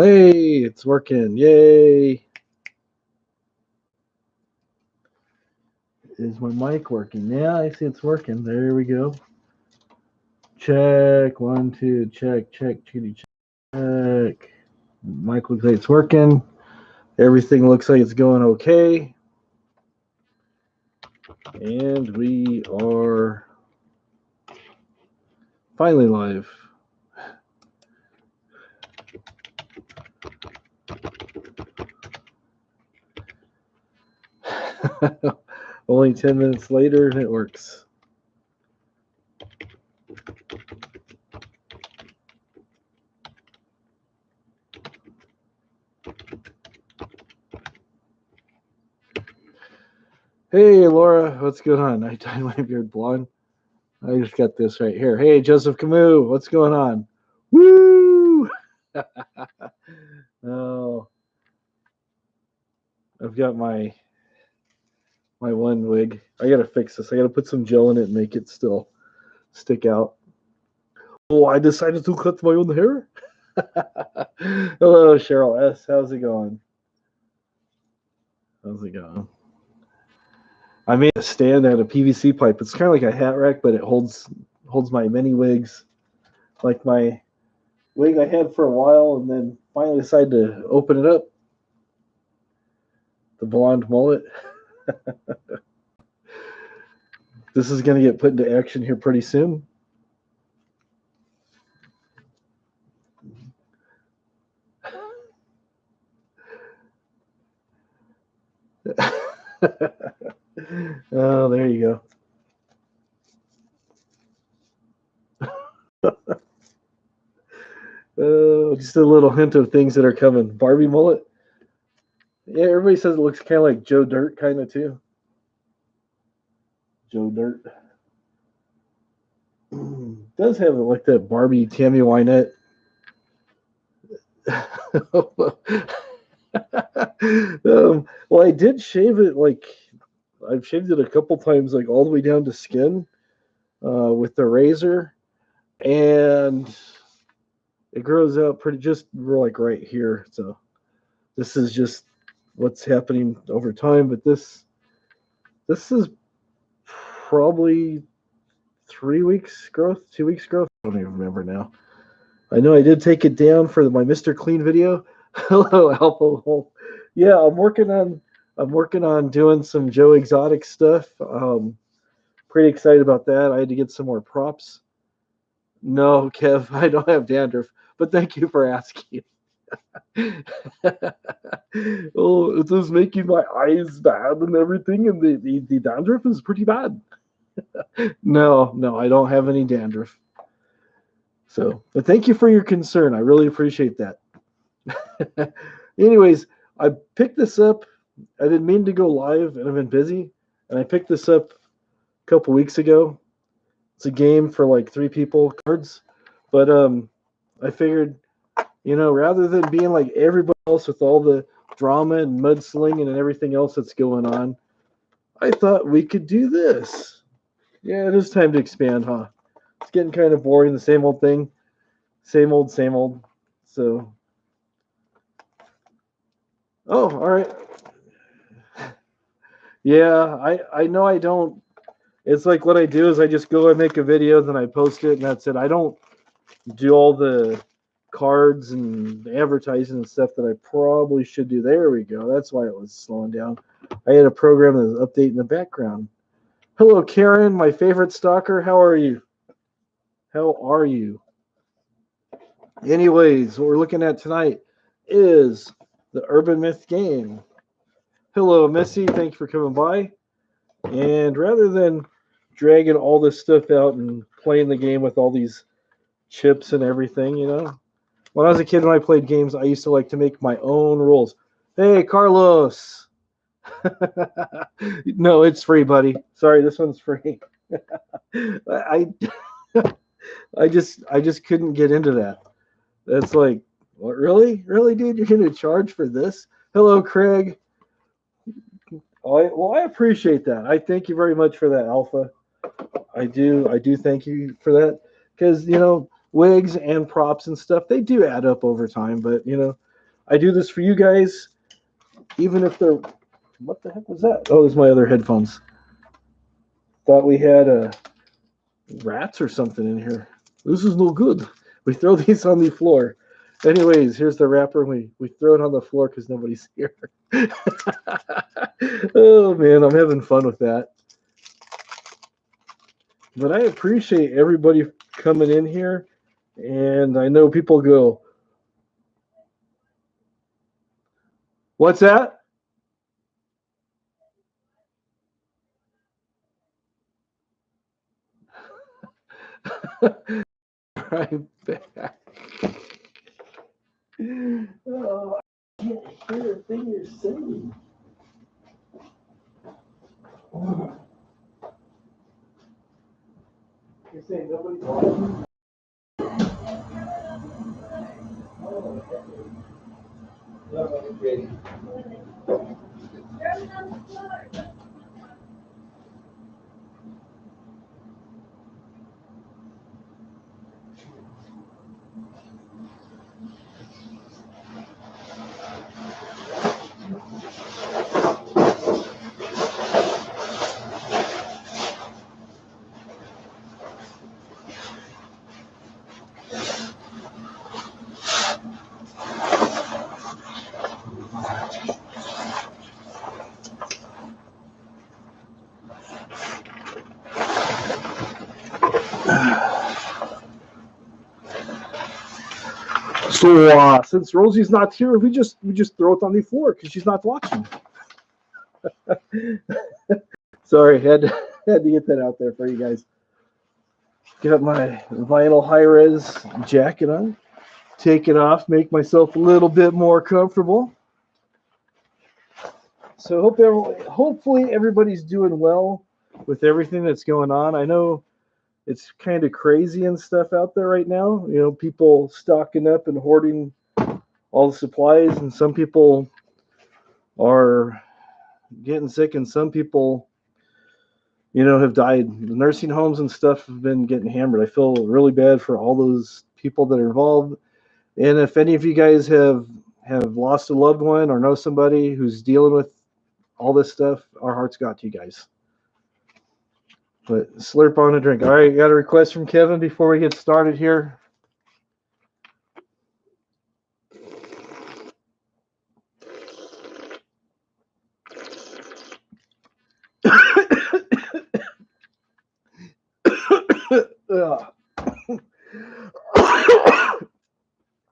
Hey, it's working. Yay. Is my mic working? Yeah, I see it's working. There we go. Check. 1, 2, check, check, check. Mic looks like it's working. Everything looks like it's going okay. And we are finally live. Only 10 minutes later, and it works. Hey, Laura, what's going on? I dyed my beard blonde. I just got this right here. Hey, Joseph Camus, what's going on? Woo! Oh, I've got my one wig. I gotta fix this. I gotta put some gel in it and make it still stick out. Oh, I decided to cut my own hair. Hello, Cheryl S. How's it going? How's it going? I made a stand out of PVC pipe. It's kind of like a hat rack, but it holds my mini wigs. Like my wig I had for a while, and then finally decided to open it up. The blonde mullet. This is going to get put into action here pretty soon. Oh, there you go. Just a little hint of things that are coming. Barbie mullet. Yeah, everybody says it looks kind of like Joe Dirt, kind of too. Joe Dirt. Does have like that Barbie Tammy Wynette. Well, I did shave it. Like I've shaved it a couple times, like all the way down to skin, with the razor, and it grows out pretty just like right here. So this is just what's happening over time. But this is probably 3 weeks growth, 2 weeks growth. I don't even remember now. I know I did take it down for my Mr. Clean video. Hello, Alpha. Yeah, I'm working on doing some Joe Exotic stuff. Pretty excited about that. I had to get some more props. No, Kev, I don't have dandruff, but thank you for asking. Oh, it is making my eyes bad and everything, and the dandruff is pretty bad. No, I don't have any dandruff. So, but thank you for your concern. I really appreciate that. Anyways, I picked this up. I didn't mean to go live, and I've been busy. And I picked this up a couple weeks ago. It's a game for like 3 people cards, but I figured, rather than being like everybody else with all the drama and mudslinging and everything else that's going on, I thought we could do this. Yeah, it is time to expand, huh? It's getting kind of boring, the same old thing. Same old, same old. So, oh, all right. Yeah, I know I don't. It's like what I do is I just go and make a video, then I post it, and that's it. I don't do all the cards and advertising and stuff that I probably should do. There we go. That's why it was slowing down. I had a program that was updating the background. Hello, Karen, my favorite stalker. How are you? How are you? Anyways, what we're looking at tonight is the Urban Myth game. Hello, Missy. Thanks for coming by. And rather than dragging all this stuff out and playing the game with all these chips and everything, when I was a kid, when I played games, I used to like to make my own rules. Hey, Carlos. No, it's free, buddy. Sorry, this one's free. I just couldn't get into that. That's like, what, really, dude? You're gonna charge for this? Hello, Craig. Well, I appreciate that. I thank you very much for that, Alpha. I do thank you for that, because wigs and props and stuff, they do add up over time. But I do this for you guys, even if they're. What the heck was that? Oh, there's my other headphones. Thought we had rats or something in here. This is no good. We throw these on the floor. Anyways, here's the wrapper. We throw it on the floor because nobody's here. Oh man, I'm having fun with that. But I appreciate everybody coming in here, and I know people go, "What's that?" Right back. Oh, I can't hear a thing you're saying. You're saying nobody's watching? Oh, okay. So since Rosie's not here, we just throw it on the floor because she's not watching. Sorry, had to get that out there for you guys. Got my vinyl high res jacket on. Take it off, make myself a little bit more comfortable. So hopefully everybody's doing well with everything that's going on. I know it's kind of crazy and stuff out there right now. You know, people stocking up and hoarding all the supplies, and some people are getting sick, and some people, you know, have died. The nursing homes and stuff have been getting hammered. I feel really bad for all those people that are involved. And if any of you guys have lost a loved one or know somebody who's dealing with all this stuff, our hearts go out to you guys. But slurp on a drink. All right, got a request from Kevin before we get started here.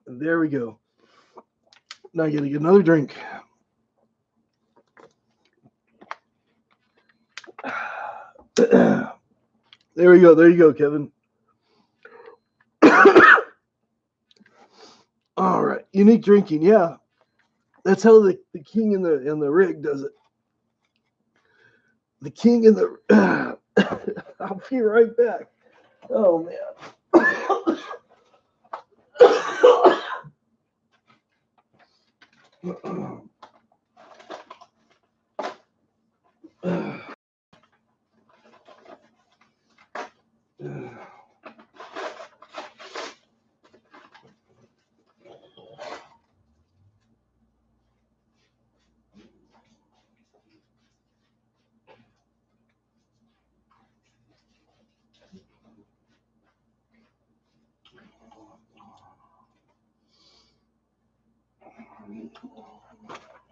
There we go. Now I gotta get another drink. There we go. There you go, Kevin. All right. Unique drinking. Yeah. That's how the king in the rig does it. The king in the I'll be right back. Oh man.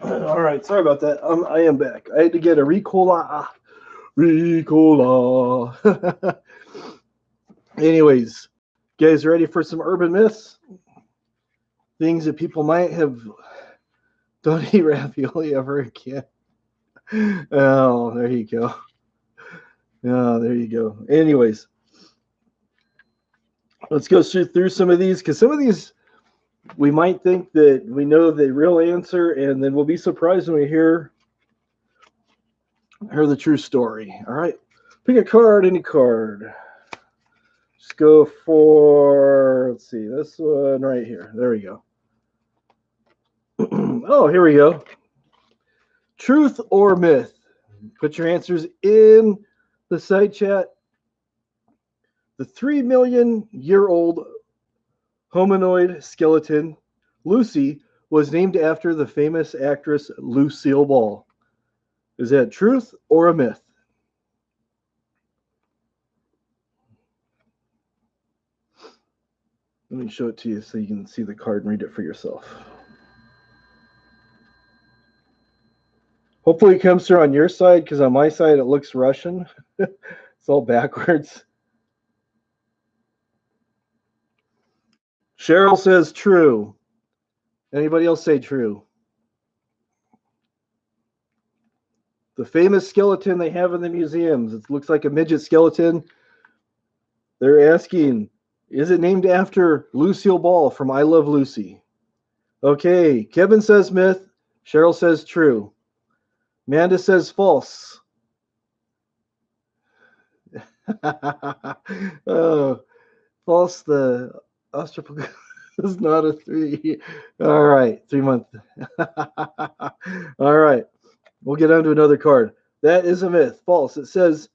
All right, sorry about that. I am back. I had to get a Ricola. Ricola. Anyways, guys, ready for some urban myths? Things that people might have. Don't eat ravioli ever again. Oh, there you go. Oh, there you go. Anyways, let's go through some of these, because some of these we might think that we know the real answer, and then we'll be surprised when we hear the true story. All right, pick a card, any card. Just go for, let's see, this one right here. There we go. Oh, here we go. Truth or myth? Put your answers in the site chat. The 3 million-year-old hominoid skeleton, Lucy, was named after the famous actress Lucille Ball. Is that truth or a myth? Let me show it to you so you can see the card and read it for yourself. Hopefully it comes through on your side, because on my side it looks Russian. It's all backwards. Cheryl says true. Anybody else say true? The famous skeleton they have in the museums. It looks like a midget skeleton. They're asking, is it named after Lucille Ball from I Love Lucy? Okay, Kevin says myth. Cheryl says true. Amanda says false. Oh, false. The Ostrophagus is not a 3. All right, 3 month. All right, we'll get on to another card. That is a myth. False. It says,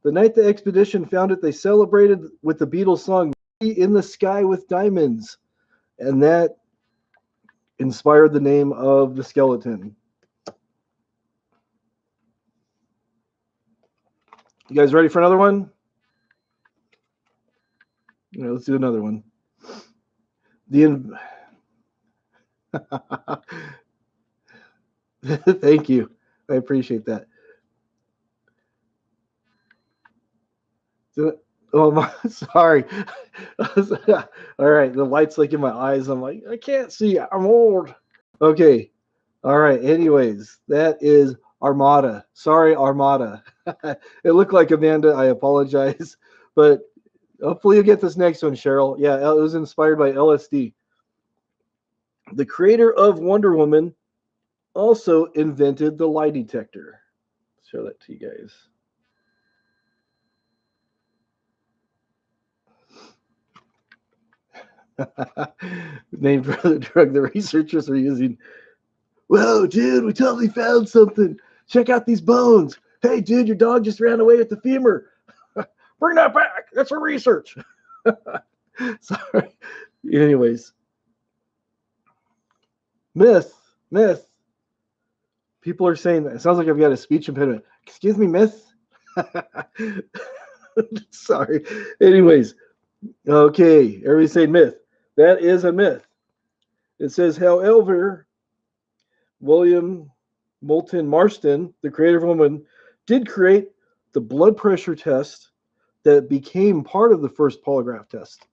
the night the expedition found it, they celebrated with the Beatles song In the Sky with Diamonds. And that inspired the name of the skeleton. You guys ready for another one? Yeah, let's do another one. Thank you. I appreciate that. Oh, sorry. All right, the light's like in my eyes. I'm like, I can't see. I'm old. Okay. All right. Anyways, that is Armada. Sorry, Armada. It looked like Amanda. I apologize. But hopefully you'll get this next one, Cheryl. Yeah, it was inspired by LSD. The creator of Wonder Woman also invented the lie detector. Let's show that to you guys. Named for the drug the researchers were using. Whoa, dude, we totally found something. Check out these bones. Hey, dude, your dog just ran away with the femur. Bring that back. That's for research. Sorry. Anyways. Myth. People are saying that. It sounds like I've got a speech impediment. Excuse me, myth? Sorry. Anyways. Okay. Everybody's saying myth. That is a myth. It says, however, William Moulton Marston, the creator of Woman, did create the blood pressure test that became part of the first polygraph test.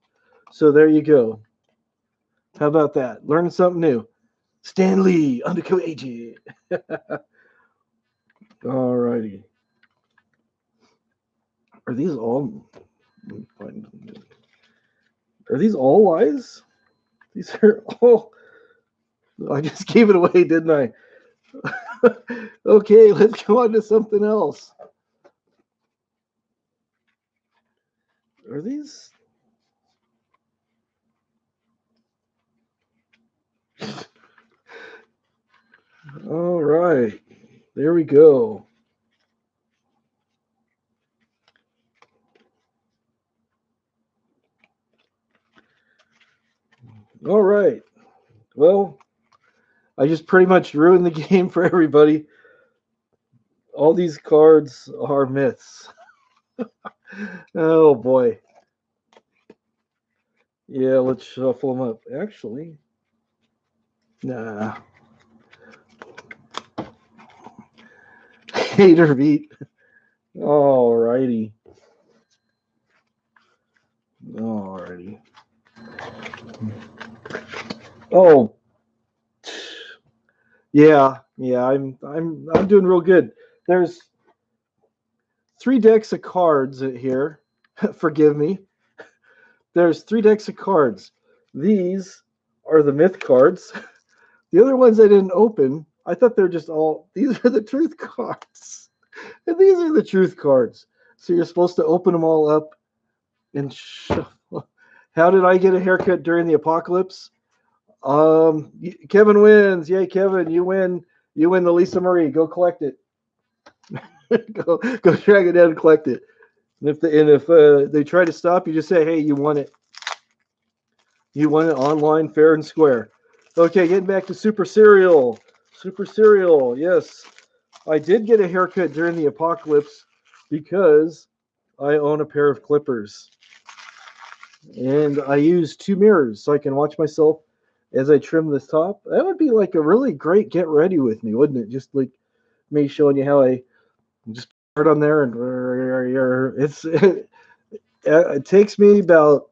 So there you go. How about that? Learn something new. Stan Lee, undercover agent. All righty. Are these all lies? These are all. I just gave it away, didn't I? Okay, let's go on to something else. Are these? All right. There we go. All right. Well, I just pretty much ruined the game for everybody. All these cards are myths. Oh, boy. Yeah, let's shuffle them up. Actually, nah. Hater beat. All righty. Oh, yeah. I'm doing real good. There's 3 decks of cards here. Forgive me. There's 3 decks of cards. These are the myth cards. The other ones I didn't open. I thought they're just all. These are the truth cards, and these are the truth cards. So you're supposed to open them all up and shuffle. How did I get a haircut during the apocalypse? Kevin wins. Yay, Kevin! You win. You win the Lisa Marie. Go collect it. go drag it down and collect it. And if they try to stop you, just say, "Hey, you won it. You won it online, fair and square." Okay, getting back to Super Cereal. Super Cereal, yes. I did get a haircut during the apocalypse because I own a pair of clippers. And I use two mirrors so I can watch myself as I trim this top. That would be like a really great get ready with me, wouldn't it? Just like me showing you how I just put it on there, and it takes me about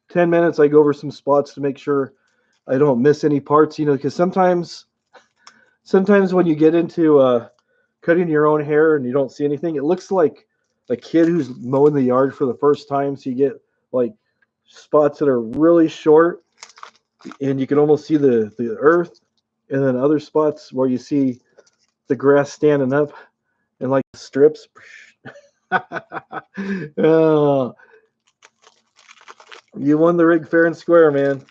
10 minutes. I go over some spots to make sure I don't miss any parts, because sometimes when you get into cutting your own hair and you don't see anything, it looks like a kid who's mowing the yard for the first time. So you get like spots that are really short and you can almost see the earth, and then other spots where you see the grass standing up and like strips. Oh, you won the rig fair and square, man.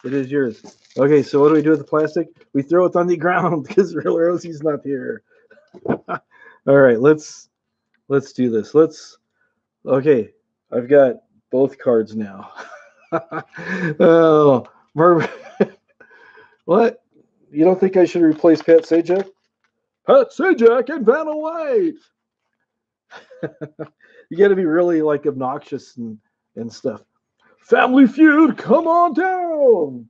It is yours. Okay, so what do we do with the plastic? We throw it on the ground because Real Rosie's not here. All right, let's do this. Okay, I've got both cards now. Oh, what? You don't think I should replace Pat Sajak? Pat Sajak and Vanna White. You got to be really like obnoxious and stuff. Family Feud, come on down.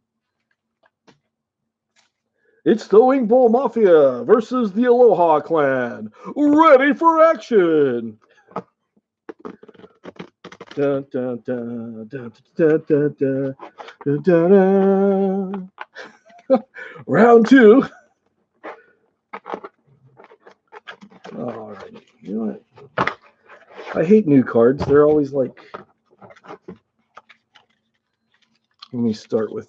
It's the Wing Bowl Mafia versus the Aloha Clan. Ready for action. Dun, dun, dun, dun, dun, dun, dun, dun, dun, dun. Round two. All right. You know what? I hate new cards. They're always like. Let me start with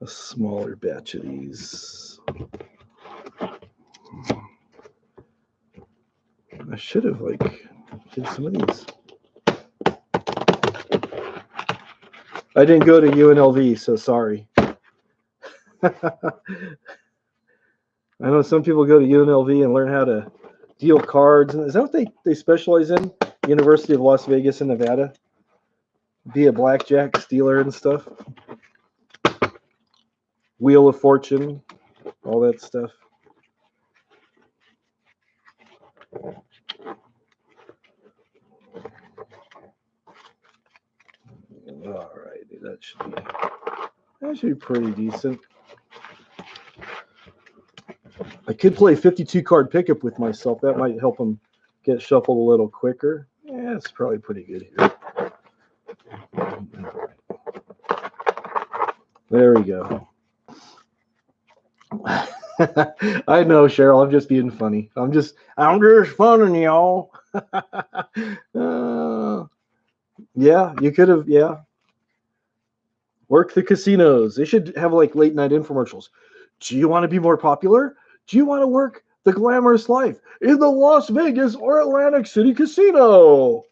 a smaller batch of these. I should have did some of these. I didn't go to UNLV, so sorry. I know some people go to UNLV and learn how to deal cards. Is that what they specialize in? University of Las Vegas in Nevada? Be a blackjack dealer and stuff. Wheel of Fortune, all that stuff. All right, that should be pretty decent. I could play 52 card pickup with myself. That might help them get shuffled a little quicker. Yeah, it's probably pretty good here. There we go. I know, Cheryl. I'm just being funny. I'm just funning y'all. Yeah, you could have. Yeah, work the casinos. They should have like late night infomercials. Do you want to be more popular? Do you want to work the glamorous life in the Las Vegas or Atlantic City casino?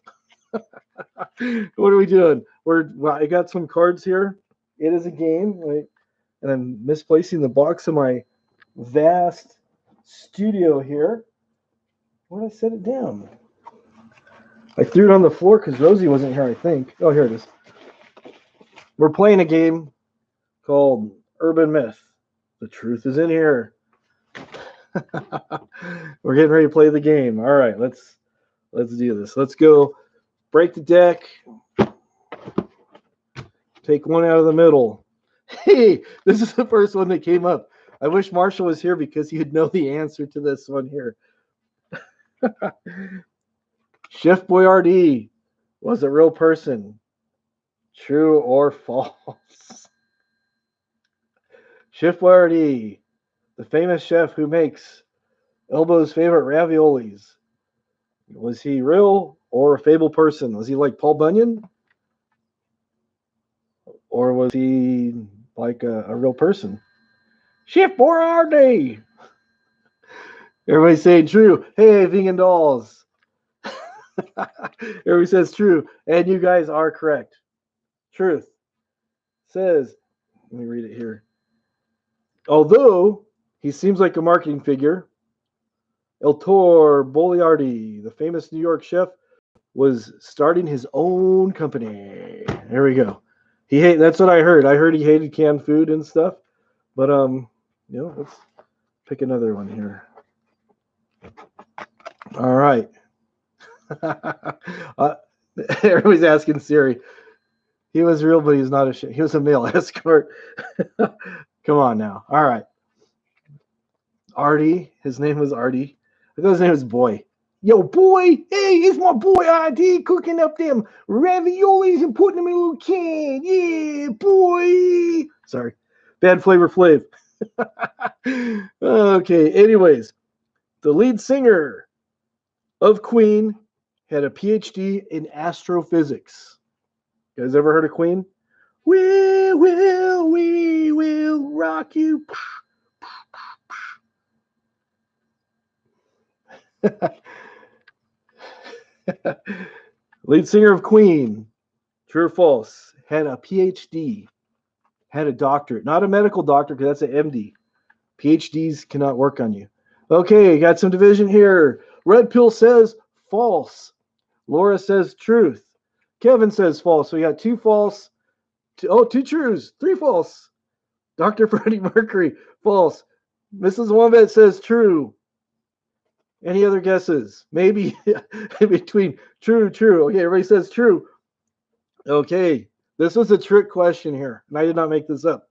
What are we doing? I got some cards here. It is a game, right? And I'm misplacing the box of my vast studio here. Where did I set it down? I threw it on the floor because Rosie wasn't here, I think. Oh, here it is. We're playing a game called Urban Myth. The truth is in here. We're getting ready to play the game. All right, let's do this. Let's go break the deck. Take one out of the middle. Hey, this is the first one that came up. I wish Marshall was here because he'd know the answer to this one here. Chef Boyardee was a real person. True or false? Chef Boyardee, the famous chef who makes Elbo's favorite raviolis. Was he real or a fable person? Was he like Paul Bunyan? Or was he like a real person? Chef Boyardee. Everybody's saying true. Hey, vegan dolls. Everybody says true. And you guys are correct. Truth says, let me read it here. Although he seems like a marketing figure, Ettore Boiardi, the famous New York chef, was starting his own company. There we go. That's what I heard. I heard he hated canned food and stuff. But let's pick another one here. All right. Everybody's asking Siri. He was real, but he's not he was a male escort. Come on now. All right. Artie. His name was Artie. I thought his name was Boy. Yo, boy. Hey, it's my boy Artie cooking up them raviolis and putting them in a little can. Yeah, boy. Sorry. Bad Flavor Flav. Okay. Anyways, the lead singer of Queen had a PhD in astrophysics. You guys ever heard of Queen? We will rock you. Lead singer of Queen, true or false, had a PhD, had a doctorate, not a medical doctor because that's an MD. PhDs cannot work on you. Okay, got some division here. Red Pill says false. Laura says truth. Kevin says false. So we got 2 false. 2 trues. 3 false. Dr. Freddie Mercury, false. Mrs. Wombat says true. Any other guesses? Maybe between true. Okay, everybody says true. Okay, this was a trick question here, and I did not make this up.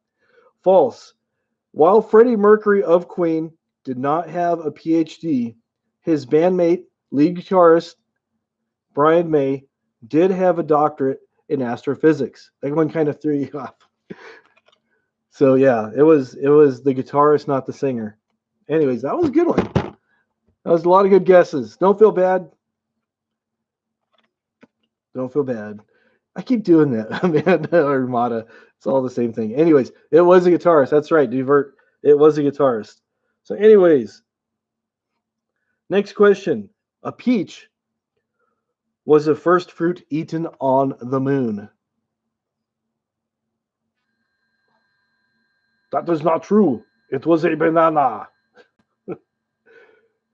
False. While Freddie Mercury of Queen did not have a PhD, his bandmate, lead guitarist Brian May, did have a doctorate in astrophysics. That one kind of threw you off. So yeah, it was the guitarist, not the singer. Anyways, that was a good one. That was a lot of good guesses. Don't feel bad. Don't feel bad. I keep doing that, Amanda or Mata. It's all the same thing. Anyways, it was a guitarist. That's right, Duvert. It was a guitarist. So anyways, next question. A peach was the first fruit eaten on the moon. That is not true. It was a banana.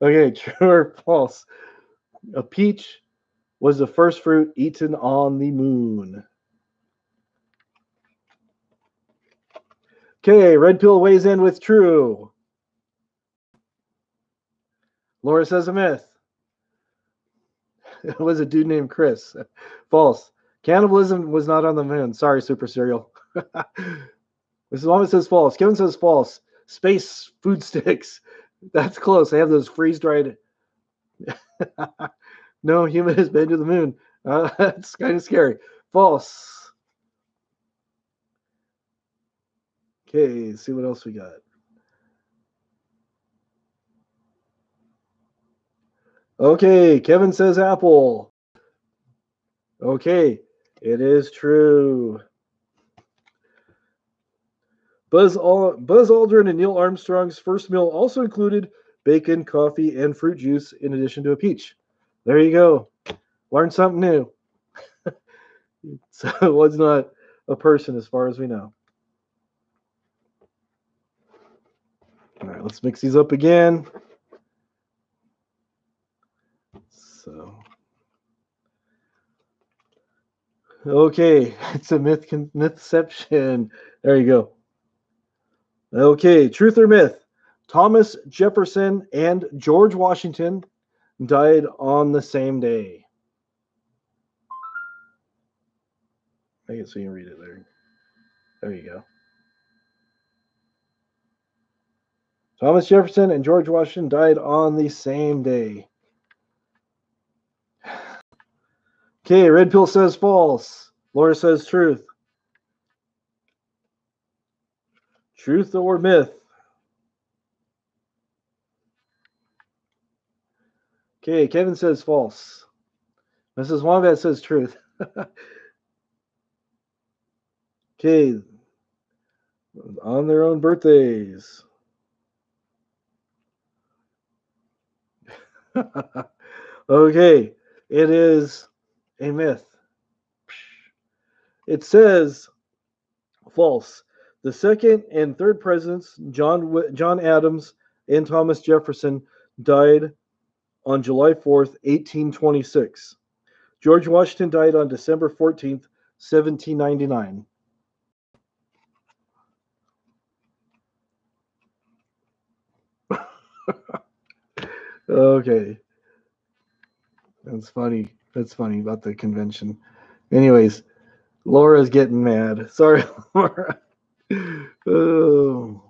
Okay, true or false? A peach was the first fruit eaten on the moon. Okay, Red Pill weighs in with true. Laura says a myth. It was a dude named Chris. False. Cannibalism was not on the moon. Sorry, Super Cereal. Mrs. Mama says false. Kevin says false. Space food sticks. That's close. They have those freeze-dried. No human has been to the moon. That's kind of scary. False. Okay, let's see what else we got. Okay, Kevin says apple. Okay, it is true. Buzz Aldrin and Neil Armstrong's first meal also included bacon, coffee, and fruit juice in addition to a peach. There you go. Learn something new. So it was not a person as far as we know. All right, let's mix these up again. So, okay, it's a mythception. There you go. Okay, truth or myth? Thomas Jefferson and George Washington died on the same day. Make it so you can read it there. There you go. Thomas Jefferson and George Washington died on the same day. Okay, Red Pill says false. Laura says truth. Truth or myth? Okay, Kevin says false. Mrs. Wombat says truth. Okay, on their own birthdays. Okay, it is a myth. It says false. The second and third presidents, John Adams and Thomas Jefferson, died on July 4th, 1826. George Washington died on December 14th, 1799. Okay. That's funny. That's funny about the convention. Anyways, Laura's getting mad. Sorry, Laura. Oh.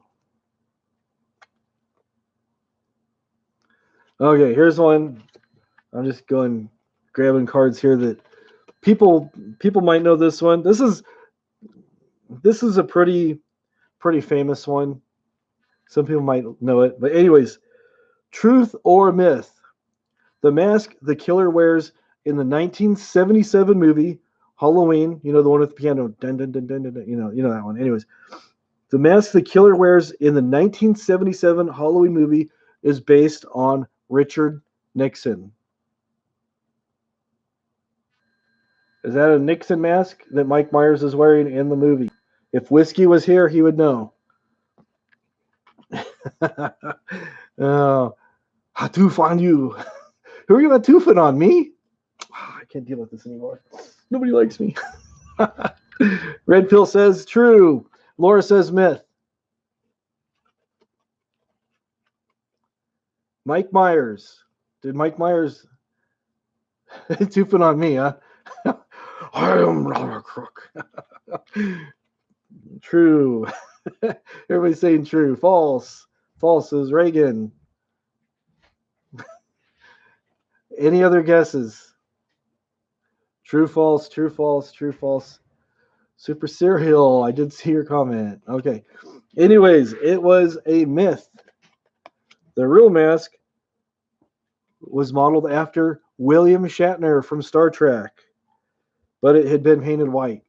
Okay, here's one. I'm just going grabbing cards here that people might know this one. This is a pretty famous one. Some people might know it, but anyways, truth or myth? The mask the killer wears in the 1977 movie Halloween. You know the one with the piano. Dun, dun, dun, dun, dun, dun, you know that one. Anyways, the mask the killer wears in the 1977 Halloween movie is based on Richard Nixon. Is that a Nixon mask that Mike Myers is wearing in the movie? If Whiskey was here, he would know. Oh, how to find you? Who are you toofing on me? I can't deal with this anymore. Nobody likes me. Red Pill says true. Laura says myth. Mike Myers. Did Mike Myers toofing on me, huh? I am not a crook. True. Everybody's saying true. False. False is Reagan. Any other guesses? True, false, true, false, true, false. Super Serial. I did see your comment. Okay. Anyways, it was a myth. The real mask was modeled after William Shatner from Star Trek, but it had been painted white.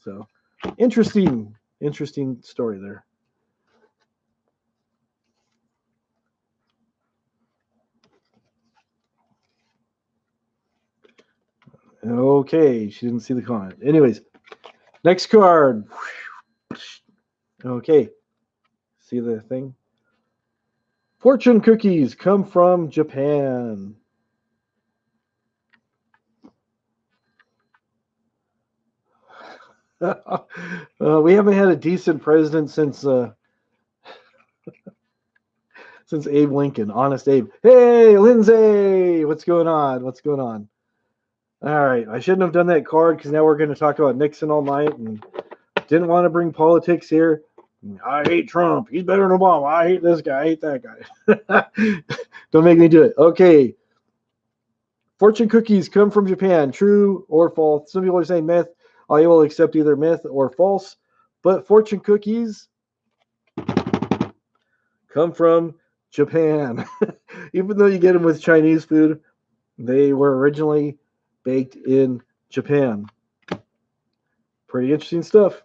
So, interesting story there. Okay, she didn't see the comment. Anyways, next card. Okay, see the thing? Fortune cookies come from Japan. We haven't had a decent president since Abe Lincoln. Honest Abe. Hey, Lindsay, what's going on? What's going on? All right, I shouldn't have done that card because now we're going to talk about Nixon all night, and didn't want to bring politics here. I hate Trump. He's better than Obama. I hate this guy. I hate that guy. Don't make me do it. Okay. Fortune cookies come from Japan. True or false? Some people are saying myth. I will accept either myth or false. But fortune cookies come from Japan. Even though you get them with Chinese food, they were originally baked in Japan. Pretty interesting stuff.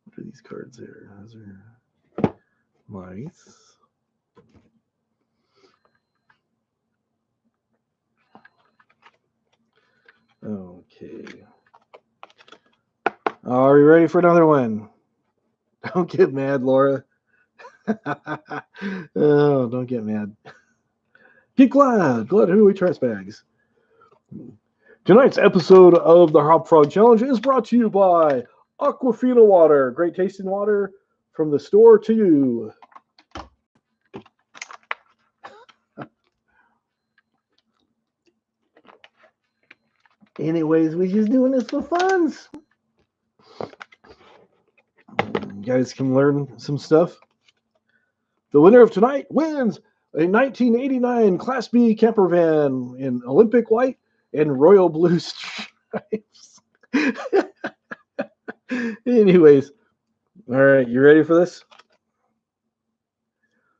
What are these cards here? Those are mice. Okay. Are we ready for another one? Don't get mad, Laura. Oh, don't get mad. Get glad. Glad who we trash bags. Tonight's episode of the Hop Frog Challenge is brought to you by Aquafina water. Great tasting water from the store to you. Anyways, we're just doing this for fun. You guys can learn some stuff. The winner of tonight wins a 1989 Class B camper van in Olympic white and royal blue stripes. Anyways, all right, you ready for this?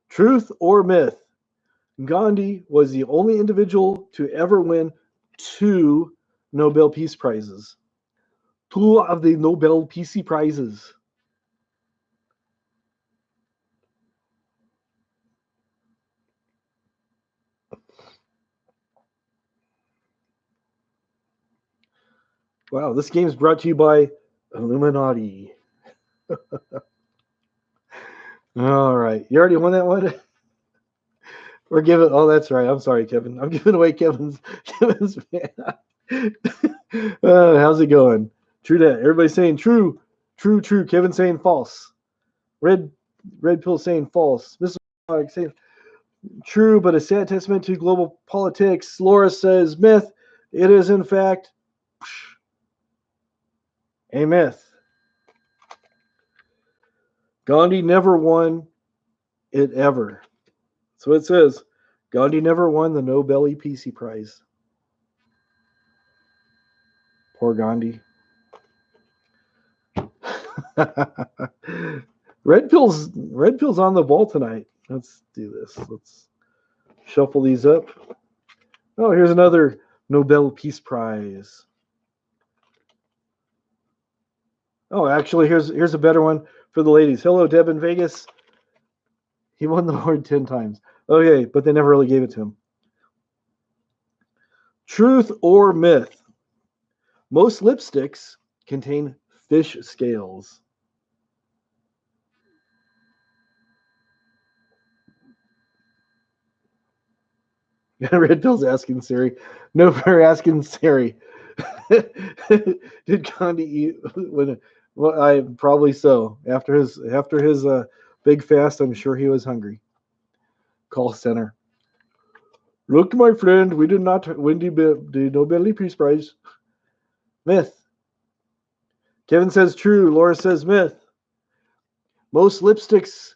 Truth or myth? Gandhi was the only individual to ever win 2 Nobel Peace Prizes. 2 of the Nobel Peace Prizes. Wow, this game is brought to you by Illuminati. All right, you already won that one? We're giving. Oh, that's right. I'm sorry, Kevin. I'm giving away Kevin's man. How's it going? True that. Everybody's saying true, true, true. Kevin's saying false. Red Pill saying false. Mr. saying true, but a sad testament to global politics. Laura says myth. It is, in fact, a myth. Gandhi never won it ever. So it says Gandhi never won the Nobel Peace Prize. Poor Gandhi. Red Pill's on the ball tonight. Let's do this. Let's shuffle these up. Oh, here's another Nobel Peace Prize. Oh, actually, here's a better one for the ladies. Hello, Deb in Vegas. He won the award 10 times. Okay, but they never really gave it to him. Truth or myth? Most lipsticks contain fish scales. Red Pill's asking Siri. No, we're asking Siri. Did Gandhi eat when? Well, I probably so. After his big fast, I'm sure he was hungry. Call center. Look, my friend, we did not win the Nobel Peace Prize. Myth. Kevin says true. Laura says myth. Most lipsticks,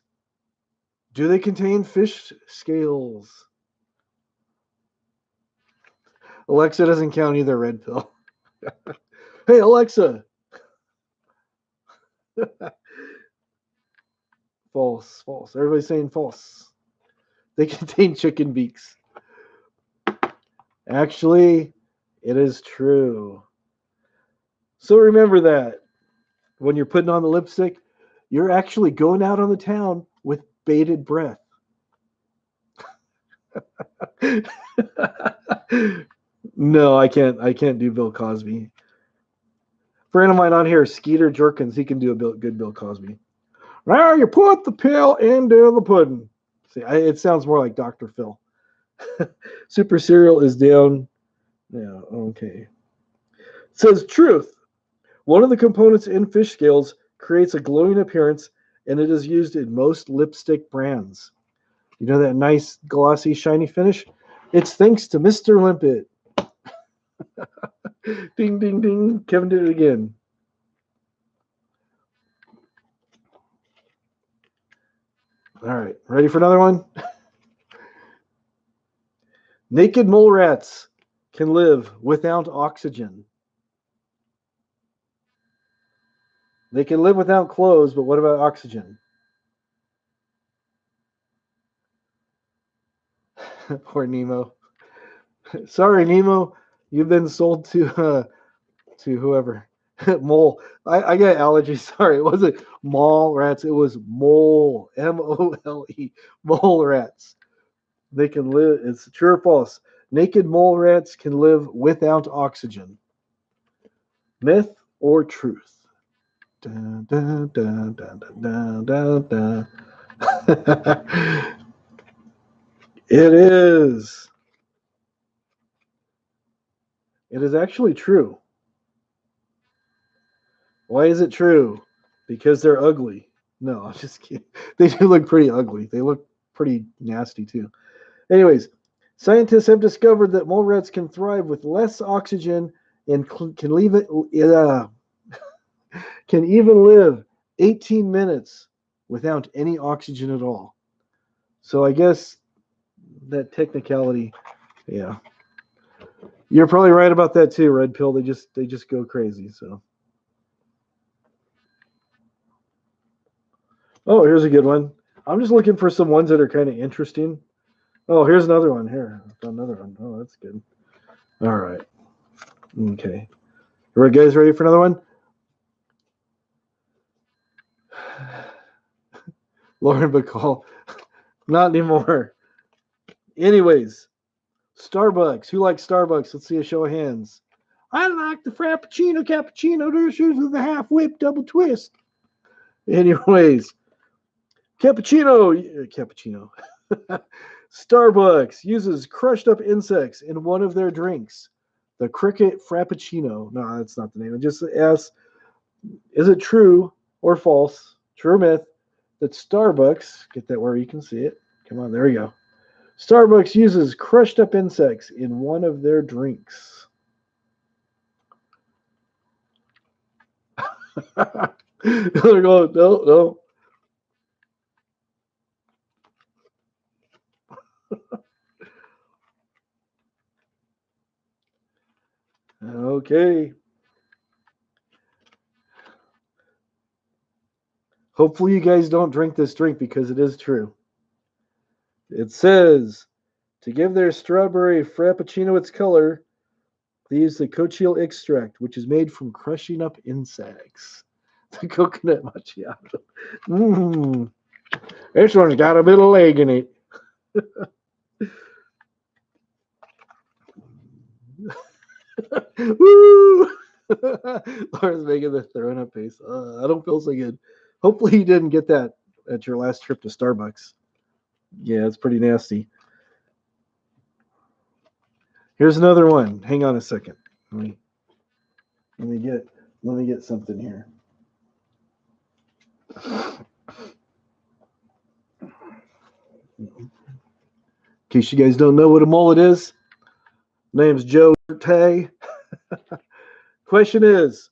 do they contain fish scales? Alexa doesn't count either, Red Pill. Hey, Alexa. False, false. Everybody's saying false. They contain chicken beaks. Actually, it is true. So remember that when you're putting on the lipstick, you're actually going out on the town with bated breath. No, I can't do Bill Cosby. Friend of mine on here, Skeeter Jerkins, he can do a good Bill Cosby. Now you put the pill into the pudding. See, it sounds more like Dr. Phil. Super cereal is down. Yeah, okay. It says truth. One of the components in fish scales creates a glowing appearance, and it is used in most lipstick brands. You know that nice, glossy, shiny finish? It's thanks to Mr. Limpet. Ding, ding, ding. Kevin did it again. All right, ready for another one? Naked mole rats can live without oxygen. They can live without clothes, but what about oxygen? Poor Nemo. Sorry, Nemo. You've been sold to whoever. Mole. I got allergies. Sorry, it wasn't mole rats. It was mole. M-O-L-E. Mole rats. They can live. It's true or false. Naked mole rats can live without oxygen. Myth or truth? Dun, dun, dun, dun, dun, dun, dun. It is. It is actually true. Why is it true? Because they're ugly. No, I'm just kidding. They do look pretty ugly. They look pretty nasty too. Anyways, scientists have discovered that mole rats can thrive with less oxygen and can even live 18 minutes without any oxygen at all. So I guess that technicality, yeah. You're probably right about that too, Red Pill. They just go crazy. So. Oh, here's a good one. I'm just looking for some ones that are kind of interesting. Oh, here's another one. Here, another one. Oh, that's good. All right. Okay. All right, guys, ready for another one? Lauren Bacall. Not anymore. Anyways, Starbucks. Who likes Starbucks? Let's see a show of hands. I like the Frappuccino Cappuccino dishes with a half whip double twist. Anyways, Cappuccino. Starbucks uses crushed up insects in one of their drinks. The Cricket Frappuccino. No, that's not the name. It just asks, is it true or false? True or myth? that Starbucks, get that where you can see it. Come on, there we go. Starbucks uses crushed up insects in one of their drinks. They're going, no. Okay. Hopefully you guys don't drink this drink because it is true. It says, to give their strawberry frappuccino its color, they use the cochial extract, which is made from crushing up insects. The coconut macchiato. Mmm. This one's got a bit of leg in it. Woo! Laura's making the throwing up face. I don't feel so good. Hopefully you didn't get that at your last trip to Starbucks. Yeah, it's pretty nasty. Here's another one. Hang on a second. Let me get something here. In case you guys don't know what a mullet is, name's Joe Tay. Question is,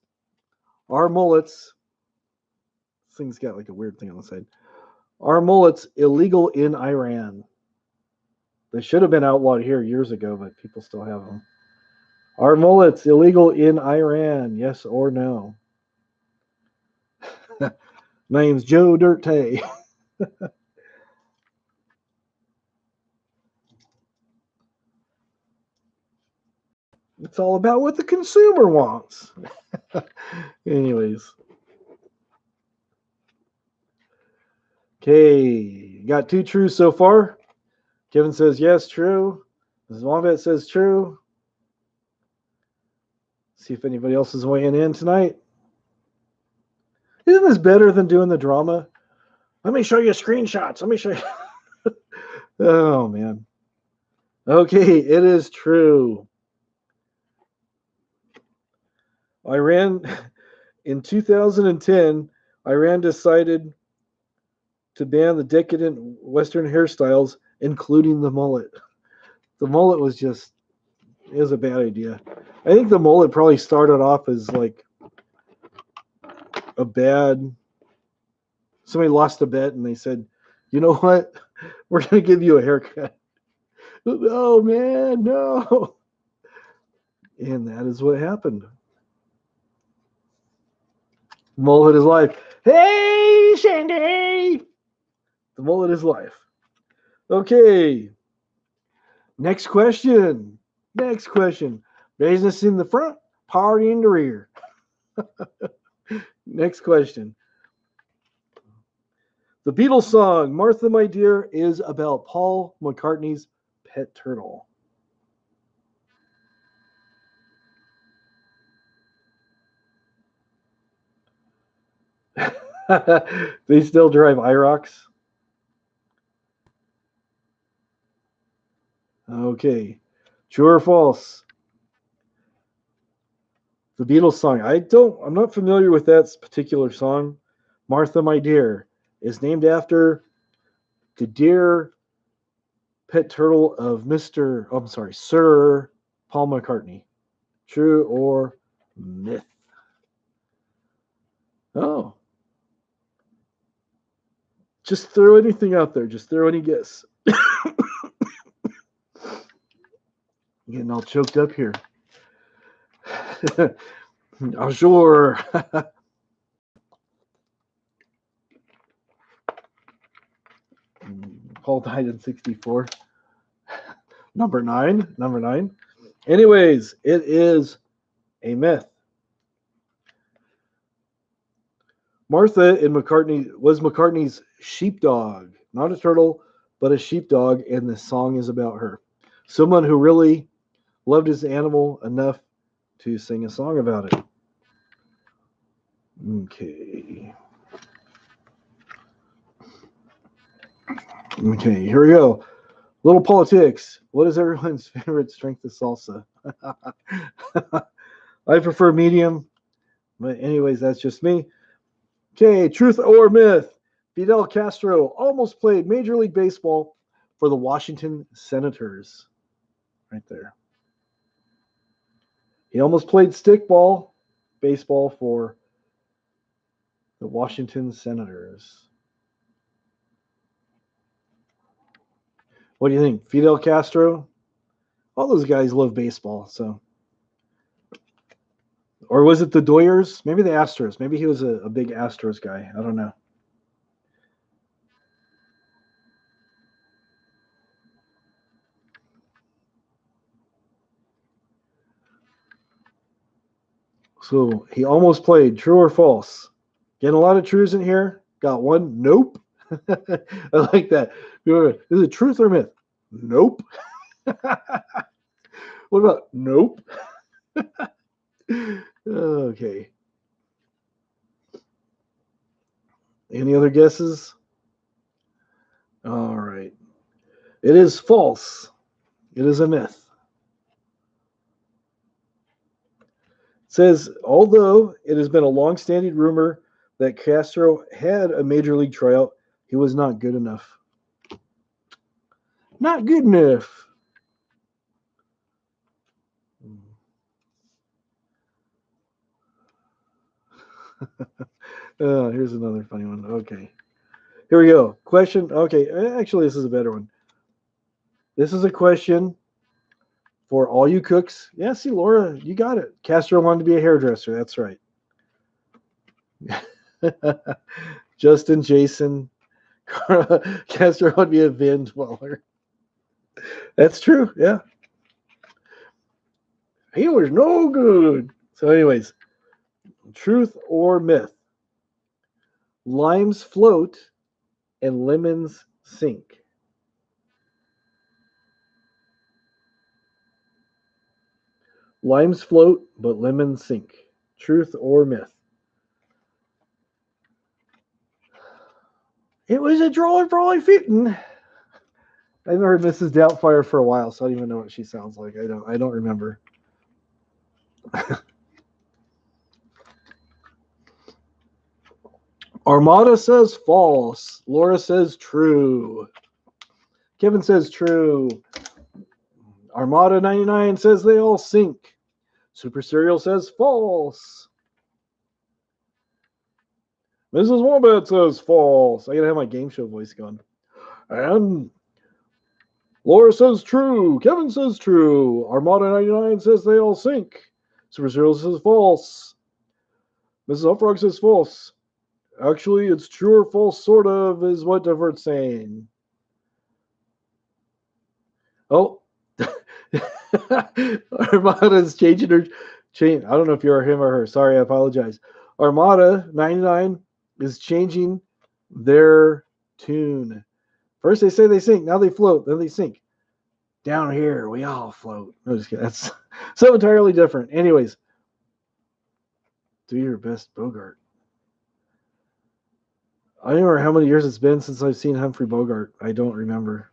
are mullets, this thing's got like a weird thing on the side, are mullets illegal in Iran? They should have been outlawed here years ago, but people still have them. Are mullets illegal in Iran? Yes or no? Name's Joe Dirtay. It's all about what the consumer wants. Anyways. Okay, got 2 true so far. Kevin says yes, true. Mrs. Wombat says true. See if anybody else is weighing in tonight. Isn't this better than doing the drama? Let me show you screenshots. Let me show you. Oh, man. Okay, it is true. Iran, in 2010, Iran decided to ban the decadent Western hairstyles, including the mullet. The mullet was just, it was a bad idea. I think the mullet probably started off as like a bad, somebody lost a bet and they said, you know what? We're going to give you a haircut. Oh, man, no. And that is what happened. Mullet is life. Hey, Shandy! The mullet is life. Okay. Next question. Business in the front, party in the rear. Next question. The Beatles song, Martha, My Dear, is about Paul McCartney's pet turtle. They still drive IROCs? Okay. True or false? The Beatles song. I'm not familiar with that particular song. Martha, My Dear is named after the dear pet turtle of Sir Paul McCartney. True or myth? Oh. Just throw anything out there. Just throw any guess. Getting all choked up here. Oh, sure. Paul died in 1964. Number nine. Anyways, it is a myth. Martha and McCartney was McCartney's sheepdog, not a turtle, but a sheepdog, and the song is about her. Someone who really loved his animal enough to sing a song about it. Okay, here we go. Little politics. What is everyone's favorite strength of salsa? I prefer medium, but anyways, that's just me. Okay, truth or myth? Fidel Castro almost played Major League Baseball for the Washington Senators. Right there. He almost played stickball baseball for the Washington Senators. What do you think? Fidel Castro? All those guys love baseball, so. Or was it the Doyers? Maybe the Astros. Maybe he was a big Astros guy. I don't know. So he almost played. True or false? Getting a lot of truths in here. Got one. Nope. I like that. Is it truth or myth? Nope. What about nope? Okay. Any other guesses? All right. It is false. It is a myth. It says, although it has been a long-standing rumor that Castro had a major league tryout, he was not good enough. Not good enough. Here's another funny one. Okay. Here we go. Question. Okay. Actually, this is a better one. This is a question for all you cooks. Yeah, see, Laura, you got it. Castro wanted to be a hairdresser. That's right. Justin, Jason, Castro wanted to be a Van Dweller. That's true. Yeah. He was no good. So, anyways, truth or myth? Limes float and lemons sink. Limes float, but lemons sink. Truth or myth? It was a drawing for all fitting. I haven't heard Mrs. Doubtfire for a while, so I don't even know what she sounds like. I don't remember. Armada says false. Laura says true. Kevin says true. Armada 99 says they all sink. Super Serial says false. Mrs. Wombat says false. I gotta have my game show voice going. And Laura says true. Kevin says true. Armada 99 says they all sink. Super Serial says false. Mrs. Upfrog says false. Actually, it's true or false, sort of, is what Divert's saying. Oh. Armada's changing her chain. I don't know if you're him or her. Sorry, I apologize. Armada 99 is changing their tune. First they say they sink, now they float, then they sink. Down here, we all float. No, just kidding. That's so entirely different. Anyways, do your best, Bogart. I don't remember how many years it's been since I've seen Humphrey Bogart. I don't remember.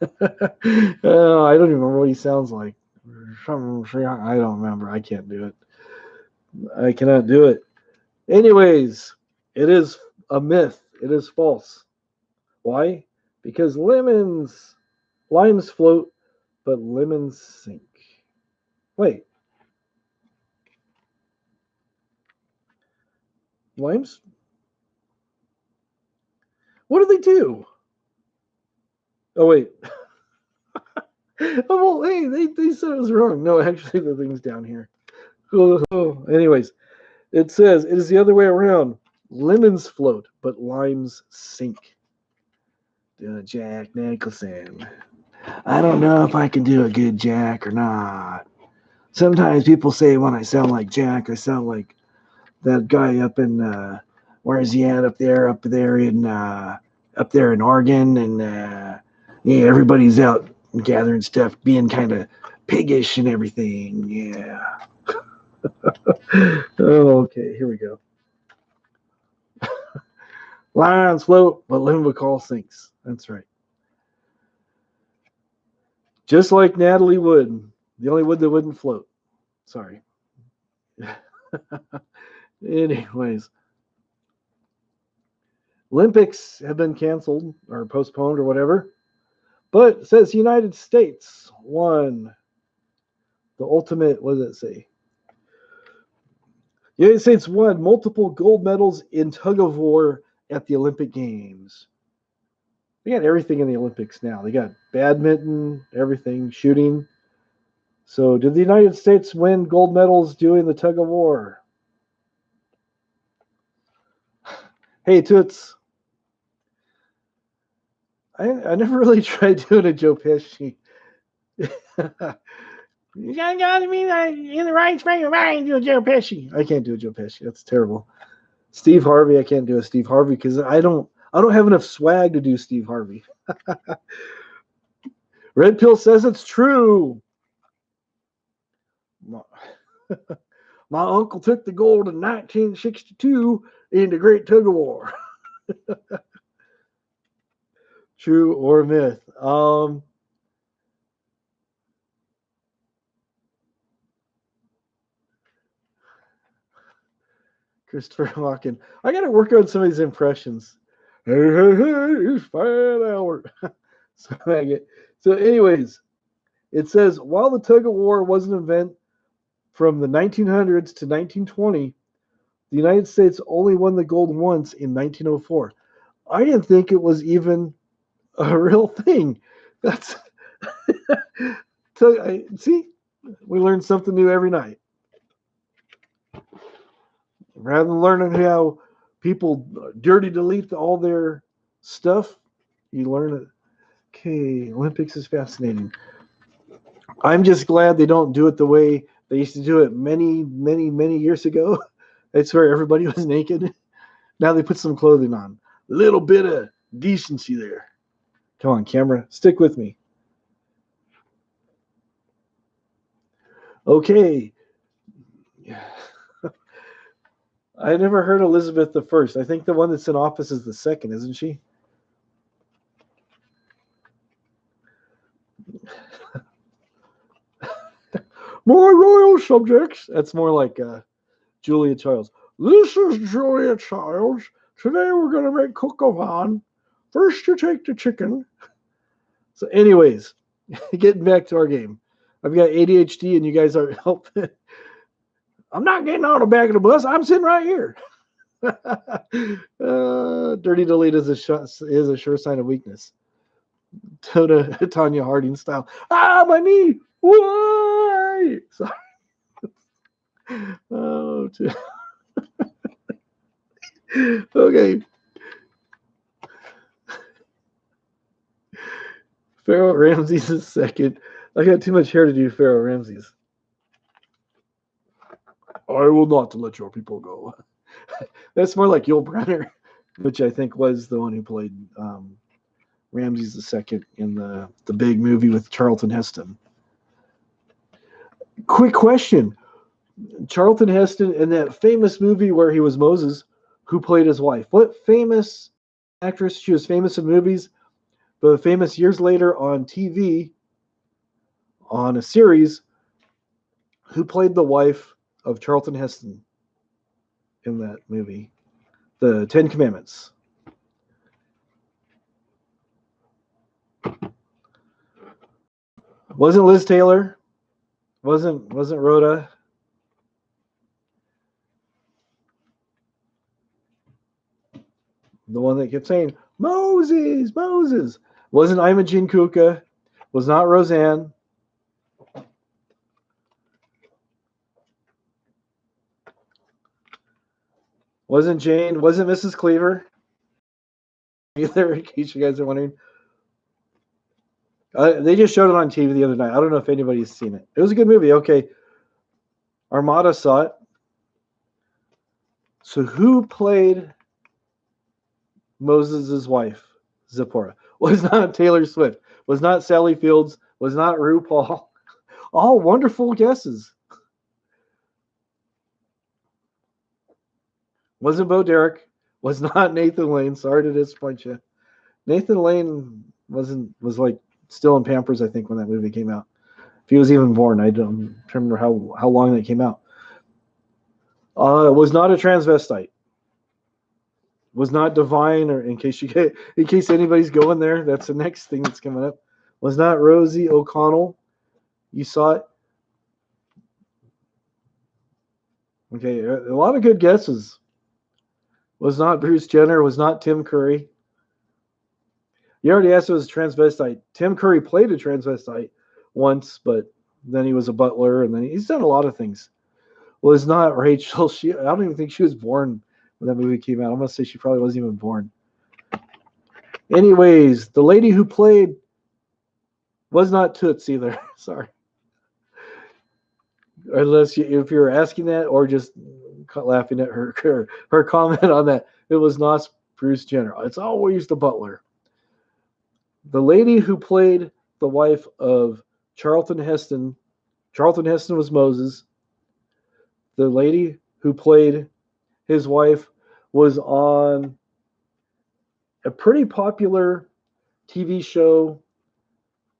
I don't even remember what he sounds like. I don't remember. I can't do it. I cannot do it. Anyways, it is a myth. It is false. Why? Because limes float, but lemons sink. Wait. Limes? What do they do? Oh, wait. Oh, well, hey, they said it was wrong. No, actually, the thing's down here. Oh, anyways, it says it is the other way around. Lemons float, but limes sink. Jack Nicholson. I don't know if I can do a good Jack or not. Sometimes people say when I sound like Jack, I sound like that guy up in where is he at up there in Oregon, and yeah, everybody's out gathering stuff, being kind of piggish and everything. Yeah. Oh, okay, here we go. Lions float, but Limbacal sinks. That's right. Just like Natalie Wood, the only wood that wouldn't float. Sorry. Anyways, Olympics have been canceled or postponed or whatever, but it says United States won the ultimate. What does it say? The United States won multiple gold medals in tug of war at the Olympic Games. They got everything in the Olympics now. They got badminton, everything, shooting. So, did the United States win gold medals doing the tug of war? Hey, Toots. I never really tried doing a Joe Pesci. You gotta be in the right frame of mind to do a Joe Pesci. I can't do a Joe Pesci. That's terrible. Steve Harvey, I can't do a Steve Harvey because I don't have enough swag to do Steve Harvey. Red Pill says it's true. My uncle took the gold in 1962 in the Great Tug of War. True or myth? Christopher Walken. I got to work on some of these impressions. Hey, hey, hey, it's Fat Albert. So, anyways, it says while the tug of war was an event from the 1900s to 1920, the United States only won the gold once in 1904. I didn't think it was even a real thing. That's so. See, we learn something new every night. Rather than learning how people dirty delete all their stuff, you learn it. Okay, Olympics is fascinating. I'm just glad they don't do it the way they used to do it many, many, many years ago. That's where everybody was naked. Now they put some clothing on. A little bit of decency there. Come on, camera, stick with me. Okay. I never heard Elizabeth the First. I think the one that's in office is the second, isn't she? My royal subjects. That's more like Julia Childs. This is Julia Childs. Today we're going to make coq au vin. First you take the chicken. So anyways, getting back to our game. I've got ADHD and you guys are helping. I'm not getting on the back of the bus. I'm sitting right here. Dirty delete is a sure sign of weakness. Tanya Harding style. Ah, my knee. Why? Sorry. Oh, okay. Pharaoh Ramses is second. I got too much hair to do Pharaoh Ramses. I will not let your people go. That's more like Yul Brynner, which I think was the one who played Ramses the second in the big movie with Charlton Heston. Quick question. Charlton Heston in that famous movie where he was Moses, who played his wife? What famous actress? She was famous in movies, but famous years later on TV, on a series, who played the wife of Charlton Heston in that movie? The Ten Commandments. Wasn't Liz Taylor? Wasn't Rhoda? The one that kept saying, Moses, Moses. Wasn't Imogen Kuka. Was not Roseanne. Wasn't Jane. Wasn't Mrs. Cleaver. Either, in case you guys are wondering. They just showed it on TV the other night. I don't know if anybody's seen it. It was a good movie. Okay. Armada saw it. So who played Moses' wife, Zipporah? Was not Taylor Swift. Was not Sally Fields. Was not RuPaul. All wonderful guesses. Wasn't Bo Derek. Was not Nathan Lane. Sorry to disappoint you. Nathan Lane was like still in Pampers, I think, when that movie came out. If he was even born, I don't remember how long that came out. Was not a transvestite. Was not divine, or in case anybody's going there, that's the next thing that's coming up. Was not Rosie O'Connell. You saw it. Okay, a lot of good guesses. Was not Bruce Jenner. Was not Tim Curry. You already asked if it was transvestite. Tim Curry played a transvestite once, but then he was a butler, and then he's done a lot of things. Was not Rachel. I don't even think she was born when that movie came out. I'm gonna say she probably wasn't even born. Anyways, the lady who played was not Toots either. Sorry. Unless if you're asking that or just laughing at her comment on that, it was not Bruce Jenner. It's always the butler. The lady who played the wife of Charlton Heston was Moses. The lady who played his wife was on a pretty popular TV show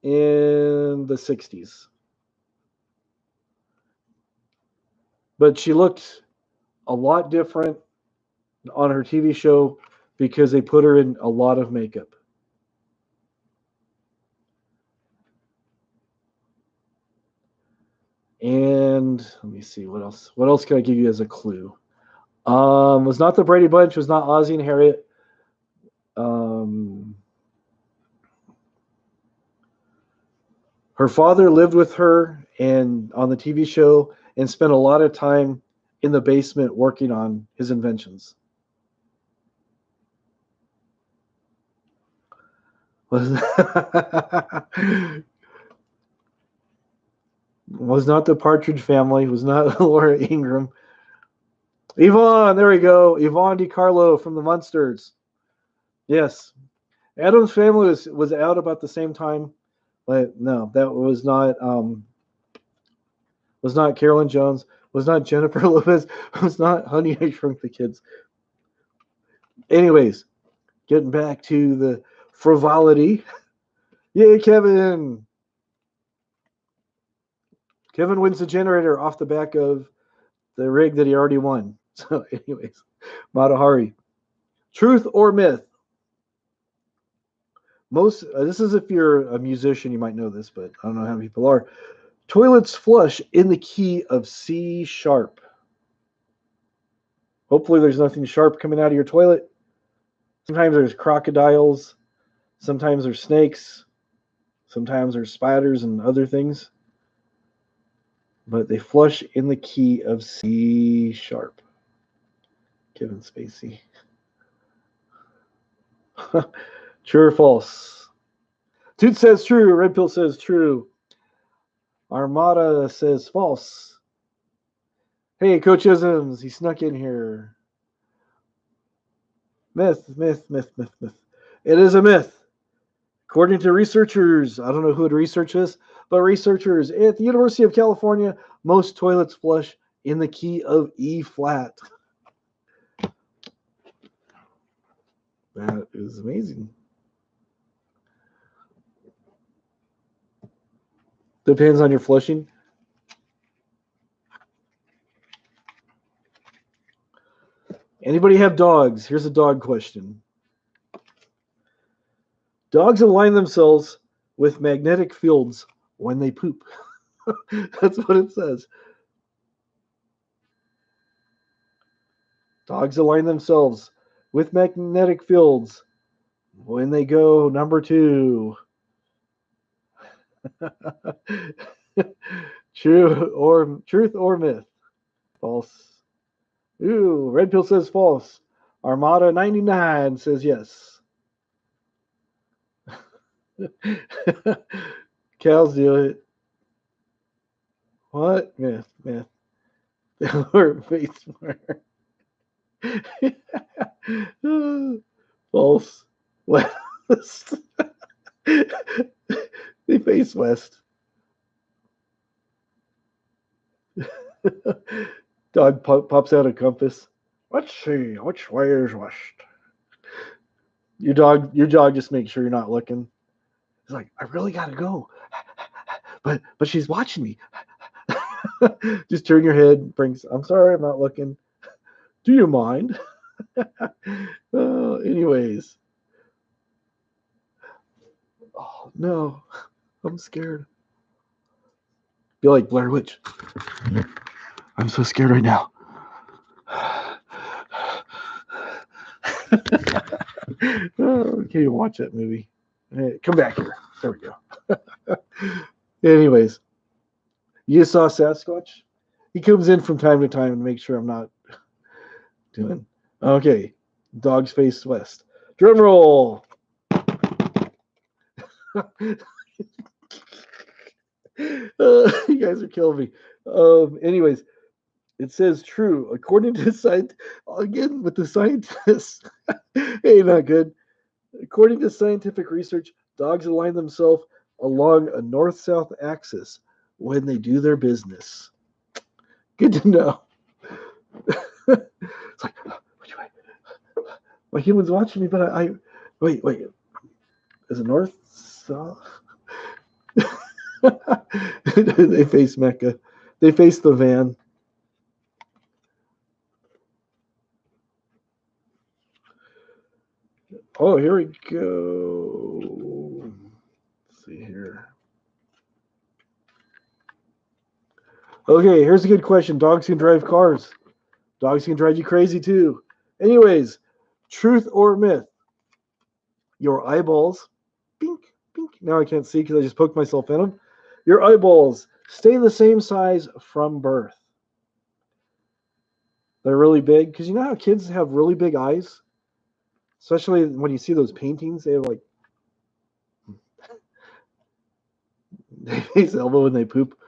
in the 60s. But she looked a lot different on her TV show because they put her in a lot of makeup. And let me see what else. What else can I give you as a clue? Was not the Brady Bunch. Was not Ozzie and Harriet. Her father lived with her and on the TV show and spent a lot of time in the basement working on his inventions. Was not the Partridge Family. Was not Laura Ingraham. Yvonne, there we go. Yvonne DiCarlo from the Munsters. Yes. Addams Family was out about the same time. But no, that was not Carolyn Jones, was not Jennifer Lopez, was not Honey, I Shrunk the Kids. Anyways, getting back to the frivolity. Yay, Kevin! Kevin wins the generator off the back of the rig that he already won. So, anyways, Matahari. Truth or myth? This is if you're a musician, you might know this, but I don't know how many people are. Toilets flush in the key of C sharp. Hopefully there's nothing sharp coming out of your toilet. Sometimes there's crocodiles. Sometimes there's snakes. Sometimes there's spiders and other things. But they flush in the key of C sharp. Kevin Spacey. True or false? Toot says true. Red Pill says true. Armada says false. Hey, Coach Isms, he snuck in here. Myth. It is a myth. According to researchers, I don't know who would research this, but researchers at the University of California, most toilets flush in the key of E flat. That is amazing. Depends on your flushing. Anybody have dogs? Here's a dog question. Dogs align themselves with magnetic fields when they poop. That's what it says. Dogs align themselves with magnetic fields when they go number 2. Truth or myth? False. Ooh, Red Pill says false. Armada 99 says yes. Cows do it. What? Myth. Or face mark. False. West. They face west. Dog pops out a compass. Let's see, which way is west? Your dog just makes sure you're not looking. He's like, I really gotta go, but she's watching me. Just turn your head. I'm sorry, I'm not looking. Do you mind? Anyways. Oh, no. I'm scared. Be like Blair Witch. I'm so scared right now. Oh, can't even watch that movie. Hey, come back here. There we go. Anyways, you saw Sasquatch? He comes in from time to time and makes sure I'm not doing. Okay, dogs face west. Drum roll. You guys are killing me. Anyways, it says true. According to science, again with the scientists. Hey, not good. According to scientific research, dogs align themselves along a north-south axis when they do their business. Good to know. It's like, my human's watching me, but I wait. Is it north, south? They face Mecca. They face the van. Oh, here we go. Let's see here. Okay, here's a good question. Dogs can drive cars. Dogs can drive you crazy too. Anyways, truth or myth? Your eyeballs, bink, bink. Now I can't see because I just poked myself in them. Your eyeballs stay the same size from birth. They're really big because you know how kids have really big eyes, especially when you see those paintings. They have like they face elbow when they poop.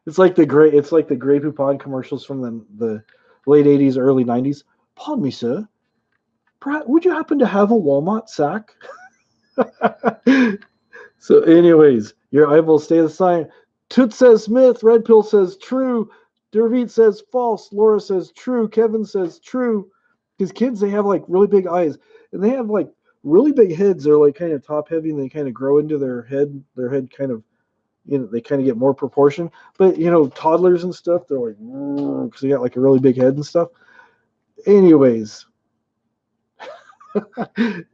It's like the gray. It's like the Grey Poupon commercials from the late '80s, early '90s. Pardon me, sir. Would you happen to have a Walmart sack? So, anyways, your eyeballs stay the same. Toot says Smith. Red Pill says true. Dervit says false. Laura says true. Kevin says true. Because kids, they have like really big eyes, and they have like really big heads. They're like kind of top heavy, and they kind of grow into their head. Their head kind of, they kind of get more proportion. But toddlers and stuff, they're like because they got like a really big head and stuff. Anyways, you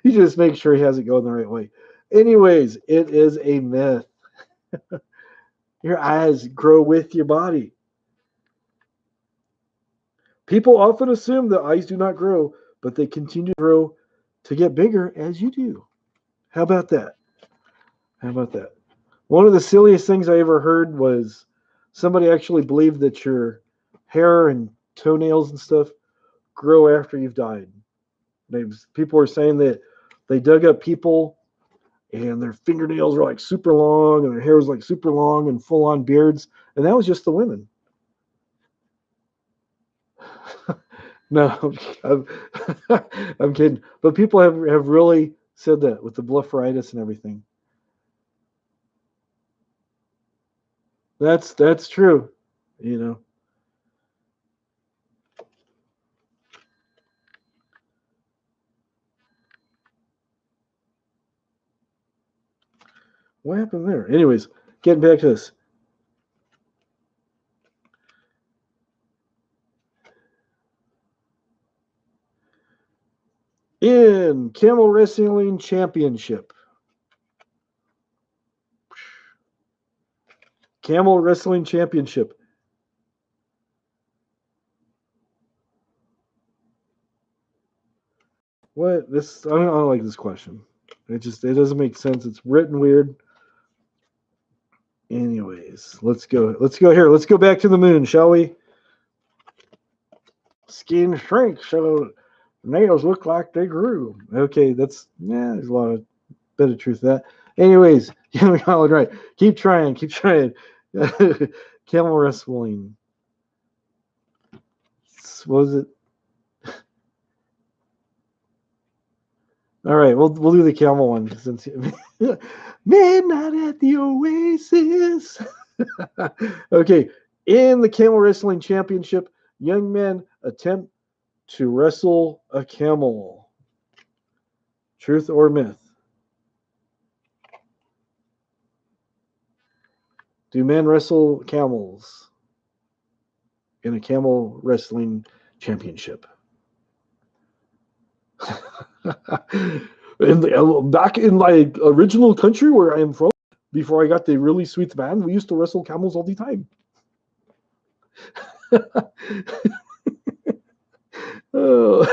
just make sure he has it going the right way. Anyways, it is a myth. Your eyes grow with your body. People often assume that eyes do not grow, but they continue to grow to get bigger as you do. How about that? How about that? One of the silliest things I ever heard was somebody actually believed that your hair and toenails and stuff grow after you've died. People were saying that they dug up people and their fingernails were like super long and their hair was like super long and full on beards. And that was just the women. No, I'm kidding. But people have really said that with the blepharitis and everything. That's true. What happened there? Anyways, getting back to this. In Camel Wrestling Championship. Camel Wrestling Championship. What this? I don't like this question. It doesn't make sense. It's written weird. Anyways, let's go. Let's go here. Let's go back to the moon, shall we? Skin shrink, so nails look like they grew. Okay, there's a lot of bit of truth to that. Anyways, yeah, Colin, right. Keep trying. Camel wrestling. What was it? All right, we'll do the camel one since midnight at the Oasis. Okay, in the Camel Wrestling Championship, young men attempt to wrestle a camel. Truth or myth? Do men wrestle camels in a camel wrestling championship? Back in my original country where I am from, before I got the really sweet band, we used to wrestle camels all the time. Oh.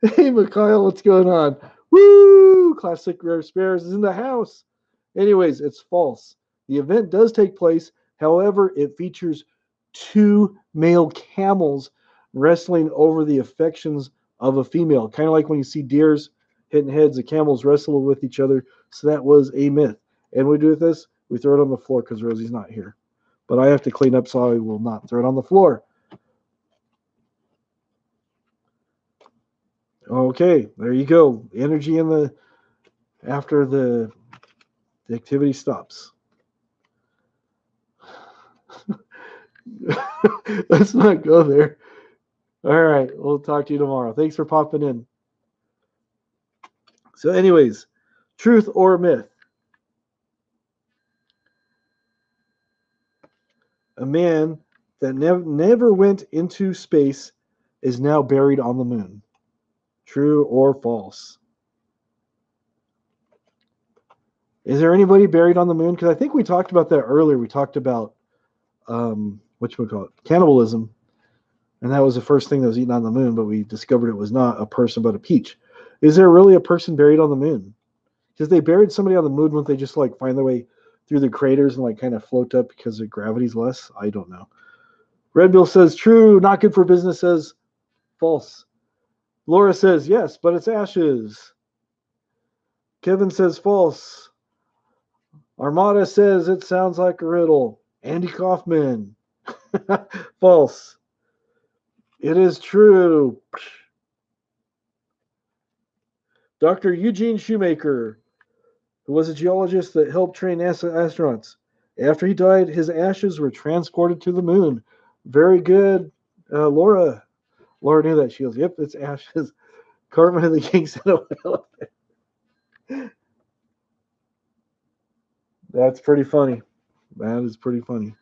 Hey, Mikhail, what's going on? Woo! Classic Rare Spares is in the house. Anyways, it's false. The event does take place. However, it features 2 male camels wrestling over the affections of a female. Kind of like when you see deers hitting heads, the camels wrestle with each other. So that was a myth. And we do with this, we throw it on the floor because Rosie's not here. But I have to clean up, so I will not throw it on the floor. Okay, there you go. Energy in the after the activity stops. Let's not go there. All right, we'll talk to you tomorrow. Thanks for popping in. So, anyways, truth or myth? A man that never went into space is now buried on the moon. True or false? Is there anybody buried on the moon? Because I think we talked about that earlier. We talked about cannibalism, and that was the first thing that was eaten on the moon. But we discovered it was not a person, but a peach. Is there really a person buried on the moon? Because they buried somebody on the moon, wouldn't they just like find their way through the craters and like kind of float up because the gravity's less? I don't know. Red Bill says true. Not good for business says false. Laura says yes, but it's ashes. Kevin says false. Armada says it sounds like a riddle. Andy Kaufman. False. It is true. Dr. Eugene Shoemaker, who was a geologist that helped train NASA astronauts. After he died, his ashes were transported to the moon. Very good, Laura. Laura knew that. She goes, yep, it's ashes. Cartman of the King said, oh, that's pretty funny. That is pretty funny.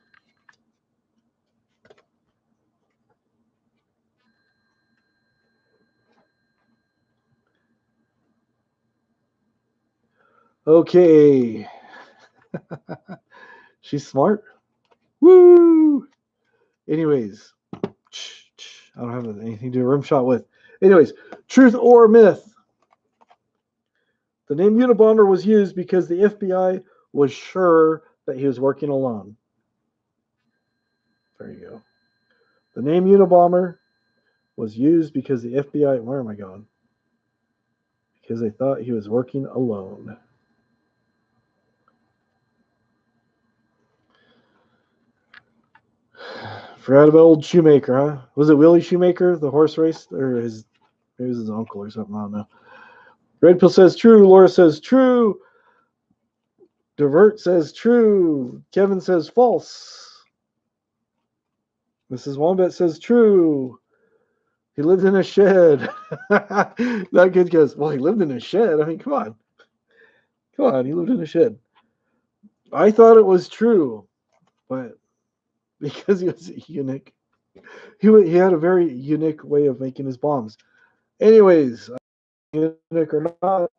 Okay. She's smart. Woo! Anyways, I don't have anything to do a rim shot with. Anyways, truth or myth? The name Unabomber was used because the FBI was sure that he was working alone. There you go. The name Unabomber was used because the FBI, where am I going? Because they thought he was working alone. Forgot about old Shoemaker, huh? Was it Willie Shoemaker, the horse race? Or maybe it was his uncle or something, I don't know. Red Pill says true. Laura says true. Divert says true. Kevin says false. Mrs. Wombat says true. He lived in a shed. That kid goes, well, he lived in a shed. I mean, come on. Come on, he lived in a shed. I thought it was true, but because he was unique. He had a very unique way of making his bombs. Anyways, unique or not,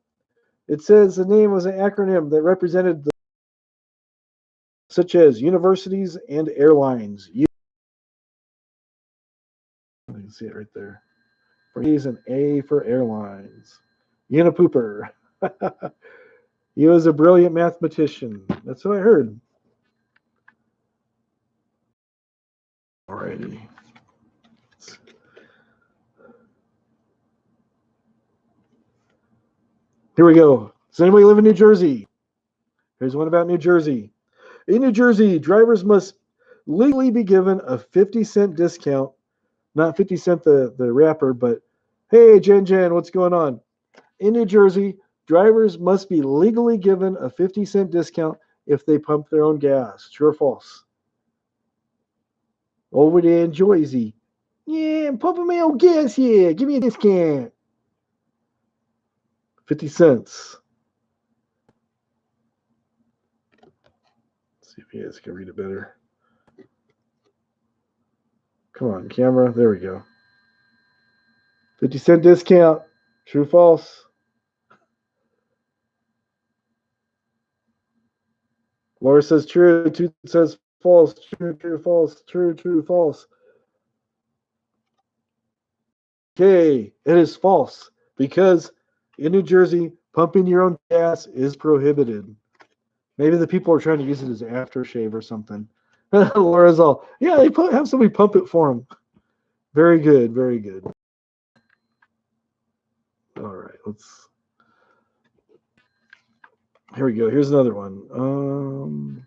it says the name was an acronym that represented such as universities and airlines. You can see it right there. He's an A for airlines. Unipooper. He was a brilliant mathematician. That's what I heard. Alrighty. Here we go. Does anybody live in New Jersey? Here's one about New Jersey. In New Jersey, drivers must legally be given a 50-cent discount. Not 50 Cent the rapper, but hey, Jen, what's going on? In New Jersey, drivers must be legally given a 50-cent discount if they pump their own gas. True or false? Over there in Jersey. Yeah, I'm pumping my own gas here. Give me a discount. 50 cents. Let's See if you guys can read it better. Come on, camera. There we go. 50-cent discount. True, false. Laura says true. Tooth says false. True, true, false. True, true, false. Okay, it is false because in New Jersey, pumping your own gas is prohibited. Maybe the people are trying to use it as aftershave or something. Laura's all, yeah, they have somebody pump it for them. Very good, very good. All right, let's. Here we go. Here's another one.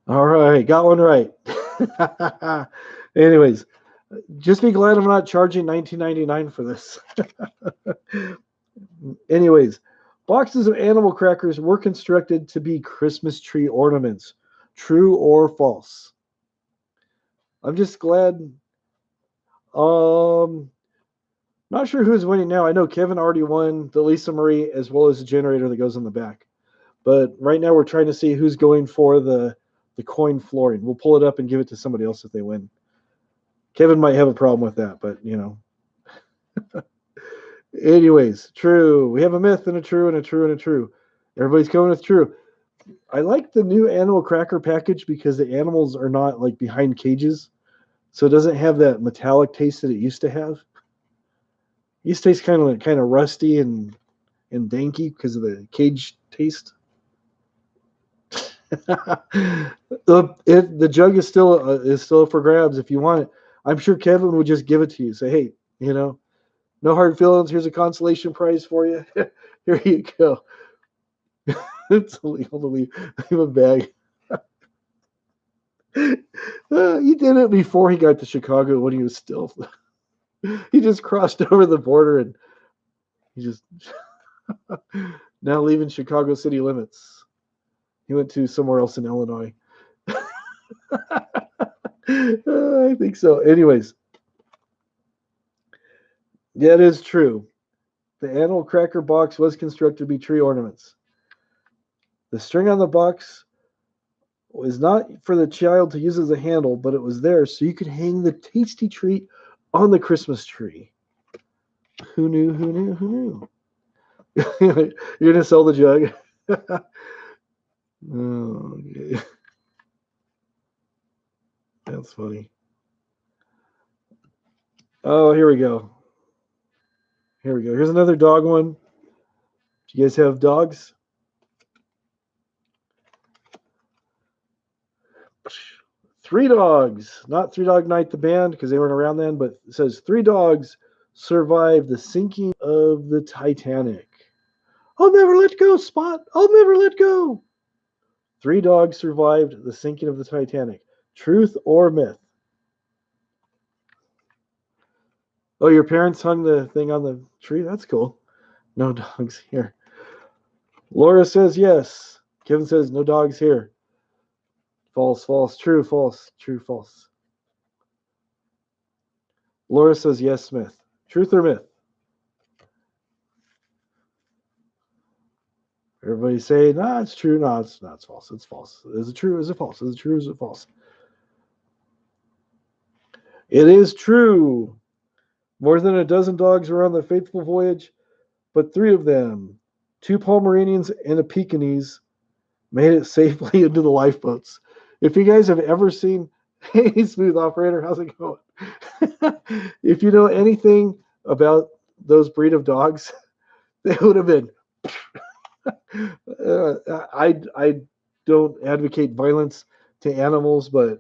All right, got one right. Anyways, just be glad I'm not charging $19.99 for this. Anyways, boxes of animal crackers were constructed to be Christmas tree ornaments. True or false? I'm just glad. Not sure who's winning now. I know Kevin already won the Lisa Marie as well as the generator that goes on the back. But right now we're trying to see who's going for the coin flooring. We'll pull it up and give it to somebody else if they win. Kevin might have a problem with that, but you know. Anyways, true. We have a myth and a true and a true and a true. Everybody's going with true. I like the new animal cracker package because the animals are not like behind cages. So it doesn't have that metallic taste that it used to have. It used to taste kind of rusty and danky because of the cage taste. The jug is still for grabs if you want it. I'm sure Kevin would just give it to you. Say, hey, you know, no hard feelings. Here's a consolation prize for you. Here you go. It's illegal to leave a bag. He did it before he got to Chicago when he was still. He just crossed over the border and he just now leaving Chicago city limits. He went to somewhere else in Illinois. I think so. Anyways, yeah, it is true. The animal cracker box was constructed to be tree ornaments. The string on the box was not for the child to use as a handle, but it was there so you could hang the tasty treat on the Christmas tree. Who knew? Who knew? Who knew? You're gonna sell the jug. Oh, okay. That's funny. Oh, here we go. Here we go. Here's another dog one. Do you guys have dogs? Three dogs, not Three Dog Night the band because they weren't around then, but it says three dogs survived the sinking of the Titanic. I'll never let go, Spot. I'll never let go. Three dogs survived the sinking of the Titanic. Truth or myth? Oh, your parents hung the thing on the tree? That's cool. No dogs here. Laura says yes. Kevin says no dogs here. False, false, true, false, true, false. Laura says yes, Smith. Truth or myth? Everybody say, nah, it's true. No, it's not. It's false. It's false. Is it true? Is it false? Is it true? Is it false? It is true. More than a dozen dogs were on the fateful voyage, but three of them, two Pomeranians and a Pekingese, made it safely into the lifeboats. If you guys have ever seen, hey, Smooth Operator, how's it going? If you know anything about those breed of dogs, they would have been. I don't advocate violence to animals, but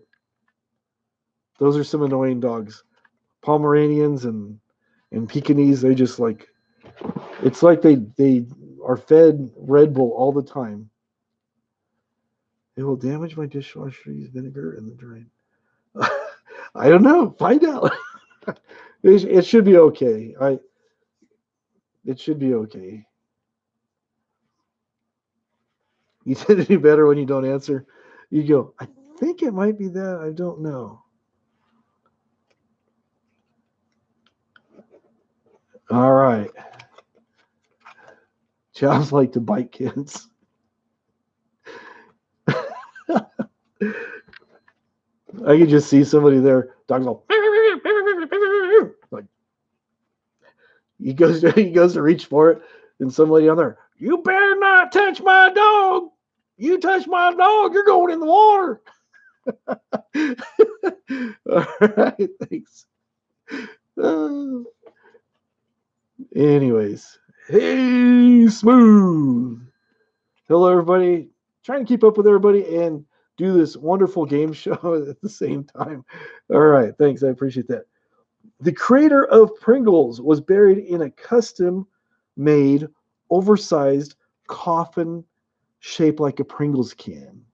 those are some annoying dogs. Pomeranians and Pekingese, they just like, it's like they are fed Red Bull all the time. It will damage my dishwasher. Use vinegar in the drain. I don't know. Find out. It should be okay. It should be okay. You tend to do better when you don't answer. You go, I think it might be that. I don't know. All right. Jobs like to bite kids. I could just see somebody there. Dog's all like he goes to reach for it, and somebody on there, you better not touch my dog. You touch my dog, you're going in the water. All right, thanks. Anyways, hey, Smooth. Hello, everybody. Trying to keep up with everybody and do this wonderful game show at the same time. All right, thanks. I appreciate that. The creator of Pringles was buried in a custom-made, oversized coffin shaped like a Pringles can.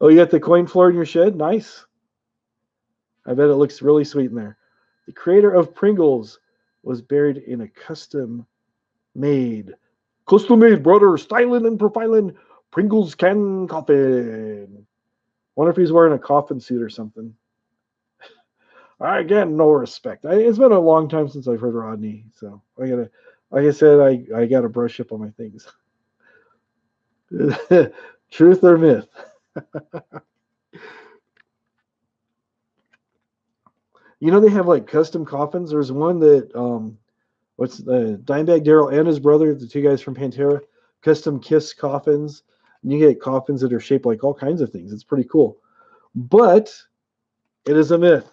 Oh, you got the coin floor in your shed? Nice. I bet it looks really sweet in there. The creator of Pringles was buried in a custom-made, brother, styling and profiling Pringles can coffin. Wonder if he's wearing a coffin suit or something. I get no respect. It's been a long time since I've heard Rodney, so I gotta, like I said, I gotta brush up on my things. Truth or myth? You know they have like custom coffins. There's one that what's the Dimebag Darrell and his brother, the two guys from Pantera, custom Kiss coffins. And you get coffins that are shaped like all kinds of things. It's pretty cool, but it is a myth.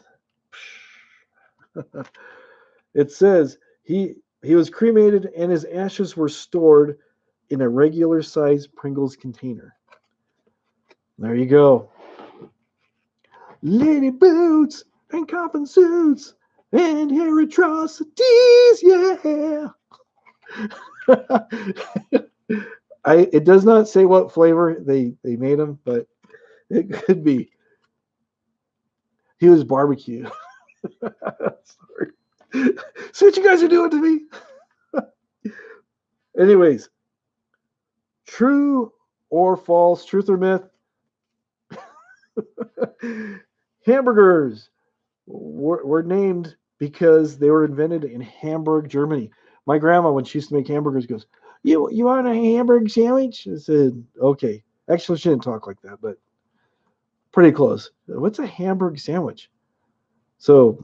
It says he was cremated and his ashes were stored in a regular size Pringles container. There you go. Lady boots and coffin suits and hair atrocities, yeah. It does not say what flavor they made them, but it could be. He was barbecue. Sorry. See what you guys are doing to me? Anyways, true or false, truth or myth? Hamburgers were named because they were invented in Hamburg, Germany. My grandma, when she used to make hamburgers, goes, You want a hamburger sandwich? I said, okay. Actually, she didn't talk like that, but pretty close. What's a hamburger sandwich? So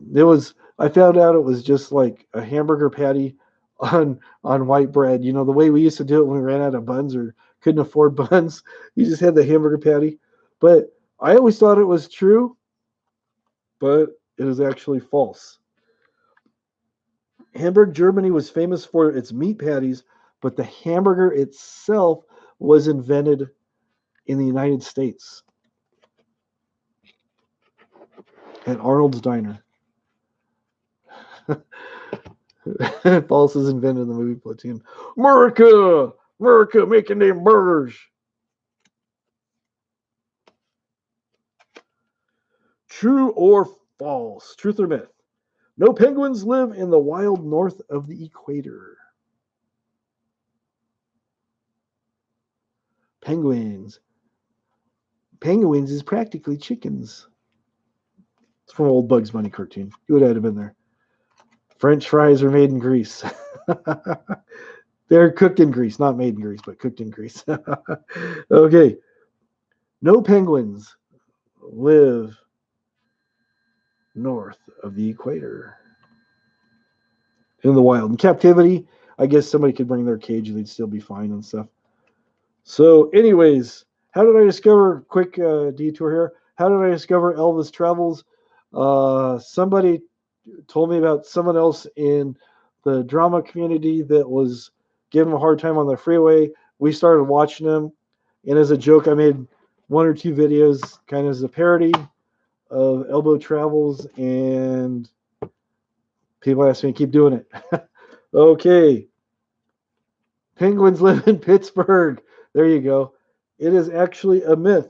I found out it was just like a hamburger patty on white bread. You know, the way we used to do it when we ran out of buns or couldn't afford buns. You just had the hamburger patty. But I always thought it was true, but it is actually false. Hamburg, Germany was famous for its meat patties, but the hamburger itself was invented in the United States at Arnold's Diner. False is invented in the movie Platoon. America making them burgers. True or false? Truth or myth? No penguins live in the wild north of the equator. Penguins is practically chickens. It's from an old Bugs Bunny cartoon. You would have been there. French fries are made in Greece. They're cooked in Greece, not made in Greece, but cooked in Greece. Okay. No penguins live north of the equator in the wild. In captivity, I guess somebody could bring their cage and they'd still be fine and stuff. So, anyways, how did I discover, quick detour here, how did I discover Elvis Travels? Somebody told me about someone else in the drama community that was giving him a hard time on the freeway. We started watching them, and as a joke, I made one or two videos kind of as a parody of Elbow Travels, and people asked me to keep doing it. Okay. Penguins live in Pittsburgh. There you go. It is actually a myth.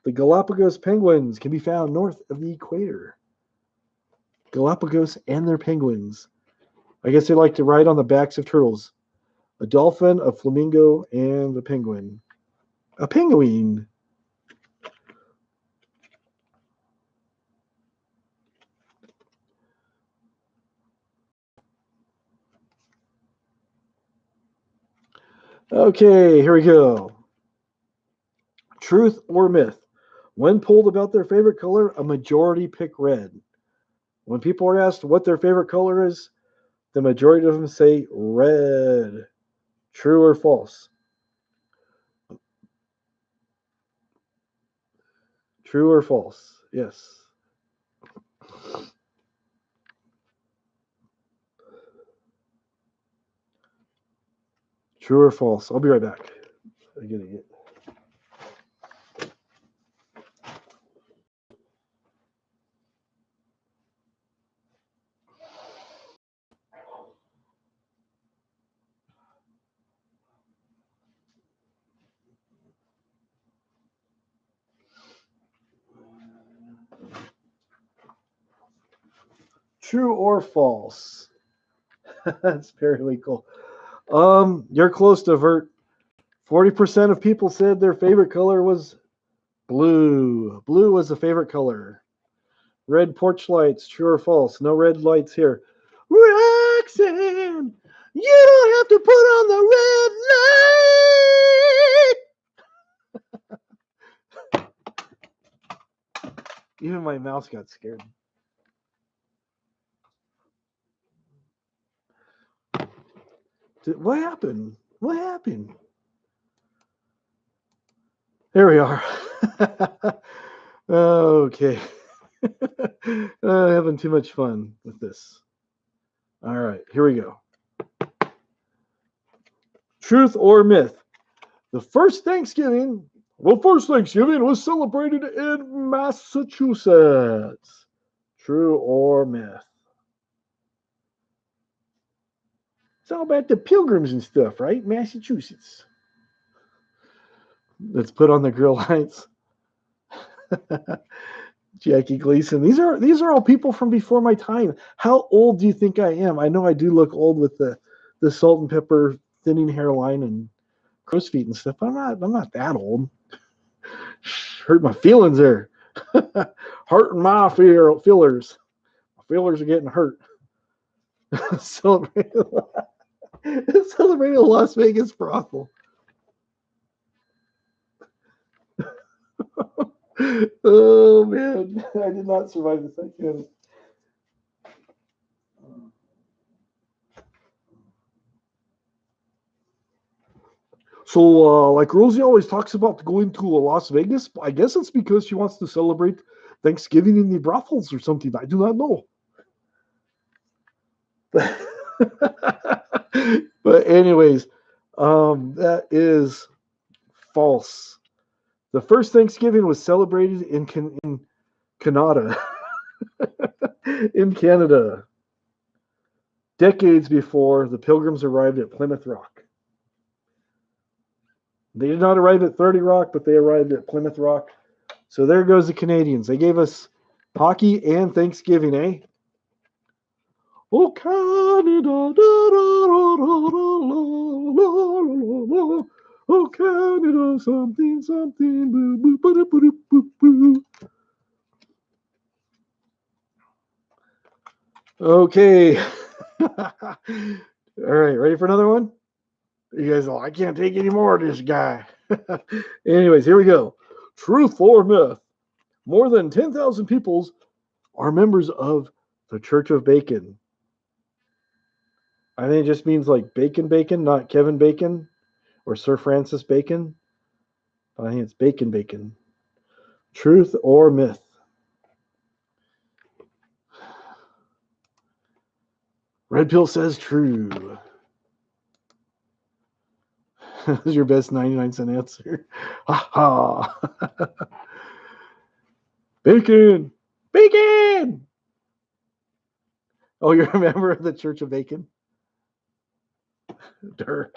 The Galapagos penguins can be found north of the equator. Galapagos and their penguins. I guess they like to ride on the backs of turtles. A dolphin, a flamingo, and a penguin. A penguin. Okay, here we go. Truth or myth? When polled about their favorite color, a majority pick red. When people are asked what their favorite color is, the majority of them say red. True or false? True or false? Yes. True or false? I'll be right back. I'm getting it. True or false? That's very legal. You're close to Vert. 40% of people said their favorite color was blue. Blue was the favorite color. Red porch lights, true or false? No red lights here. Roxanne, you don't have to put on the red light. Even my mouse got scared. What happened? What happened? There we are. Okay. Having too much fun with this. All right, here we go. Truth or myth? The first Thanksgiving was celebrated in Massachusetts. True or myth? It's all about the pilgrims and stuff, right? Massachusetts. Let's put on the grill lights. Jackie Gleason. These are all people from before my time. How old do you think I am? I know I do look old with the salt and pepper thinning hairline and crow's feet and stuff, but I'm not that old. Hurt my feelings there. Hurting my feelers. My feelers are getting hurt. Celebrating a Las Vegas brothel. Oh man, I did not survive this. I can't. So, like Rosie always talks about going to Las Vegas. I guess it's because she wants to celebrate Thanksgiving in the brothels or something. I do not know. But anyways, that is false. The first Thanksgiving was celebrated in Canada. In Canada. Decades before the Pilgrims arrived at Plymouth Rock. They did not arrive at 30 Rock, but they arrived at Plymouth Rock. So there goes the Canadians. They gave us hockey and Thanksgiving, eh? Oh, Canada, da, da, da, da, da, da, da, da, da, da. Oh, Canada, something, something, boo, boo, boo, boo, boo, boo. Okay. All right, ready for another one? You guys all, I can't take any more of this guy. Anyways, here we go. Truth or myth? More than 10,000 people are members of the Church of Bacon. I think it just means like bacon, not Kevin Bacon or Sir Francis Bacon. I think it's bacon. Truth or myth? Red Pill says true. That was your best 99-cent answer. Ha ha. Bacon! Oh, you're a member of the Church of Bacon? Durr.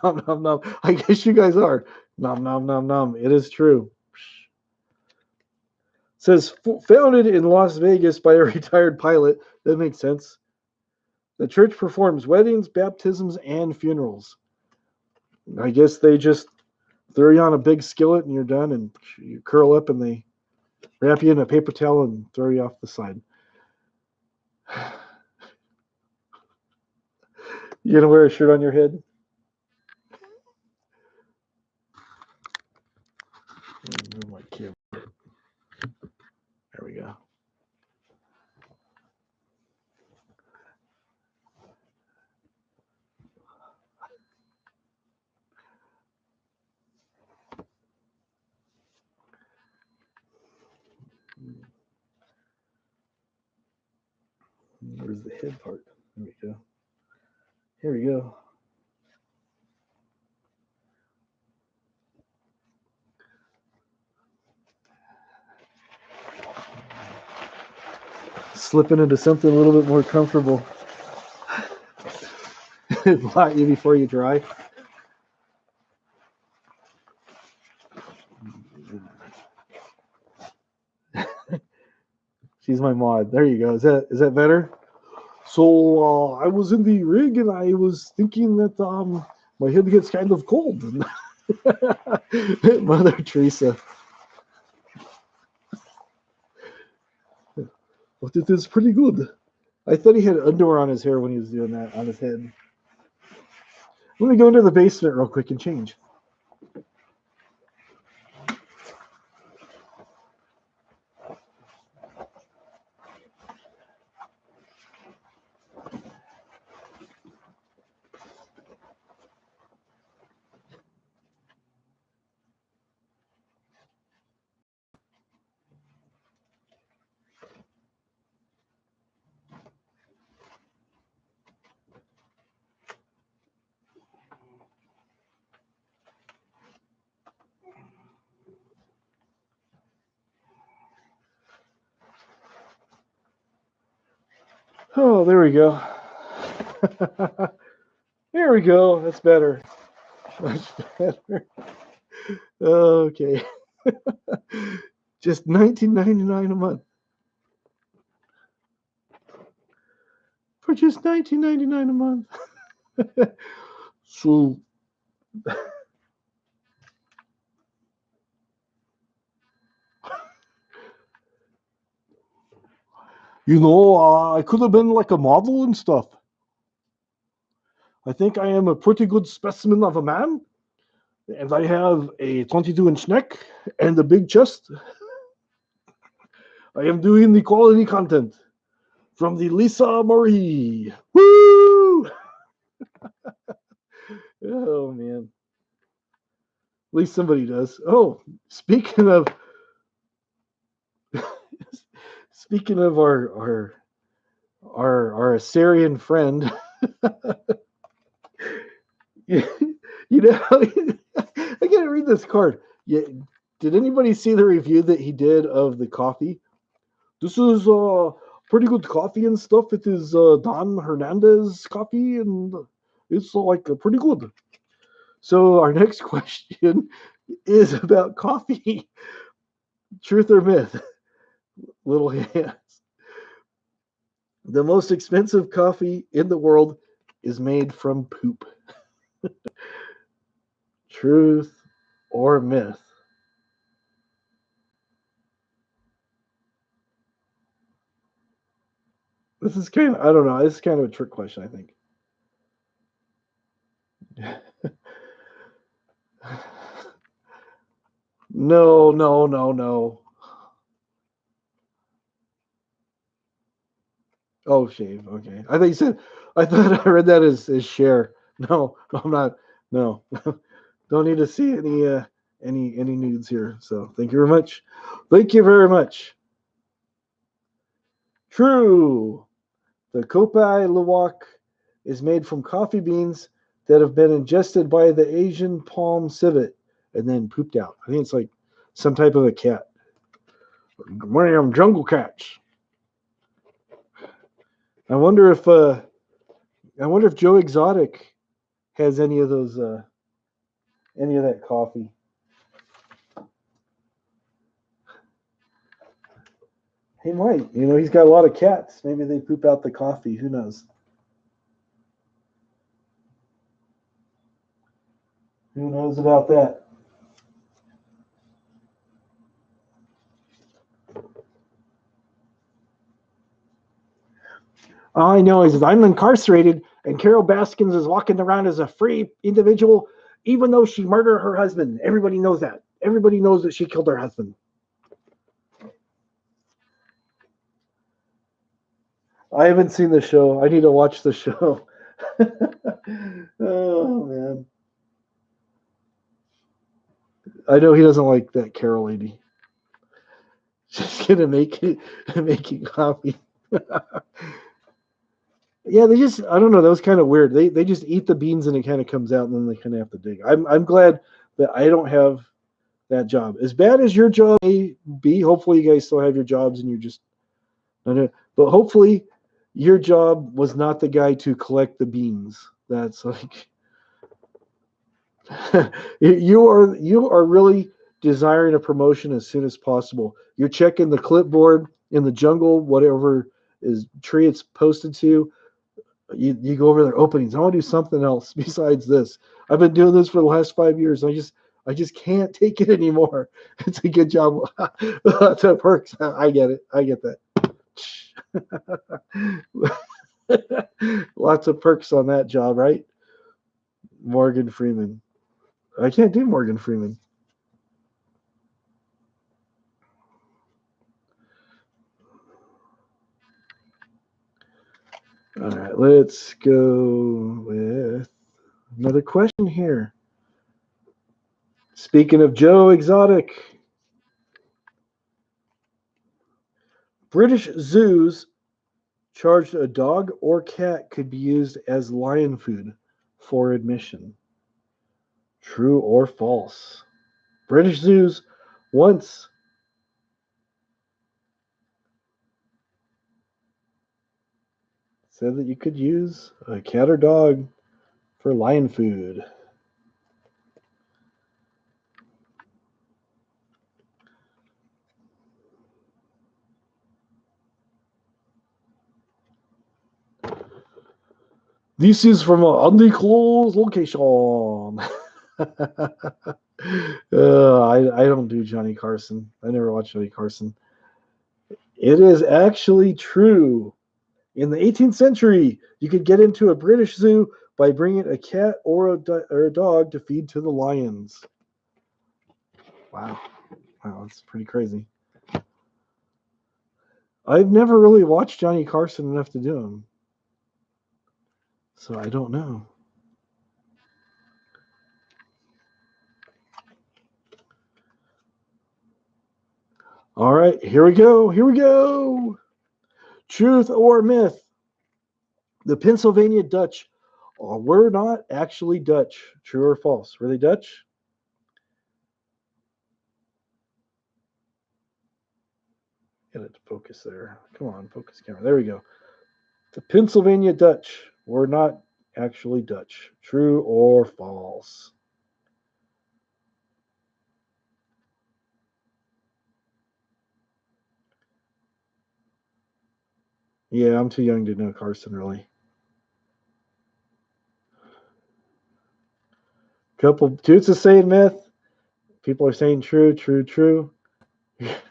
Nom, nom, nom. I guess you guys are. Nom, nom, nom, nom. It is true. It says, founded in Las Vegas by a retired pilot. That makes sense. The church performs weddings, baptisms, and funerals. I guess they just throw you on a big skillet and you're done, and you curl up and they wrap you in a paper towel and throw you off the side. You gonna wear a shirt on your head? Move my is the head part. There we go. Here we go. Slipping into something a little bit more comfortable. Blot you before you dry. She's my mod. There you go. Is that better? So I was in the rig and I was thinking that my head gets kind of cold. Mother Teresa. But it is pretty good. I thought he had underwear on his hair when he was doing that on his head. Let me go into the basement real quick and change. Oh, there we go. There we go. That's better. Much better. Okay. Just $19.99 a month. For just $19.99 a month. So I could have been like a model and stuff. I think I am a pretty good specimen of a man. And I have a 22-inch neck and a big chest. I am doing the quality content from the Lisa Marie. Woo! Oh, man. At least somebody does. Oh, speaking of our Assyrian friend, I gotta read this card. Yeah, did anybody see the review that he did of the coffee? This is pretty good coffee and stuff. It is Don Hernandez coffee, and it's like pretty good. So our next question is about coffee. Truth or myth? Little hands. The most expensive coffee in the world is made from poop. Truth or myth? This is kind of, I don't know, this is kind of a trick question, I think. No. Oh, shave. Okay. I thought I read that as share. No, I'm not. No. Don't need to see any nudes here. So thank you very much. Thank you very much. True. The Kopai Luwak is made from coffee beans that have been ingested by the Asian palm civet and then pooped out. I think it's like some type of a cat. One of them jungle cats. I wonder if Joe Exotic has any of those any of that coffee. He might. He's got a lot of cats. Maybe they poop out the coffee. Who knows? Who knows about that? All I know is I'm incarcerated and Carol Baskins is walking around as a free individual, even though she murdered her husband. Everybody knows that. Everybody knows that she killed her husband. I haven't seen the show. I need to watch the show. Oh, man. I know he doesn't like that Carol lady. She's going to make it, making coffee. Yeah, they just, I don't know, that was kind of weird. They just eat the beans and it kind of comes out and then they kind of have to dig. I'm glad that I don't have that job. As bad as your job may be, hopefully you guys still have your jobs and you're just, but hopefully your job was not the guy to collect the beans. That's like you are really desiring a promotion as soon as possible. You're checking the clipboard in the jungle, whatever is tree it's posted to. You go over their openings. I want to do something else besides this. I've been doing this for the last 5 years. I just can't take it anymore. It's a good job. Lots of perks. I get it. I get that. Lots of perks on that job, right? Morgan Freeman. I can't do Morgan Freeman. All right, let's go with another question here. Speaking of Joe Exotic, British zoos charged a dog or cat could be used as lion food for admission. True or false? British zoos once said that you could use a cat or dog for lion food. This is from an undisclosed location. I don't do Johnny Carson. I never watched Johnny Carson. It is actually true. In the 18th century, you could get into a British zoo by bringing a cat or a dog to feed to the lions. Wow. Wow, that's pretty crazy. I've never really watched Johnny Carson enough to do him. So I don't know. All right, here we go. Here we go. Truth or myth? The Pennsylvania Dutch were not actually Dutch. True or false? Were they Dutch? Get it to focus there. Come on, focus camera. There we go. The Pennsylvania Dutch were not actually Dutch. True or false? Yeah, I'm too young to know Carson, really. Couple dudes are saying myth. People are saying true, true, true.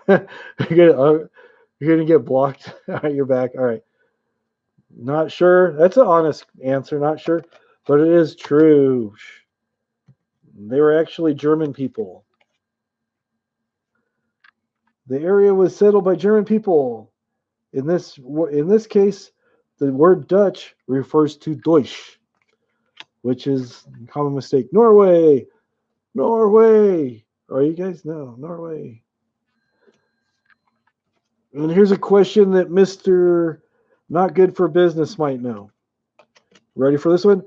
you're gonna get blocked. All right, you're back. All right. Not sure. That's an honest answer. Not sure, but it is true. They were actually German people. The area was settled by German people. In this case, the word Dutch refers to Deutsch, which is a common mistake. Norway, Norway. Are you guys know Norway? And here's a question that Mister Not Good for Business might know. Ready for this one?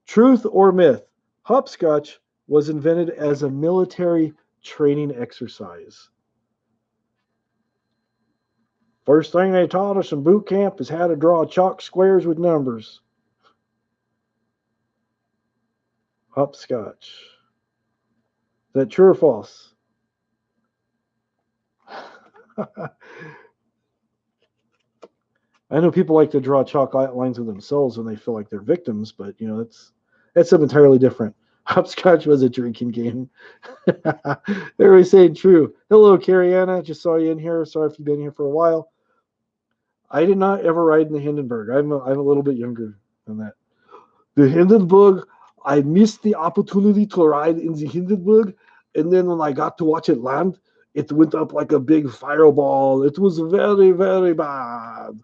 Truth or myth? Hopscotch was invented as a military training exercise. First thing they taught us in boot camp is how to draw chalk squares with numbers. Hopscotch. Is that true or false? I know people like to draw chalk outlines of themselves when they feel like they're victims, but that's something entirely different. Hopscotch was a drinking game. Everybody's saying true. Hello, Carrie Anna. Just saw you in here. Sorry if you've been here for a while. I did not ever ride in the Hindenburg. I'm a little bit younger than that. The Hindenburg, I missed the opportunity to ride in the Hindenburg, and then when I got to watch it land, it went up like a big fireball. It was very, very bad.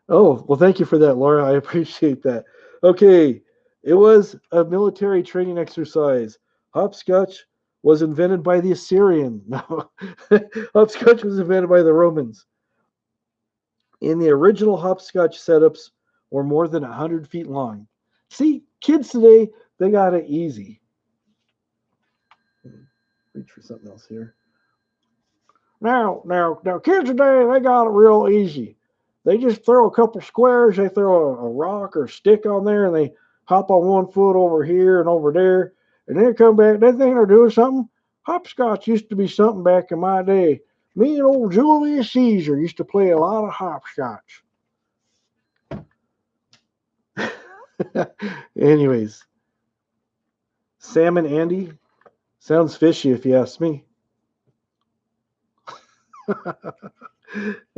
Oh, well, thank you for that, Laura. I appreciate that. Okay, it was a military training exercise. Hopscotch was invented by the Assyrian. No, hopscotch was invented by the Romans. In the original hopscotch setups were more than 100 feet long. See, kids today, they got it easy. Reach for something else here. Now, kids today, they got it real easy. They just throw a couple squares, they throw a rock or stick on there, and they hop on one foot over here and over there, and then come back. They think they're doing something. Hopscotch used to be something back in my day. Me and old Julius Caesar used to play a lot of hopscotch. Anyways, Salmon Andy sounds fishy if you ask me.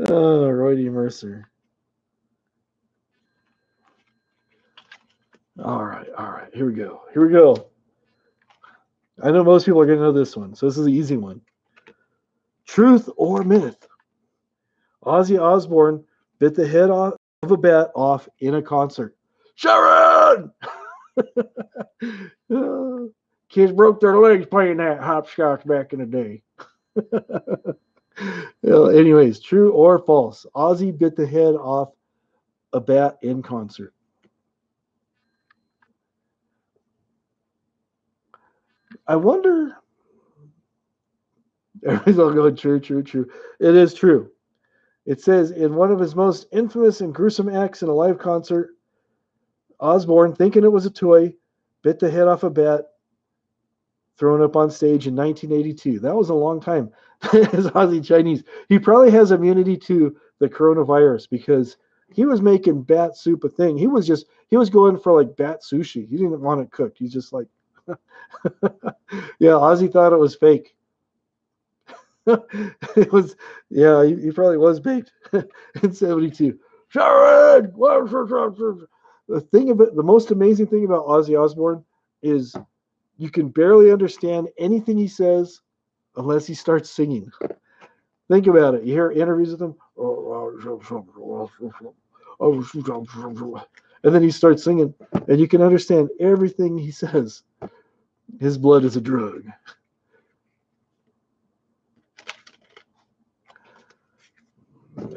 Oh, Roy D. Mercer. All right. Here we go. I know most people are going to know this one, so this is the easy one. Truth or myth? Ozzy Osbourne bit the head of a bat off in a concert. Sharon! Kids broke their legs playing that hopscotch back in the day. Well, anyways, true or false? Ozzy bit the head off a bat in concert. I wonder. Everybody's all going true. It is true. It says in one of his most infamous and gruesome acts in a live concert, Osbourne, thinking it was a toy, bit the head off a bat thrown up on stage in 1982. That was a long time. As Ozzy Chinese, he probably has immunity to the coronavirus because he was making bat soup a thing. He was going for like bat sushi. He didn't want it cooked. He's just like, yeah, Ozzy thought it was fake. It was, yeah, he probably was baked in 72. Sharon! The most amazing thing about Ozzy Osbourne is you can barely understand anything he says unless he starts singing. Think about it. You hear interviews with him, and then he starts singing, and you can understand everything he says. His blood is a drug.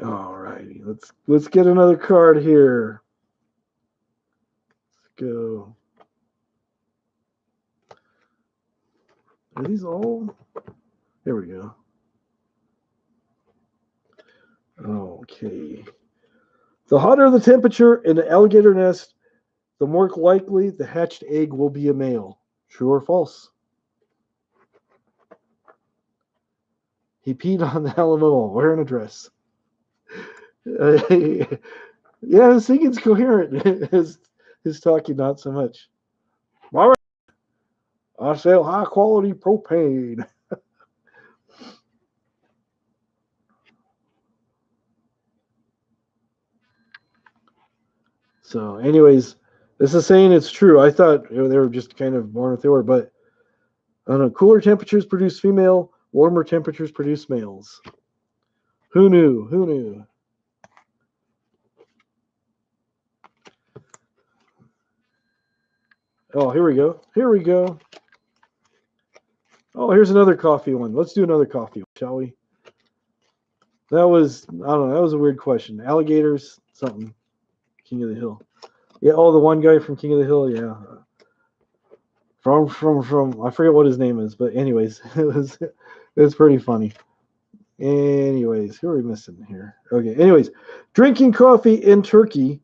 All righty, let's get another card here. Let's go. Are these all? Here we go. Okay. The hotter the temperature in the alligator nest, the more likely the hatched egg will be a male. True or false? He peed on the Alamo wearing a dress. Yeah, his singing's coherent. His talking, not so much. All right. I sell high quality propane. So, anyways, this is saying it's true. I thought they were just kind of born with they were, but I don't know. Cooler temperatures produce female, warmer temperatures produce males. Who knew? Oh, here we go. Oh, here's another coffee one. Let's do another coffee, shall we? That was, I don't know, that was a weird question. Alligators, something. King of the Hill. Yeah, oh, the one guy from King of the Hill, yeah. From I forget what his name is, but anyways, it was pretty funny. Anyways, who are we missing here? Okay, anyways, drinking coffee in Turkey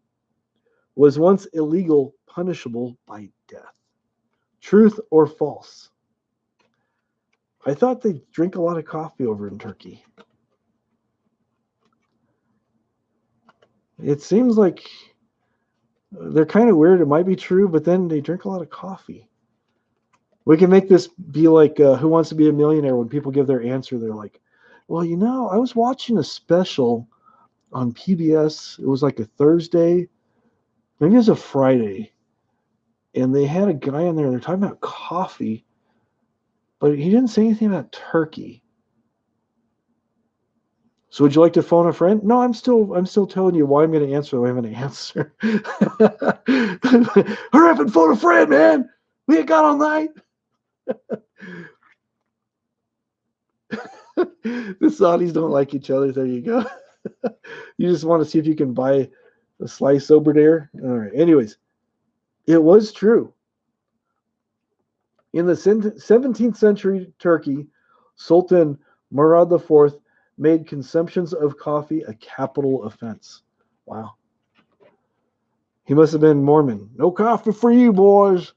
was once illegal, punishable by death. Truth or false? I thought they drink a lot of coffee over in Turkey. It seems like they're kind of weird. It might be true, but then they drink a lot of coffee. We can make this be like Who Wants to Be a Millionaire? When people give their answer, they're like, well, you know, I was watching a special on PBS. It was like a Thursday. Maybe it was a Friday. And they had a guy in there, and they're talking about coffee, but he didn't say anything about turkey. So would you like to phone a friend? No, I'm still telling you why I'm going to answer the way I'm going to answer. Hurry up and phone a friend, man. We ain't got all night. The Saudis don't like each other. There you go. You just want to see if you can buy a slice over there. All right. Anyways, it was true. In the 17th century Turkey, Sultan Murad IV made consumptions of coffee a capital offense. Wow. He must have been Mormon. No coffee for you, boys.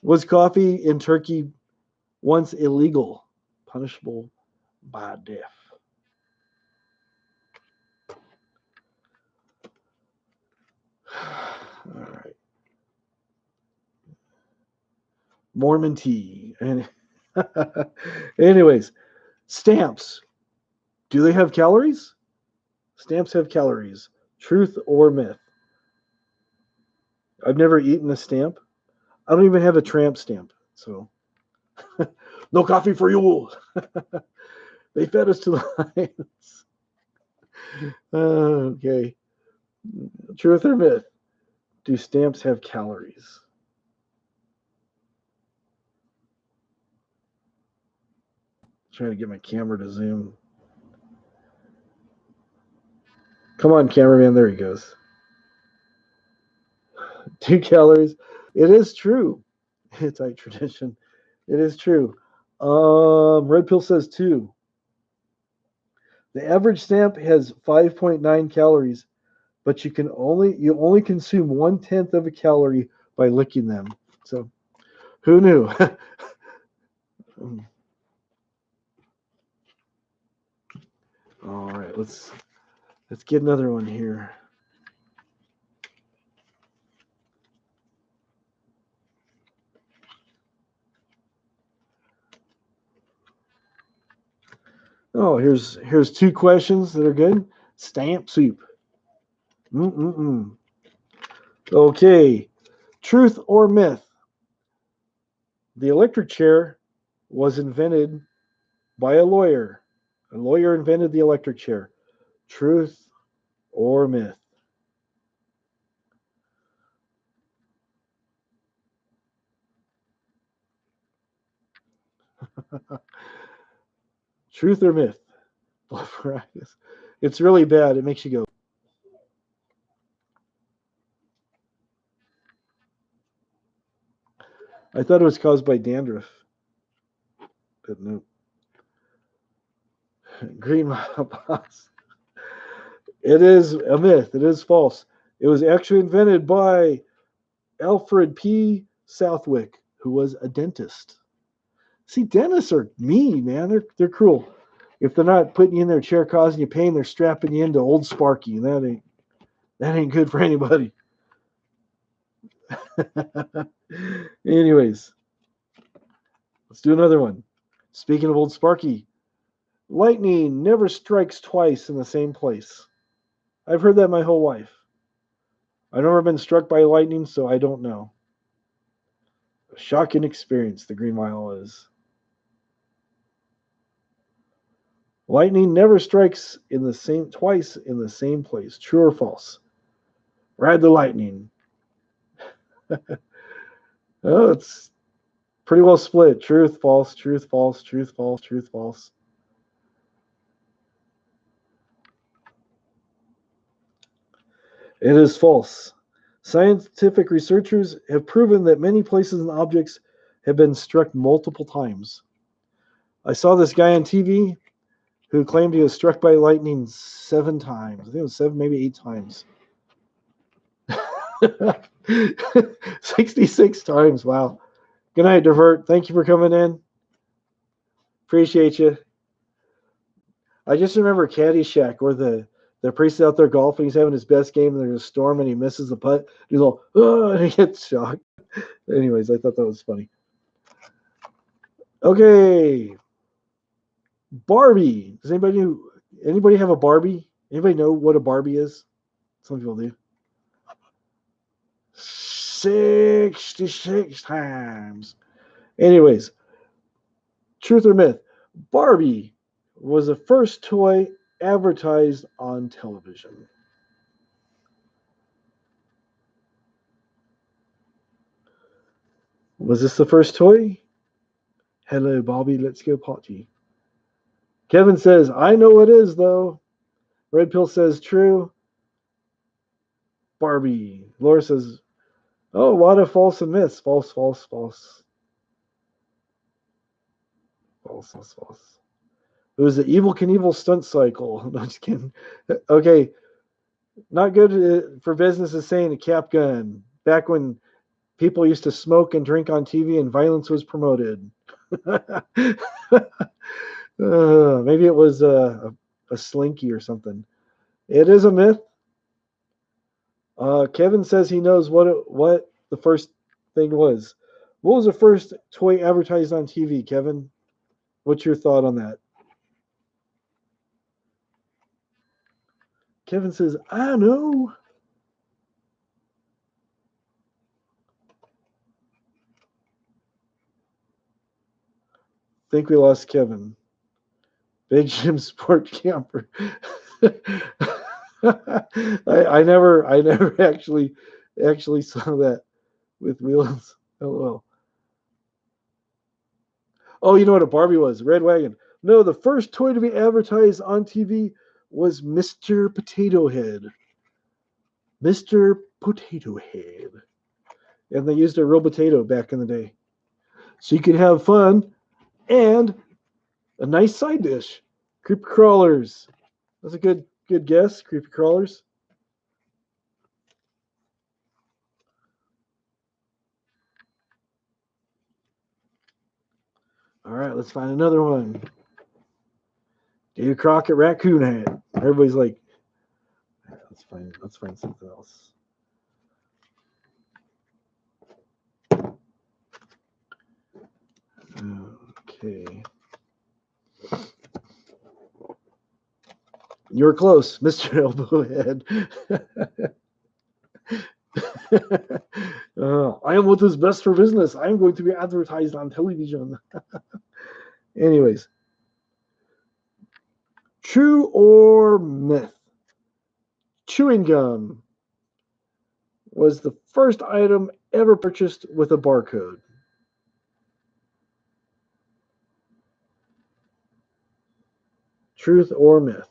Was coffee in Turkey once illegal, punishable by death? All right. Mormon tea. And anyways, stamps. Do they have calories? Stamps have calories. Truth or myth? I've never eaten a stamp. I don't even have a tramp stamp. So, no coffee for you. They fed us to the lions. Okay. Truth or myth? Do stamps have calories? Trying to get my camera to zoom. Come on, cameraman. There he goes. 2 calories. It is true. It's like tradition. It is true. Red Pill says 2. The average stamp has 5.9 calories, but you only consume 1/10 of a calorie by licking them. So, who knew? All right, let's get another one here. Oh, here's 2 questions that are good. Stamp soup. Okay, truth or myth? The electric chair was invented by a lawyer. A lawyer invented the electric chair. Truth or myth? Truth or myth? Blepharophagus. It's really bad. It makes you go. I thought it was caused by dandruff, but no. Green box. It is a myth. It is false. It was actually invented by Alfred P. Southwick, who was a dentist. See, dentists are mean, man. They're cruel. If they're not putting you in their chair causing you pain, they're strapping you into Old Sparky, and that ain't good for anybody. Anyways, let's do another one. Speaking of Old Sparky, lightning never strikes twice in the same place. I've heard that my whole life. I've never been struck by lightning, so I don't know. A shocking experience, the Green Mile is. Lightning never strikes twice in the same place. True or false? Ride the lightning. Oh, it's pretty well split. Truth, false, truth, false, truth, false, truth, false. It is false. Scientific researchers have proven that many places and objects have been struck multiple times. I saw this guy on TV who claimed he was struck by lightning 7 times. I think it was 7, maybe 8 times. 66 times. Wow. Good night, Divert. Thank you for coming in. Appreciate you. I just remember Caddyshack where the priest is out there golfing. He's having his best game, and there's a storm, and he misses the putt. He's all, oh, and he gets shocked. Anyways, I thought that was funny. Okay. Barbie. Does anybody have a Barbie? Anybody know what a Barbie is? Some people do. 66 times. Anyways, truth or myth? Barbie was the first toy advertised on television. Was this the first toy? Hello, Bobby. Let's go potty. Kevin says, I know it is, though. Red Pill says, true. Barbie. Laura says, oh, a lot of false and myths. False, false, false. False, false, false. It was the Evil Knievel stunt cycle. No, just kidding. Okay. Not good for business is saying a cap gun. Back when people used to smoke and drink on TV and violence was promoted. Maybe it was a slinky or something. It is a myth. Kevin says he knows what the first thing was. What was the first toy advertised on TV, Kevin? What's your thought on that? Kevin says, I don't know. Think we lost Kevin. Big Jim Sport Camper. I never actually saw that with wheels. LOL. Oh, you know what a Barbie was? Red Wagon. No, the first toy to be advertised on TV was Mr. Potato Head. Mr. Potato Head. And they used a real potato back in the day. So you could have fun and a nice side dish. Creepy crawlers. That's a good guess. Creepy crawlers. All right, let's find another one. David Crockett raccoon hat. Everybody's like, let's find something else. Okay. You're close, Mr. Elbowhead. I am what is best for business. I am going to be advertised on television. Anyways. True or myth? Chewing gum was the first item ever purchased with a barcode. Truth or myth?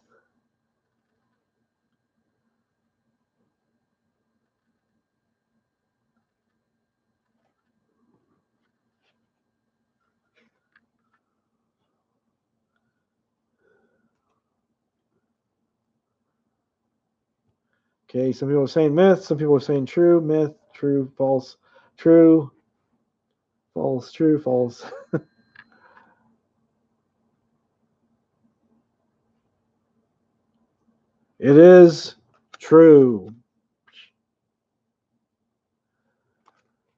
Okay, some people are saying myth, some people are saying true, myth, true, false, true, false, true, false. It is true.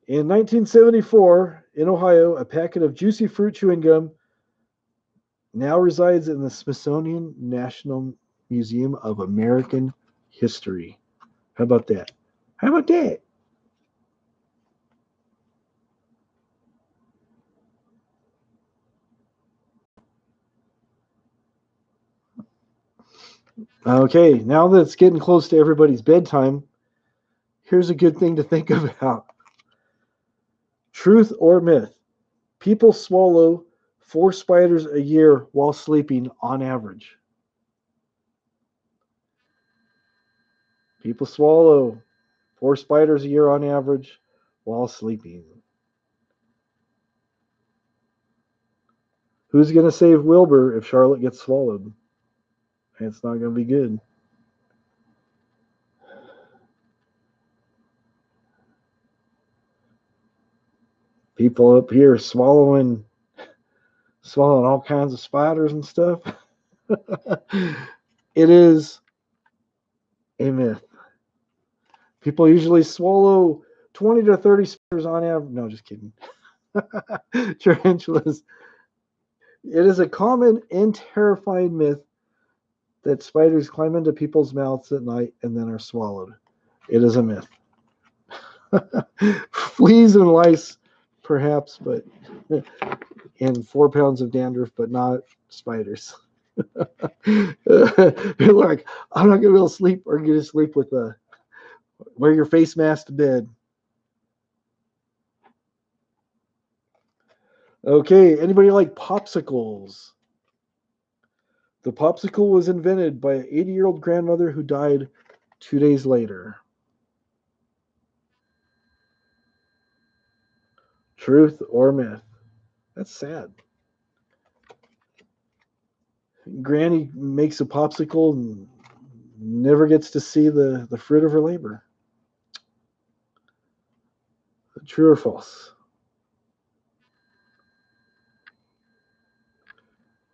In 1974, in Ohio, a packet of juicy fruit chewing gum now resides in the Smithsonian National Museum of American History. How about that? How about that? Okay, now that it's getting close to everybody's bedtime, here's a good thing to think about. Truth or myth? People swallow 4 spiders a year while sleeping on average. People swallow 4 spiders a year on average while sleeping. Who's going to save Wilbur if Charlotte gets swallowed? It's not going to be good. People up here swallowing all kinds of spiders and stuff. It is a myth. People usually swallow 20 to 30 spiders on average. No, just kidding. Tarantulas. It is a common and terrifying myth that spiders climb into people's mouths at night and then are swallowed. It is a myth. Fleas and lice, perhaps, but and 4 pounds of dandruff, but not spiders. They're like, I'm not gonna be able to sleep, or get to sleep with wear your face mask to bed. Okay, anybody like popsicles? The popsicle was invented by an 80-year-old grandmother who died 2 days later. Truth or myth? That's sad. Granny makes a popsicle and never gets to see the fruit of her labor. True or false?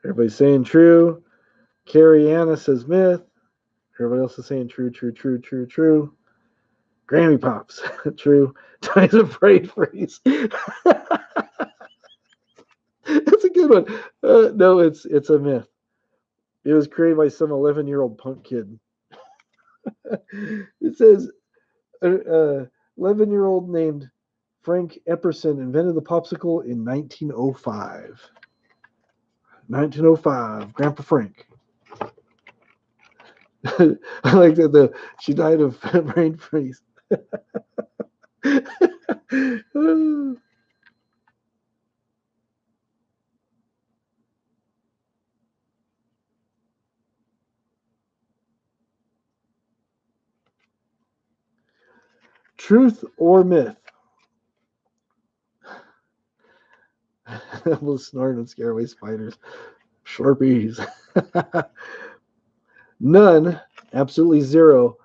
Everybody's saying true. Carrie Anna says myth. Everybody else is saying true, true, true, true, true. Grammy Pops. True. Times of brain freeze. That's a good one. No, it's a myth. It was created by some 11-year-old punk kid. It says 11-year-old named Frank Epperson invented the popsicle in 1905. 1905, Grandpa Frank. I like that she died of brain freeze. Truth or myth? We'll snort and scare away spiders. Sharpies. None, absolutely zero,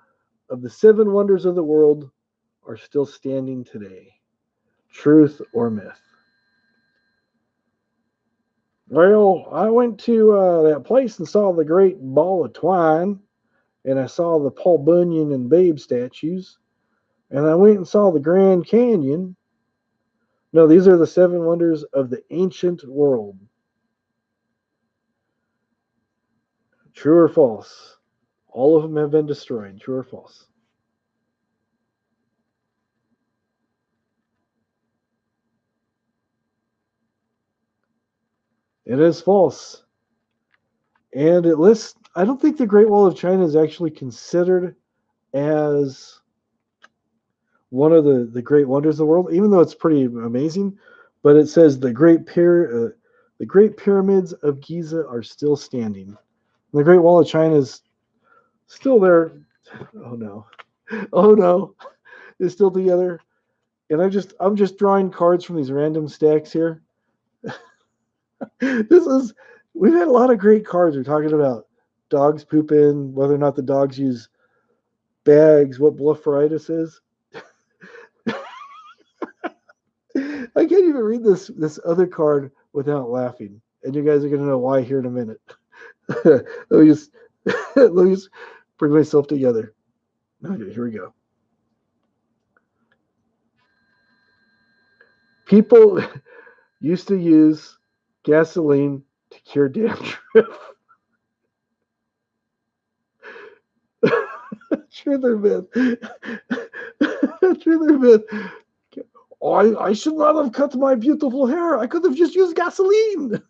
of the 7 wonders of the world are still standing today. Truth or myth? Well, I went to that place and saw the Great Ball of Twine, and I saw the Paul Bunyan and Babe statues, and I went and saw the Grand Canyon. No, these are the 7 wonders of the ancient world. True or false? All of them have been destroyed. True or false? It is false. And it lists, I don't think the Great Wall of China is actually considered as one of the great wonders of the world, even though it's pretty amazing. But it says the Great Pyramids of Giza are still standing. The Great Wall of China is still there. Oh no. Oh no. It's still together. And I'm just drawing cards from these random stacks here. We've had a lot of great cards. We're talking about dogs pooping, whether or not the dogs use bags, what blepharitis is. I can't even read this other card without laughing, and you guys are going to know why here in a minute. let me just let me just bring myself together. Okay, here we go. People used to use gasoline to cure dandruff. Truth or myth? Truth or myth? I should not have cut my beautiful hair. I could have just used gasoline.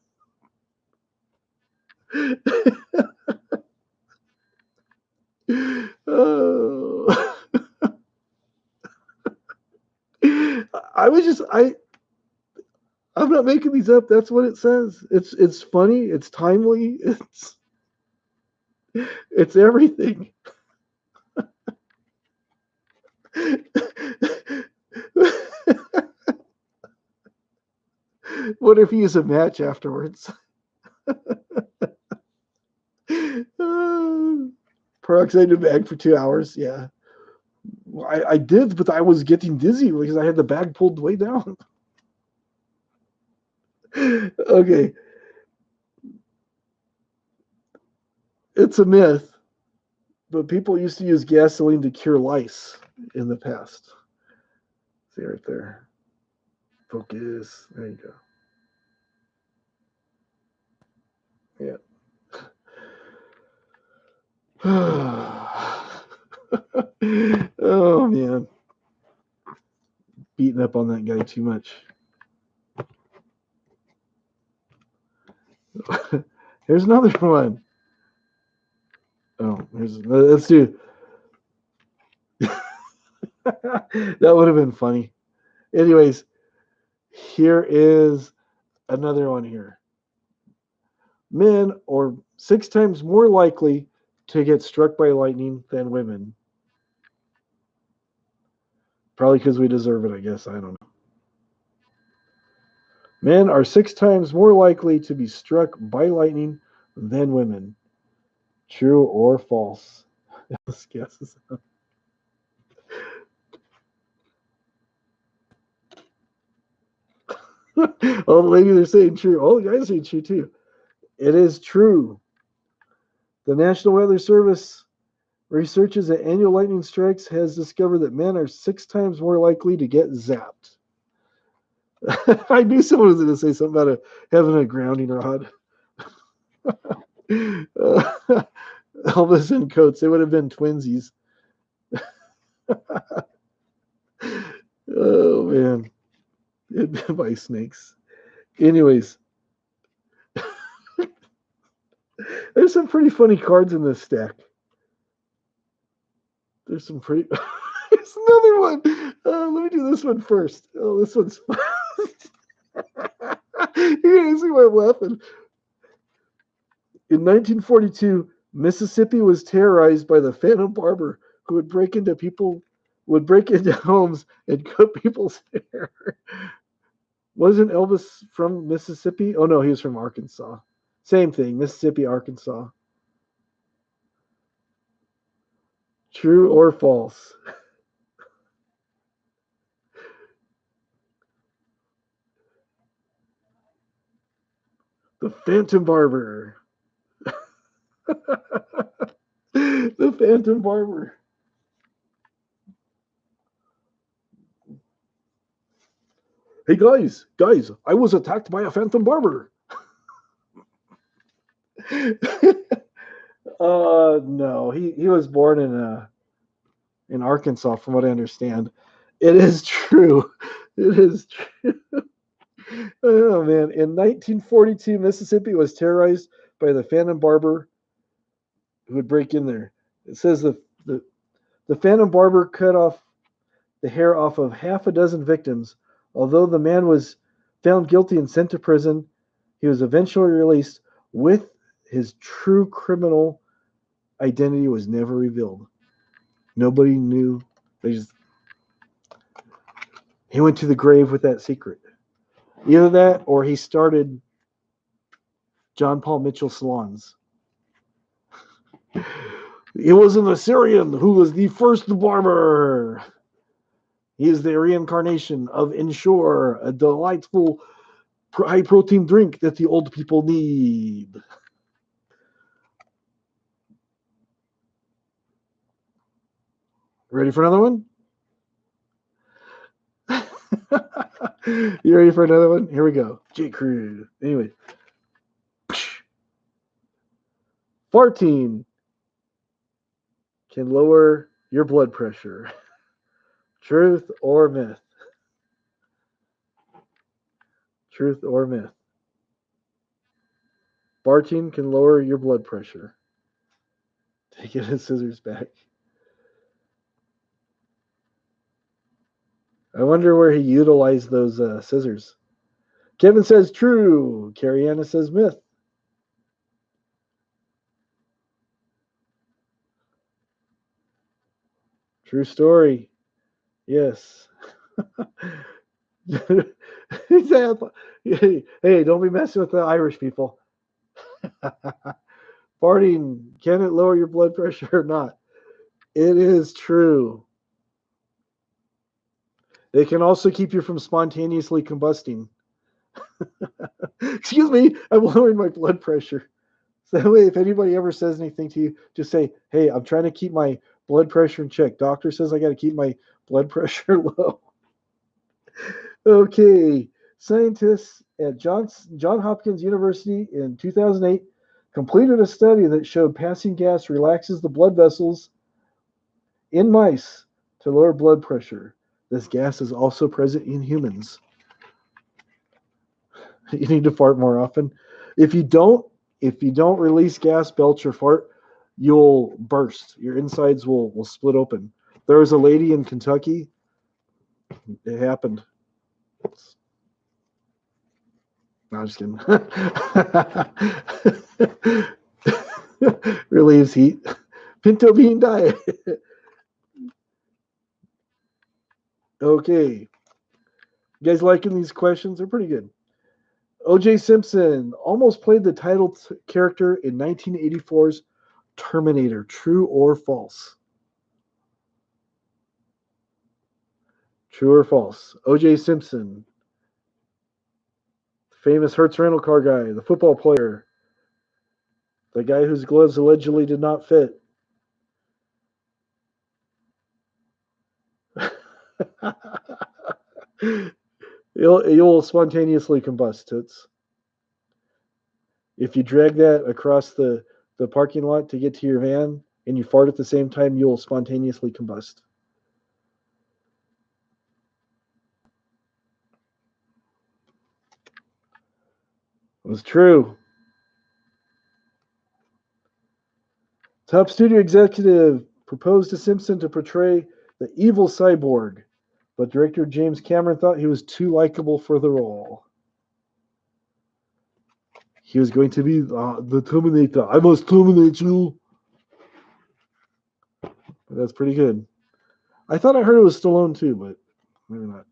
Oh. I'm not making these up. That's what it says. It's funny. It's timely. It's everything. What if you use a match afterwards? Peroxide in a bag for 2 hours. Yeah, I did, but I was getting dizzy because I had the bag pulled way down. Okay, it's a myth, but people used to use gasoline to cure lice in the past. See right there. Focus. There you go. Yeah. Oh man, beating up on that guy too much. Here's another one. Oh, let's do. That would have been funny. Anyways, here is Another one here. Men are 6 times more likely to get struck by lightning than women. Probably because we deserve it, I guess. I don't know. Men are 6 times more likely to be struck by lightning than women. True or false? Let's guess. All the ladies are saying true. All the guys are saying true too. It is true. The National Weather Service researches that annual lightning strikes has discovered that men are 6 times more likely to get zapped. I knew someone was going to say something about having a grounding rod. Elvis and Coates, they would have been twinsies. Oh, man. By snakes. Anyways, there's some pretty funny cards in this stack. There's some pretty... There's another one. Let me do this one first. Oh, this one's fun. You're going to see why I'm laughing. In 1942, Mississippi was terrorized by the Phantom Barber, who would break into homes and cut people's hair. Wasn't Elvis from Mississippi? Oh no, he was from Arkansas. Same thing, Mississippi, Arkansas. True or false? The Phantom Barber. The Phantom Barber. Hey guys, I was attacked by a Phantom Barber. No, he was born in Arkansas, from what I understand. It is true. It is true. Oh man! In 1942, Mississippi was terrorized by the Phantom Barber, who would break in there. It says the Phantom Barber cut off the hair off of half a dozen victims. Although the man was found guilty and sent to prison, he was eventually released. With his true criminal identity was never revealed. Nobody knew. He went to the grave with that secret. Either that, or he started John Paul Mitchell salons. It was an Assyrian who was the first barber. He is the reincarnation of Ensure, a delightful high-protein drink that the old people need. Ready for another one? You ready for another one? Here we go. J. Crew. Anyway. Farting can lower your blood pressure. Truth or myth? Truth or myth? Farting can lower your blood pressure. Taking his scissors back. I wonder where he utilized those scissors. Kevin says true. Carrie Anna says myth. True story. Yes. Hey, don't be messing with the Irish people. Farting, can it lower your blood pressure or not? It is true. It can also keep you from spontaneously combusting. Excuse me, I'm lowering my blood pressure. So that way, if anybody ever says anything to you, just say, hey, I'm trying to keep my blood pressure in check. Doctor says I got to keep my blood pressure low. Okay. Scientists at Johns Hopkins University in 2008 completed a study that showed passing gas relaxes the blood vessels in mice to lower blood pressure. This gas is also present in humans. You need to fart more often. If you don't release gas, belch, or fart, you'll burst. Your insides will split open. There was a lady in Kentucky. It happened. No, I'm just kidding. Relieves heat. Pinto bean diet. Okay. You guys liking these questions? They're pretty good. O.J. Simpson almost played the title character in 1984's Terminator. True or false? True or false? O.J. Simpson, famous Hertz rental car guy, the football player, the guy whose gloves allegedly did not fit. You'll spontaneously combust, Toots. If you drag that across the parking lot to get to your van and you fart at the same time, you'll spontaneously combust. It was true. Top studio executive proposed to Simpson to portray the evil cyborg, but director James Cameron thought he was too likable for the role. He was going to be the Terminator. I must terminate you. That's pretty good. I thought I heard it was Stallone too, but maybe not.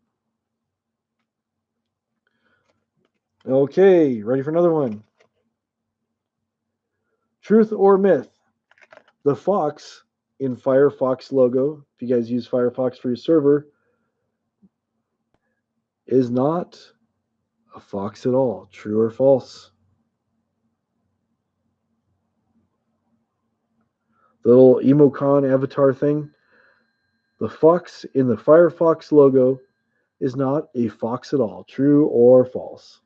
Okay, ready for another one. Truth or myth? The fox in Firefox logo, if you guys use Firefox for your server, is not a fox at all. True or false? The little emocon avatar thing. The fox in the Firefox logo is not a fox at all. True or false?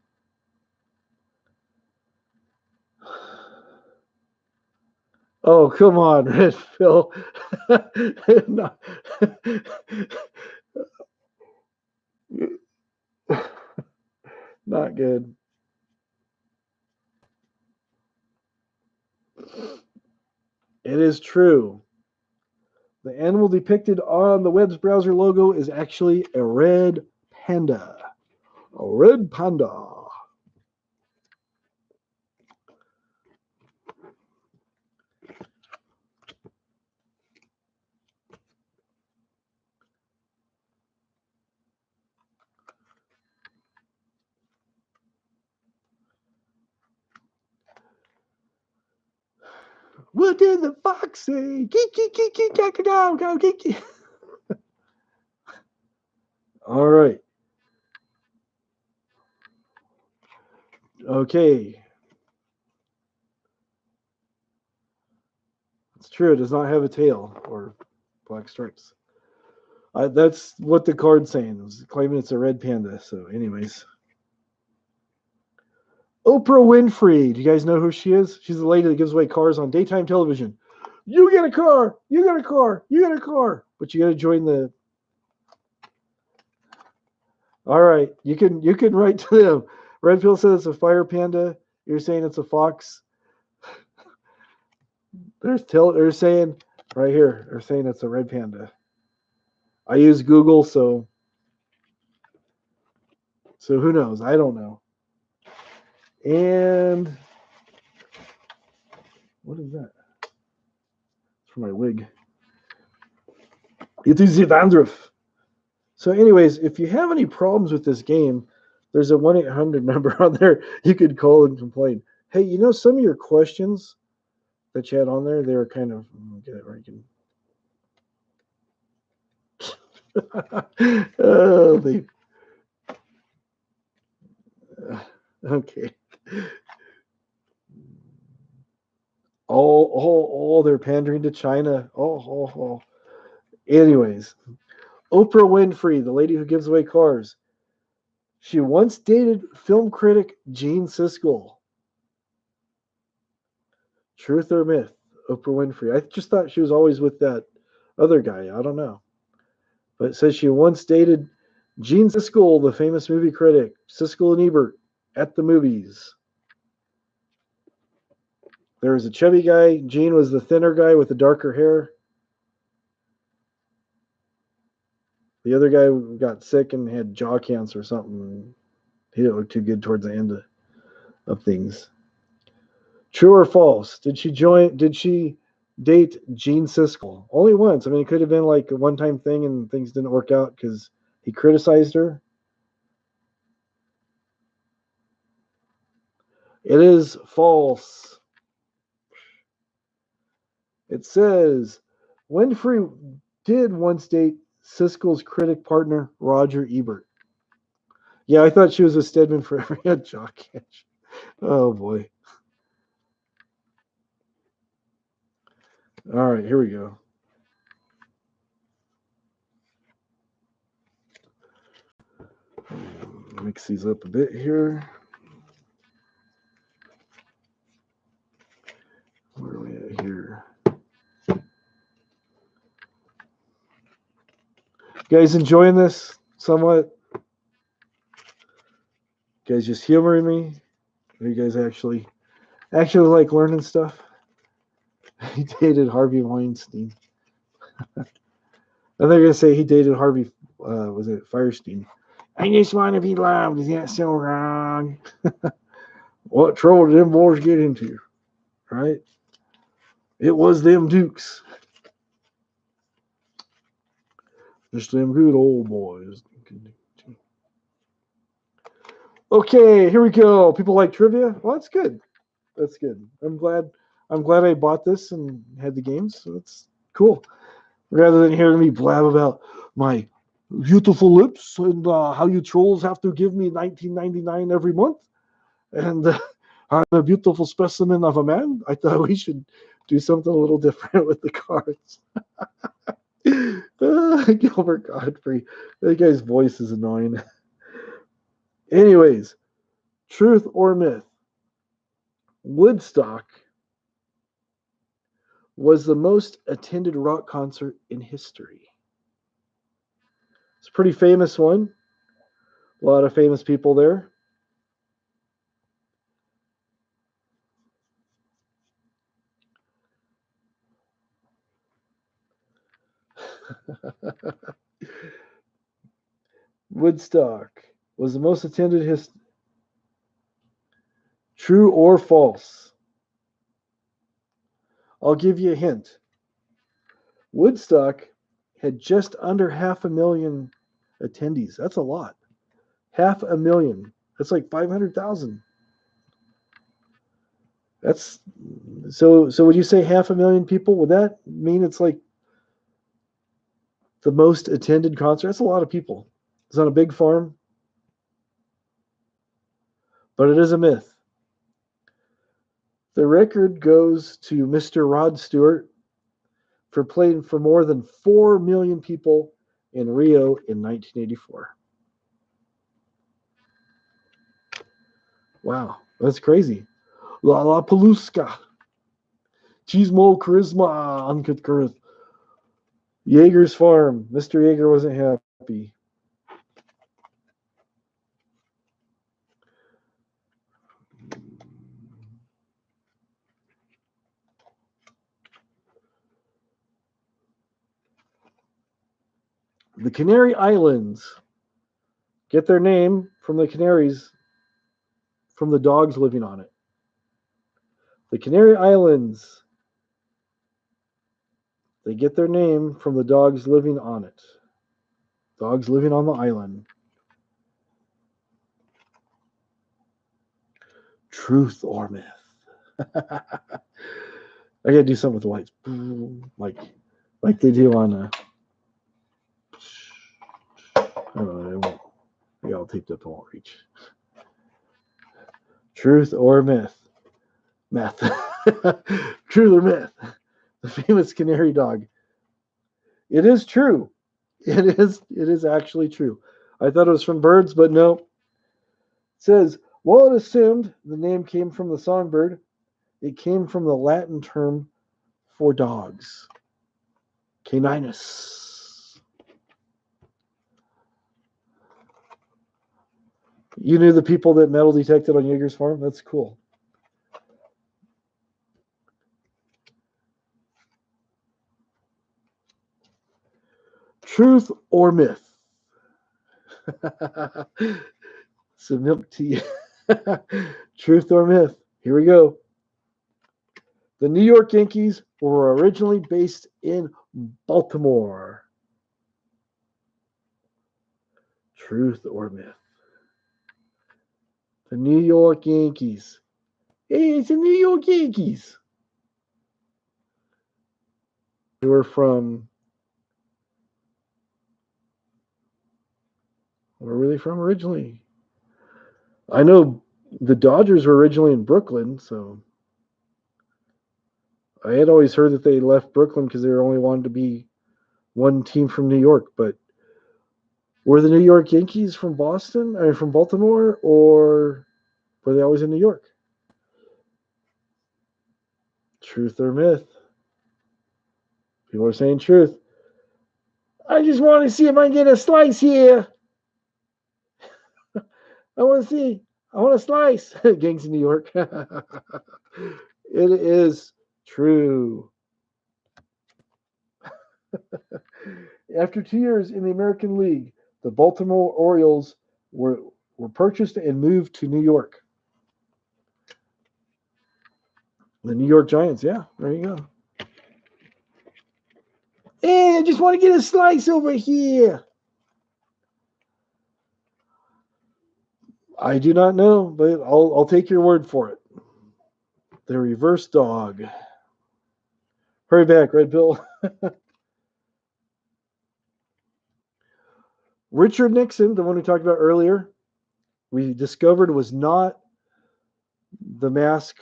Oh, come on, Red Phil. not, not good. It is true. The animal depicted on the web's browser logo is actually a red panda. A red panda. What did the fox say? All right. Okay. It's true. It does not have a tail or black stripes. That's what the card's saying. It's claiming it's a red panda. So, anyways. Oprah Winfrey. Do you guys know who she is? She's the lady that gives away cars on daytime television. You get a car. You get a car. You get a car. But you got to join the. All right. You can write to them. Red Pill says it's a fire panda. You're saying it's a fox. They're saying right here. They're saying it's a red panda. I use Google, so who knows? I don't know. And what is that? It's for my wig. It is the dandruff. So, anyways, if you have any problems with this game, there's a 1-800 number on there. You could call and complain. Hey, you know, some of your questions that you had on there, they were kind of get it right. Oh, they. Okay. Oh, they're pandering to China. Oh. Anyways, Oprah Winfrey, the lady who gives away cars, she once dated film critic Gene Siskel. Truth or myth? Oprah Winfrey. I just thought she was always with that other guy. I don't know. But it says she once dated Gene Siskel, the famous movie critic. Siskel and Ebert at the movies. There was a chubby guy. Gene was the thinner guy with the darker hair. The other guy got sick and had jaw cancer or something. He didn't look too good towards the end. of things. True or false? Did she date Gene Siskel? Only once. I mean, it could have been like a one-time thing and things didn't work out because he criticized her. It is false. It says Winfrey did once date Siskel's critic partner, Roger Ebert. Yeah, I thought she was a Stedman for every jock catch. Oh boy. All right, here we go. Mix these up a bit here. Where are we at here? You guys enjoying this somewhat? You guys just humoring me? Or you guys actually like learning stuff? He dated Harvey Weinstein. And they're gonna say he dated Harvey. Was it Firestein? I just want to be loved. Is that so wrong? What trouble did them boys get into? Right? It was them Dukes. Just them good old boys. Okay, here we go. People like trivia. Well, that's good. That's good. I'm glad I bought this and had the games. So that's cool. Rather than hearing me blab about my beautiful lips and how you trolls have to give me $19.99 every month, and I'm a beautiful specimen of a man. I thought we should do something a little different with the cards. Gilbert Godfrey. That guy's voice is annoying. Anyways, truth or myth? Woodstock was the most attended rock concert in history. It's a pretty famous one. A lot of famous people there. Woodstock was the most attended. True or false? I'll give you a hint. Woodstock had just under 500,000 attendees. That's a lot. 500,000. That's like 500,000. That's so. So would you say 500,000 people? Would that mean it's like the most attended concert? That's a lot of people. It's on a big farm, but it is a myth. The record goes to Mr. Rod Stewart for playing for more than 4 million people in Rio in 1984. Wow, that's crazy. Lollapalooza. Chismo Charisma, Uncut Girth. Jaeger's Farm. Mr. Jaeger wasn't happy. The Canary Islands get their name from the Canaries, from the dogs living on it. The Canary Islands, they get their name from the dogs living on it. Dogs living on the island. Truth or myth? I gotta do something with the lights, like they do on. I don't know. It won't. I got all taped up. It won't reach. Truth or myth? Meth. Truth or myth? The famous canary dog. It is true. It is actually true. I thought it was from birds, but no. It says, while it assumed the name came from the songbird, it came from the Latin term for dogs. Caninus. You knew the people that metal detected on Jaeger's Farm? That's cool. Truth or myth? Some milk tea. Truth or myth? Here we go. The New York Yankees were originally based in Baltimore. Truth or myth? The New York Yankees. Hey, it's the New York Yankees. They were from. Where were they from originally? I know the Dodgers were originally in Brooklyn, so I had always heard that they left Brooklyn because they only wanted to be one team from New York. But were the New York Yankees from Boston? I mean, from Baltimore, or were they always in New York? Truth or myth? People are saying truth. I just want to see if I can get a slice here. I want to see. I want a slice. Gangs in New York. It is true. After 2 years in the American League, the Baltimore Orioles were purchased and moved to New York. The New York Giants, yeah, there you go. Hey, I just want to get a slice over here. I do not know, but I'll take your word for it. The reverse dog. Hurry back, Red Bill. Richard Nixon, the one we talked about earlier, we discovered was not the mask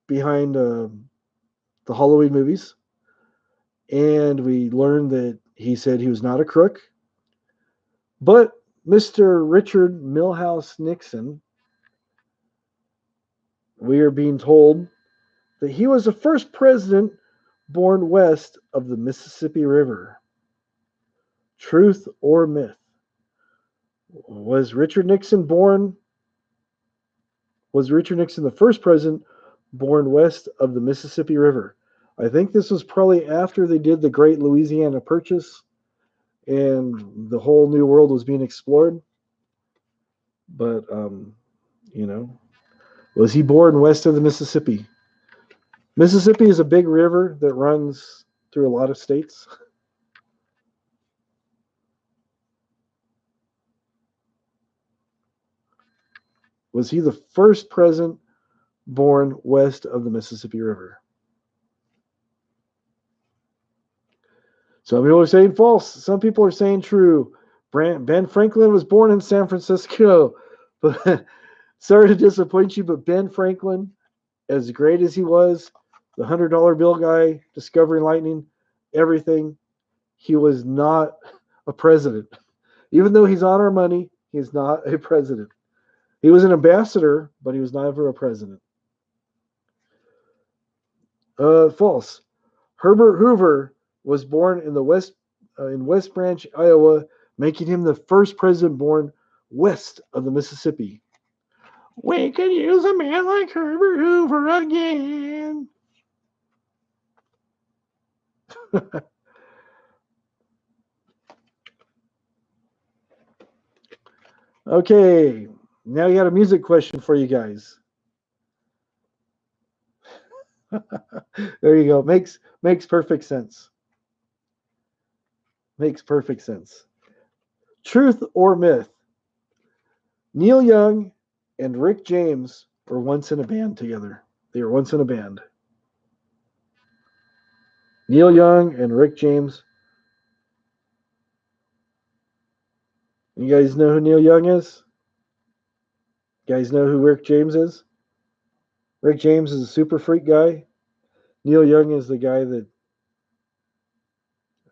behind the Halloween movies. And we learned that he said he was not a crook. But Mr. Richard Milhouse Nixon, we are being told that he was the first president born west of the Mississippi River. Truth or myth? Was Richard Nixon the first president born west of the Mississippi River? I think this was probably after they did the Great Louisiana Purchase and the whole new world was being explored. But, was he born west of the Mississippi? Mississippi is a big river that runs through a lot of states. Was he the first president born west of the Mississippi River? Some people are saying false. Some people are saying true. Ben Franklin was born in San Francisco. But sorry to disappoint you, but Ben Franklin, as great as he was, the $100 bill guy, discovering lightning, everything, he was not a president. Even though he's on our money, he's not a president. He was an ambassador, but he was never a president. False. Herbert Hoover was born in West Branch, Iowa, making him the first president born west of the Mississippi. We could use a man like Herbert Hoover again. Okay, now you got a music question for you guys. There you go. Makes perfect sense. Makes perfect sense. Truth or myth? Neil Young and Rick James were once in a band together. They were once in a band. Neil Young and Rick James. You guys know who Neil Young is? You guys know who Rick James is? Rick James is a super freak guy. Neil Young is the guy that.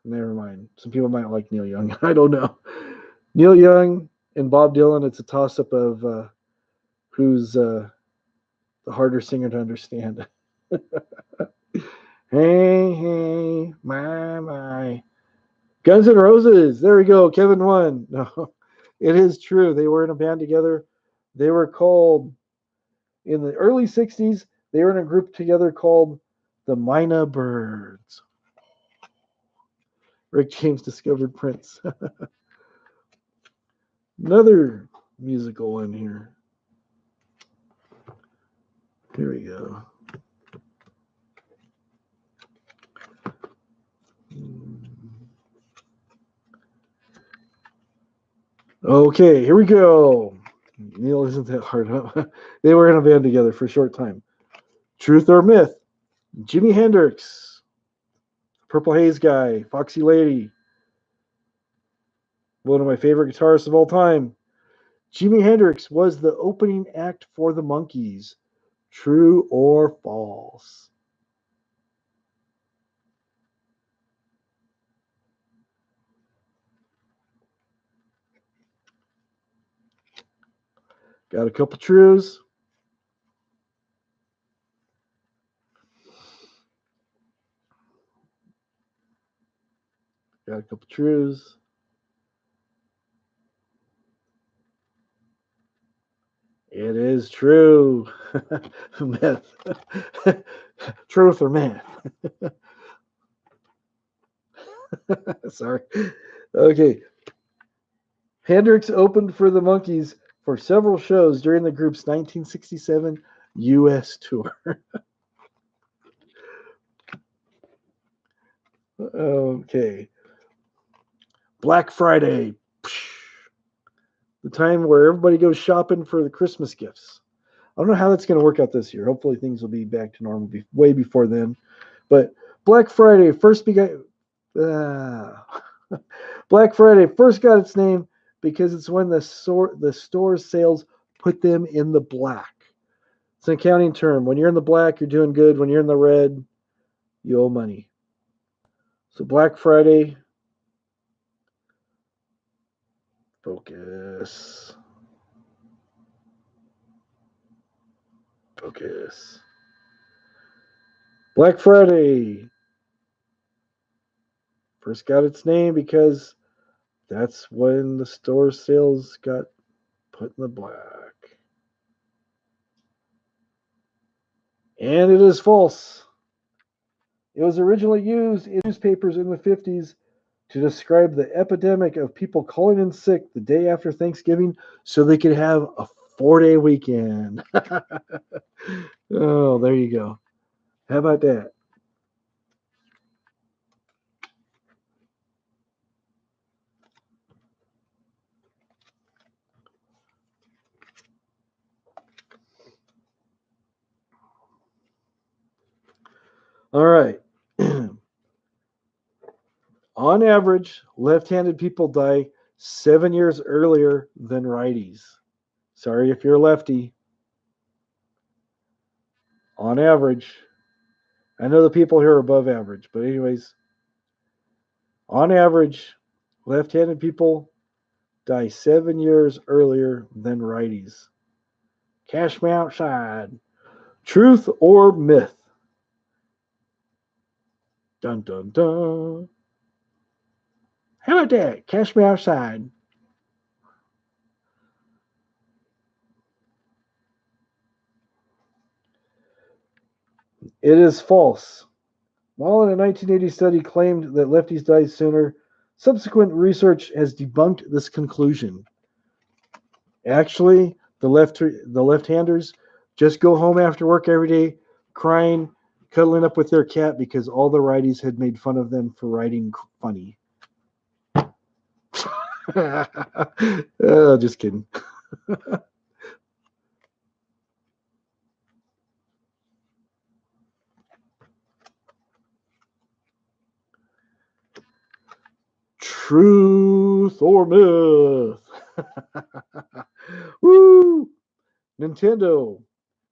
Never mind. Some people might like Neil Young. I don't know. Neil Young and Bob Dylan, it's a toss-up of who's the harder singer to understand. Hey, my. Guns N' Roses. There we go. Kevin won. No, it is true. They were in a band together. They were called, in the early 60s, they were in a group together called the Mina Birds. Rick James discovered Prince. Another musical one here. Here we go. Okay, here we go. Neil, isn't that hard, huh? They were in a band together for a short time. Truth or myth? Jimi Hendrix, Purple Haze Guy, Foxy Lady, one of my favorite guitarists of all time. Jimi Hendrix was the opening act for the Monkees. True or false? Got a couple trues. Got a couple trues. It is true. Myth. Truth or myth? Sorry. Okay. Hendrix opened for the Monkees for several shows during the group's 1967 U.S. tour. Okay. Black Friday. The time where everybody goes shopping for the Christmas gifts. I don't know how that's going to work out this year. Hopefully things will be back to normal way before then. But Black Friday first began. Black Friday first got its name because it's when the store's sales put them in the black. It's an accounting term. When you're in the black, you're doing good. When you're in the red, you owe money. So Black Friday. Focus. Focus. Black Friday first got its name because that's when the store sales got put in the black. And it is false. It was originally used in newspapers in the 50s to describe the epidemic of people calling in sick the day after Thanksgiving so they could have a 4-day weekend. Oh, there you go. How about that? All right. On average, left-handed people die 7 years earlier than righties. Sorry if you're a lefty. On average. I know the people here are above average, but anyways, on average, left-handed people die 7 years earlier than righties. Cash me outside. Truth or myth? Dun dun dun. How about that? Cash me outside. It is false. While a 1980 study claimed that lefties die sooner, subsequent research has debunked this conclusion. Actually, the left-handers just go home after work every day, crying, cuddling up with their cat because all the righties had made fun of them for writing funny. Just kidding. Truth or myth? Woo! Nintendo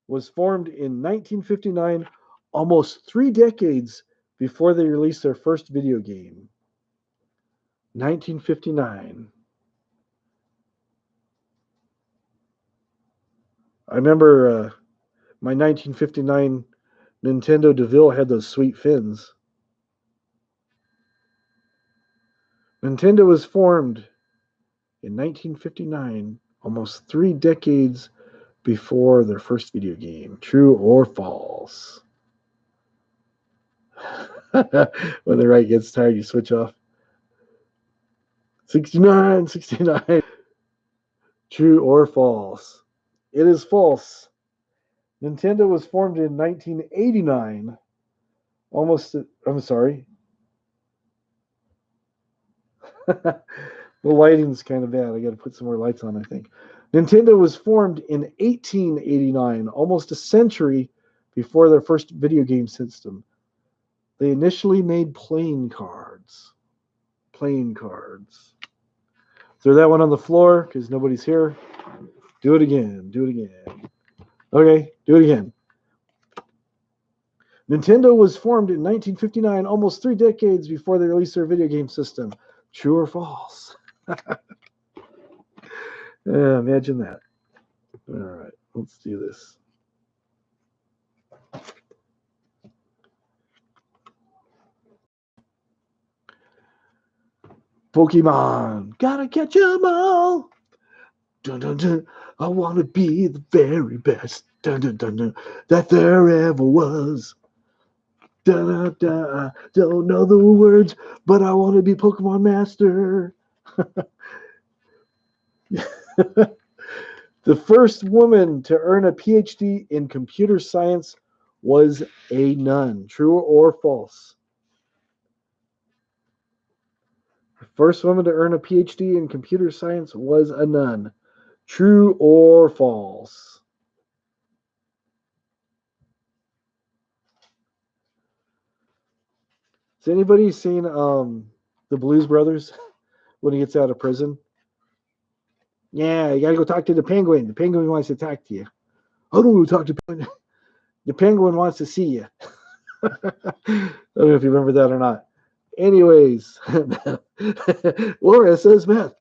was formed in 1959, almost 3 decades before they released their first video game. 1959. I remember my 1959 Nintendo DeVille had those sweet fins. Nintendo was formed in 1959, almost 3 decades before their first video game. True or false? When the right gets tired, you switch off. 69, 69. True or false? It is false. Nintendo was formed in 1989. I'm sorry. The lighting's kind of bad. I got to put some more lights on, I think. Nintendo was formed in 1889, almost a century before their first video game system. They initially made playing cards. Playing cards. Throw that one on the floor because nobody's here. Do it again. Do it again. Okay, do it again. Nintendo was formed in 1959, almost 3 decades before they released their video game system. True or false? Imagine that. All right, let's do this. Pokemon, gotta catch 'em all. Dun, dun, dun. I want to be the very best dun, dun, dun, dun, that there ever was. Dun, dun, dun. I don't know the words, but I want to be Pokemon Master. The first woman to earn a PhD in computer science was a nun. True or false? The first woman to earn a PhD in computer science was a nun. True or false? Has anybody seen the Blues Brothers when he gets out of prison? Yeah, you gotta go talk to the penguin. The penguin wants to talk to you. I don't want to talk to the penguin. The penguin wants to see you. I don't know if you remember that or not. Anyways, Laura says meth.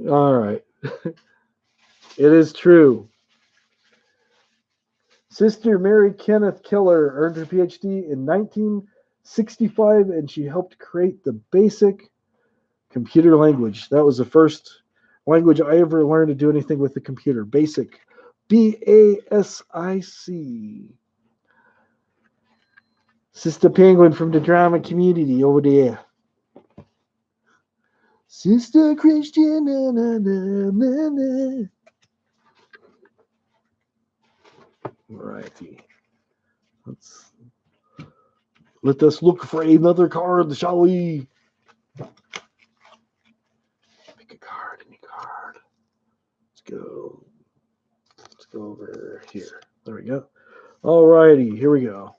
All right. It is true. Sister Mary Kenneth Keller earned her PhD in 1965, and she helped create the BASIC computer language. That was the first language I ever learned to do anything with the computer. BASIC. BASIC. Sister Penguin from the drama community over there. Sister Christian. Na, na, na, na, na. Alrighty. Let us look for another card, shall we? Pick a card, any card. Let's go. Let's go over here. There we go. Alrighty, here we go.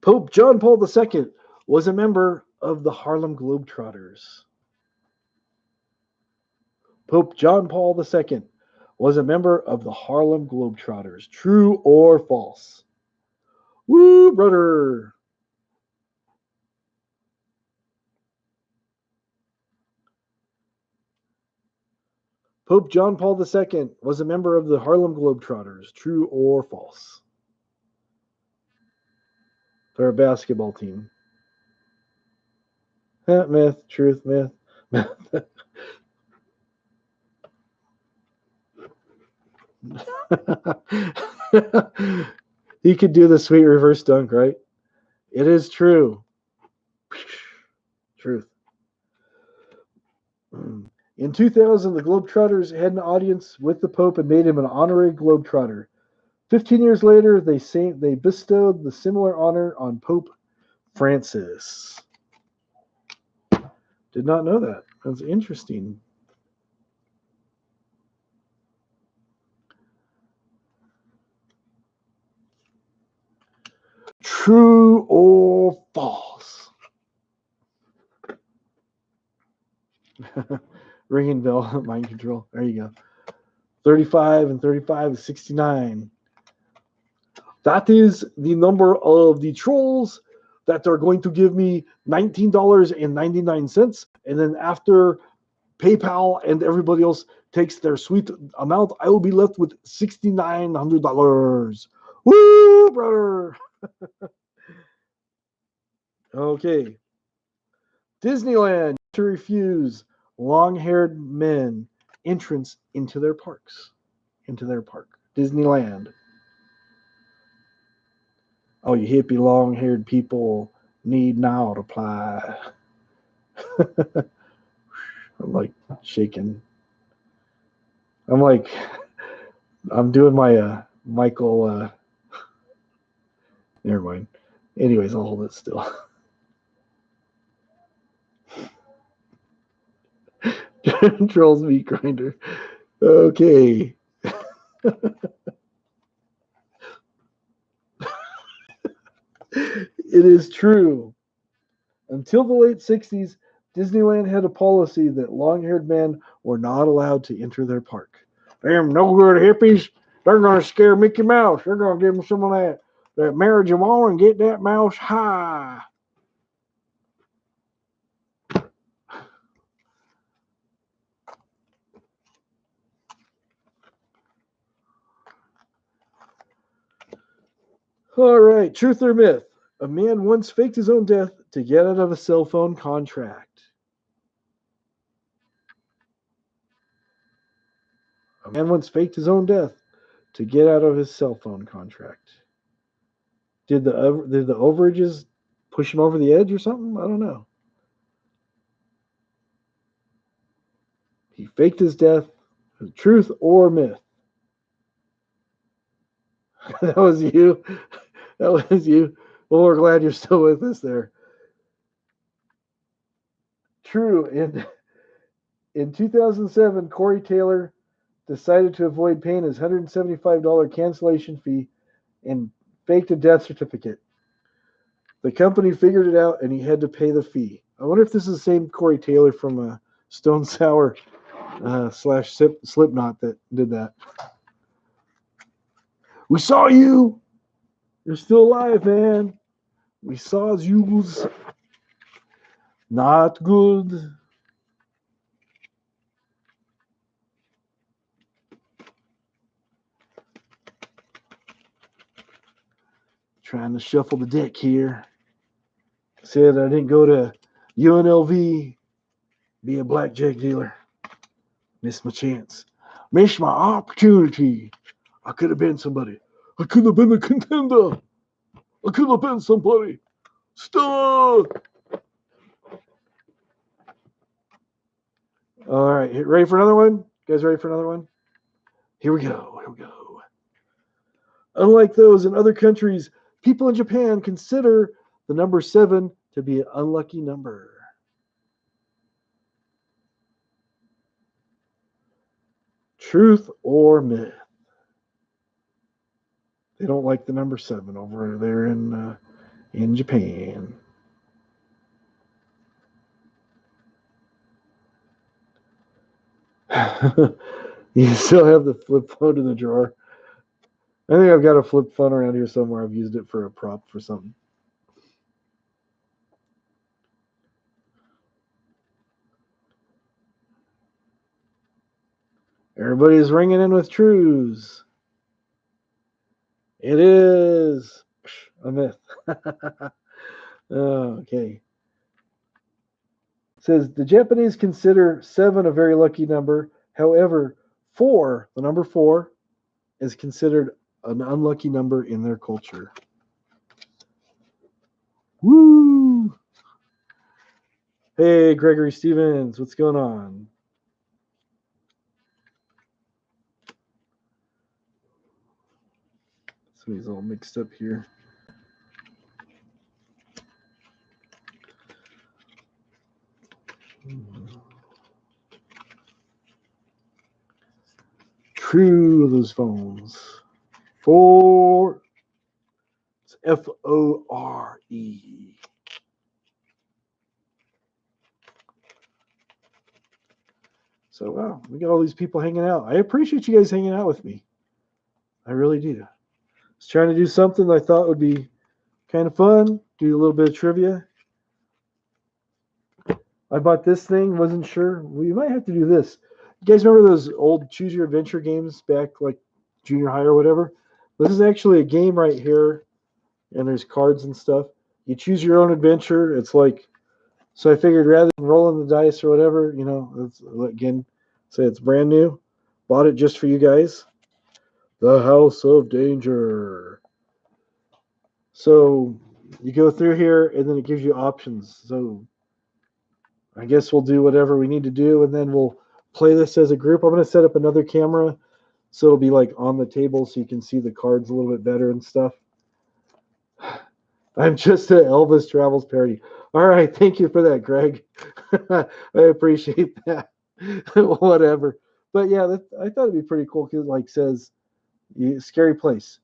Pope John Paul II was a member of the Harlem Globetrotters. Pope John Paul II was a member of the Harlem Globetrotters. True or false? Woo, brother. Pope John Paul II was a member of the Harlem Globetrotters. True or false? They're a basketball team. Myth, truth, myth. He could do the sweet reverse dunk, right? It is true. Truth. In 2000, the Globetrotters had an audience with the Pope and made him an honorary Globetrotter. 15 years later, they bestowed the similar honor on Pope Francis. Did not know that. That's interesting. True or false? Ringing bell, mind control. There you go. 35 and 35 is 69. That is the number of the trolls that are going to give me $19.99. And then after PayPal and everybody else takes their sweet amount, I will be left with $6,900. Woo, brother. Okay. Disneyland to refuse long-haired men entrance into their parks. Into their park. Disneyland. all you hippie long-haired people need not apply. I'm like shaking. I'm like, I'm doing my Michael. Never mind. Anyways, I'll hold it still. Trolls meat grinder. Okay. It is true. Until the late 60s, Disneyland had a policy that long-haired men were not allowed to enter their park. Them no good hippies, they're going to scare Mickey Mouse. They're going to give him some of that marijuana and get that mouse high. All right, truth or myth? A man once faked his own death to get out of a cell phone contract. A man once faked his own death to get out of his cell phone contract. Did the overages push him over the edge or something? I don't know. He faked his death. Truth or myth? That was you. That was you. Well, we're glad you're still with us there. True. In 2007, Corey Taylor decided to avoid paying his $175 cancellation fee and faked a death certificate. The company figured it out, and he had to pay the fee. I wonder if this is the same Corey Taylor from Stone Sour / Slipknot that did that. We saw you. You're still alive, man. We saw yous. Not good. Trying to shuffle the deck here. Said I didn't go to UNLV, be a blackjack dealer. Missed my chance. Missed my opportunity. I could have been somebody. I could have been a contender. I could have been somebody. Stop. All right, ready for another one? You guys ready for another one? Here we go. Here we go. Unlike those in other countries, people in Japan consider the number 7 to be an unlucky number. Truth or myth? They don't like the number 7 over there in Japan. You still have the flip phone in the drawer. I think I've got a flip phone around here somewhere. I've used it for a prop for something. Everybody's ringing in with truths. It is a myth. Okay. It says the Japanese consider 7 a very lucky number. However, 4, the number 4, is considered an unlucky number in their culture. Woo! Hey, Gregory Stevens, what's going on? So he's all mixed up here. True, those phones. 4. It's FORE. So, wow, we got all these people hanging out. I appreciate you guys hanging out with me. I really do. I was trying to do something I thought would be kind of fun, do a little bit of trivia. I bought this thing, wasn't sure. We might have to do this. You guys remember those old Choose Your Adventure games back like junior high or whatever? This is actually a game right here, and there's cards and stuff. You choose your own adventure. It's like, so I figured rather than rolling the dice or whatever, let's, again, say it's brand new. Bought it just for you guys. The House of Danger. So you go through here, and then it gives you options. So I guess we'll do whatever we need to do, and then we'll play this as a group. I'm going to set up another camera so it'll be like on the table so you can see the cards a little bit better and stuff. I'm just an Elvis Travels parody. All right, thank you for that, Greg. I appreciate that. Whatever. But yeah, I thought it'd be pretty cool because it like says, scary place.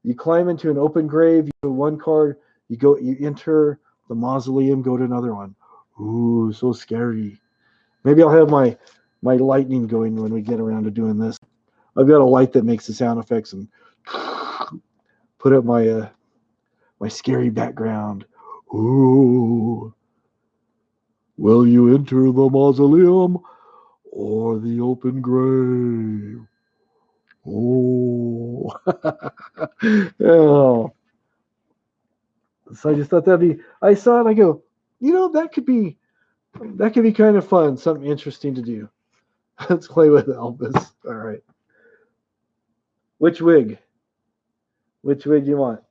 You climb into an open grave, you do one card, you enter the mausoleum, go to another one. Ooh, so scary. Maybe I'll have my lightning going when we get around to doing this. I've got a light that makes the sound effects and put up my my scary background. Ooh. Will you enter the mausoleum or the open grave? Oh. Oh. So I just thought I saw it and I go, that could be kind of fun, something interesting to do. Let's play with Elvis. All right. Which wig? Which wig do you want?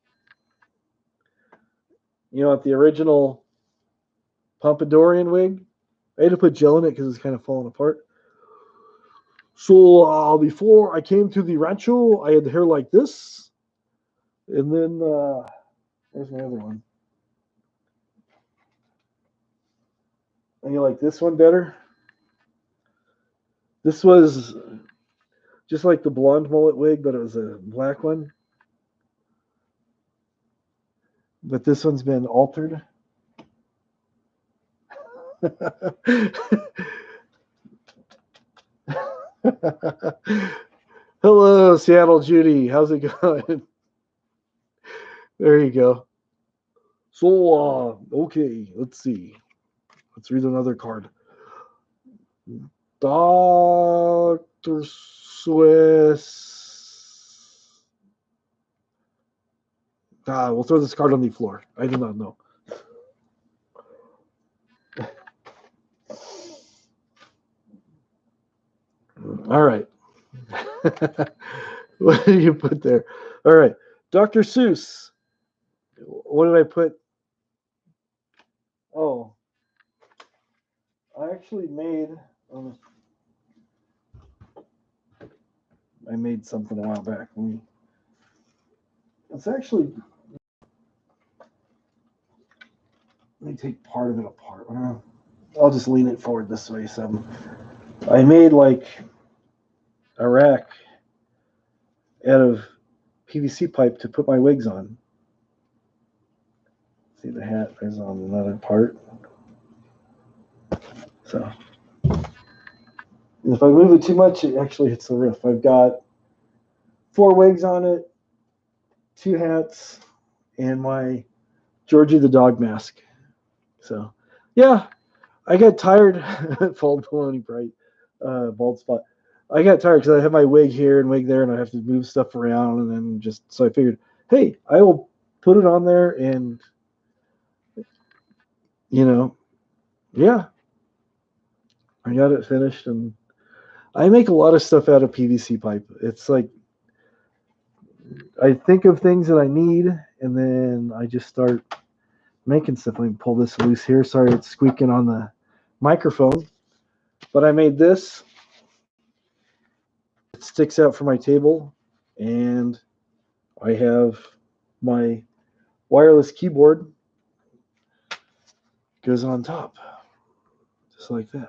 You want the original Pompadourian wig? I had to put gel in it because it's kind of falling apart. So before I came to the rancho, I had hair like this. And then, where's my other one? And you like this one better? This was just like the blonde mullet wig, but it was a black one. But this one's been altered. Hello, Seattle Judy. How's it going? There you go. So, okay, let's see. Let's read another card. Dr. Swiss. We'll throw this card on the floor. I do not know. All right. What did you put there? All right. Dr. Seuss. What did I put? Oh. I actually made something a while back. It's actually, let me take part of it apart. I'll just lean it forward this way. So I made like a rack out of PVC pipe to put my wigs on. See the hat is on another part. So if I move it too much, it actually hits the roof. I've got 4 wigs on it, 2 hats, and my Georgie the dog mask. So yeah, I got tired. Bald baloney bright, bald spot. I got tired because I have my wig here and wig there, and I have to move stuff around, and then so I figured, hey, I will put it on there, and yeah, I got it finished, and I make a lot of stuff out of PVC pipe. It's like I think of things that I need, and then I just start making stuff. Let me pull this loose here. Sorry, it's squeaking on the microphone, but I made this. It sticks out from my table, and I have my wireless keyboard goes on top, just like that.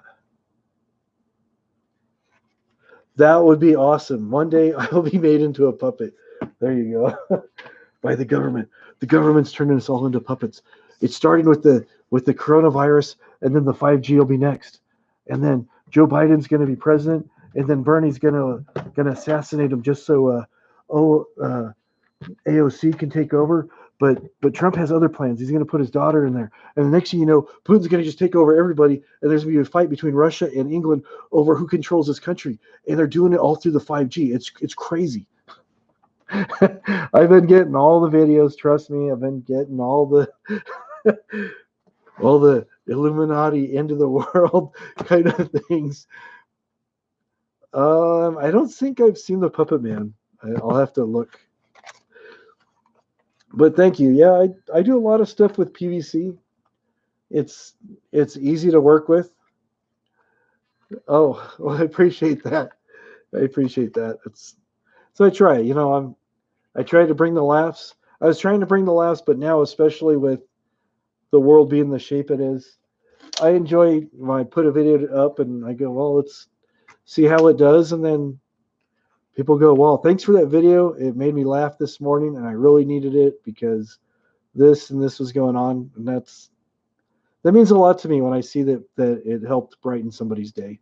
That would be awesome. One day I will be made into a puppet. There you go. By the government. The government's turning us all into puppets. It's starting with the coronavirus, and then the 5G will be next, and then Joe Biden's going to be president, and then Bernie's going to assassinate him just so AOC can take over. But Trump has other plans. He's going to put his daughter in there. And the next thing you know, Putin's going to just take over everybody. And there's going to be a fight between Russia and England over who controls this country. And they're doing it all through the 5G. It's crazy. I've been getting all the videos. Trust me, I've been getting all the all the Illuminati end of the world kind of things. I don't think I've seen the Puppet Man. I'll have to look. But thank you. Yeah, I do a lot of stuff with PVC. It's it's easy to work with. Oh, well, I appreciate that. I appreciate that. It's so I try. You know, I try to bring the laughs. I was trying to bring the laughs, but now, especially with the world being the shape it is, I enjoy when I put a video up and I go, well, let's see how it does, and then people go, well, thanks for that video. It made me laugh this morning, and I really needed it because this and this was going on, and that means a lot to me when I see that it helped brighten somebody's day.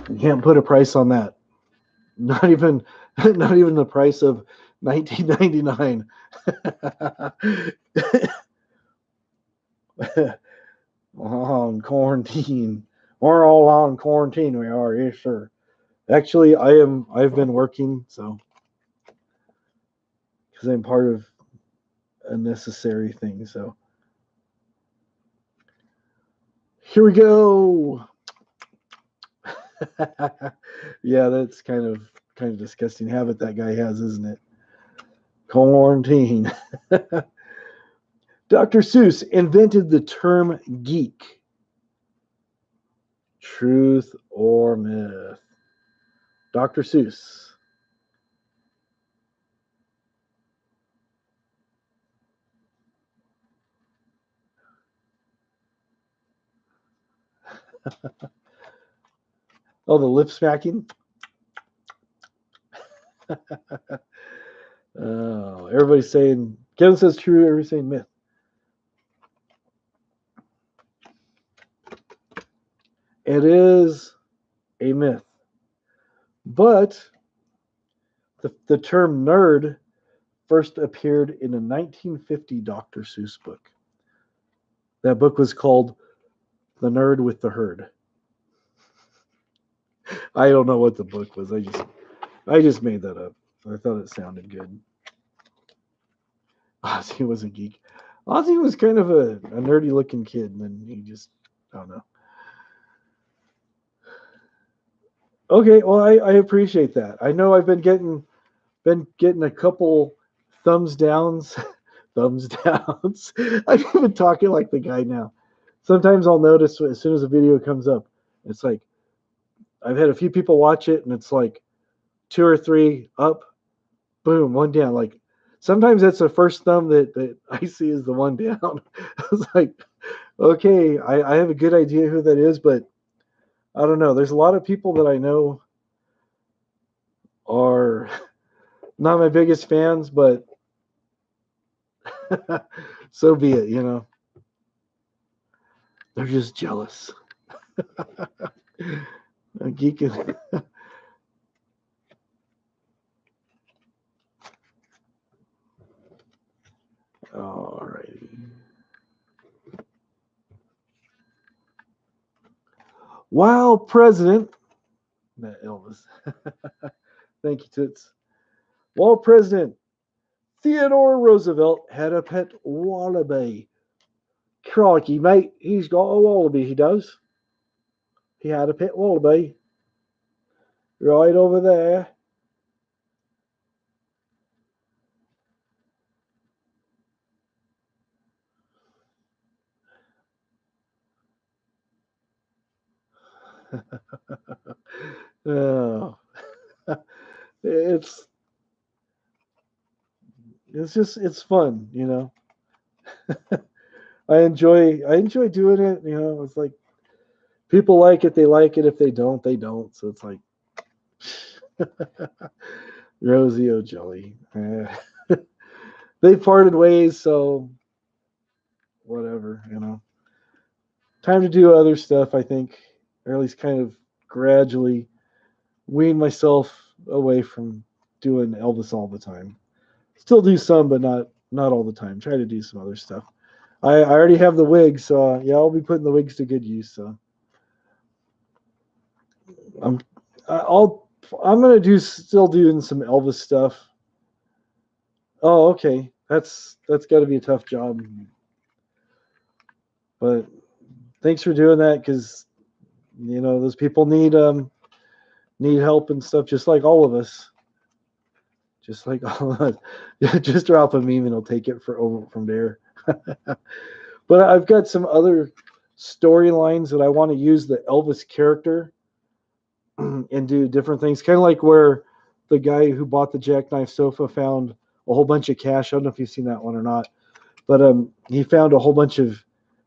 You can't put a price on that. Not even not even the price of 1999. On quarantine. We're all on quarantine. We are, yes, sir. Actually, I've been working, so because I'm part of a necessary thing. So here we go. Yeah, that's kind of disgusting habit that guy has, isn't it? Quarantine. Dr. Seuss invented the term geek. Truth or myth? Dr. Seuss. Oh, the lip smacking. Oh, everybody's saying Kevin says true. Everybody's saying myth. It is a myth, but the term nerd first appeared in a 1950 Dr. Seuss book. That book was called The Nerd with the Herd. I don't know what the book was. I just made that up. I thought it sounded good. Ozzy was a geek. Ozzy was kind of a nerdy looking kid, and then he just, I don't know. Okay, well, I appreciate that. I know I've been getting a couple thumbs downs, thumbs downs. I'm even talking like the guy now. Sometimes I'll notice as soon as a video comes up, it's like I've had a few people watch it, and it's like two or three up, boom, one down. Like sometimes that's the first thumb that I see is the one down. I was like, okay, I have a good idea who that is, but I don't know. There's a lot of people that I know are not my biggest fans, but so be it, you know. They're just jealous. A geek. Alrighty. While President, that Elvis. Thank you, Toots. While President Theodore Roosevelt had a pet wallaby. Crikey, mate, he's got a wallaby, he does. He had a pet wallaby right over there. Oh, it's it's fun, you know. I enjoy doing it. You know, it's like people like it, they like it. If they don't, they don't. So it's like Rosie O'Jelly. They parted ways, so whatever, you know. Time to do other stuff, I think, or at least kind of gradually wean myself away from doing Elvis all the time. Still do some, but not all the time. Try to do some other stuff. I already have the wigs, so yeah, I'll be putting the wigs to good use. So I'm I'll I'm gonna do still doing some Elvis stuff. Oh, okay. That's got to be a tough job, but thanks for doing that, because those people need help and stuff, just like all of us. Just like all of us. Just drop a meme and I'll take it over from there. But I've got some other storylines that I want to use the Elvis character and do different things. Kind of like where the guy who bought the jackknife sofa found a whole bunch of cash. I don't know if you've seen that one or not, but he found a whole bunch of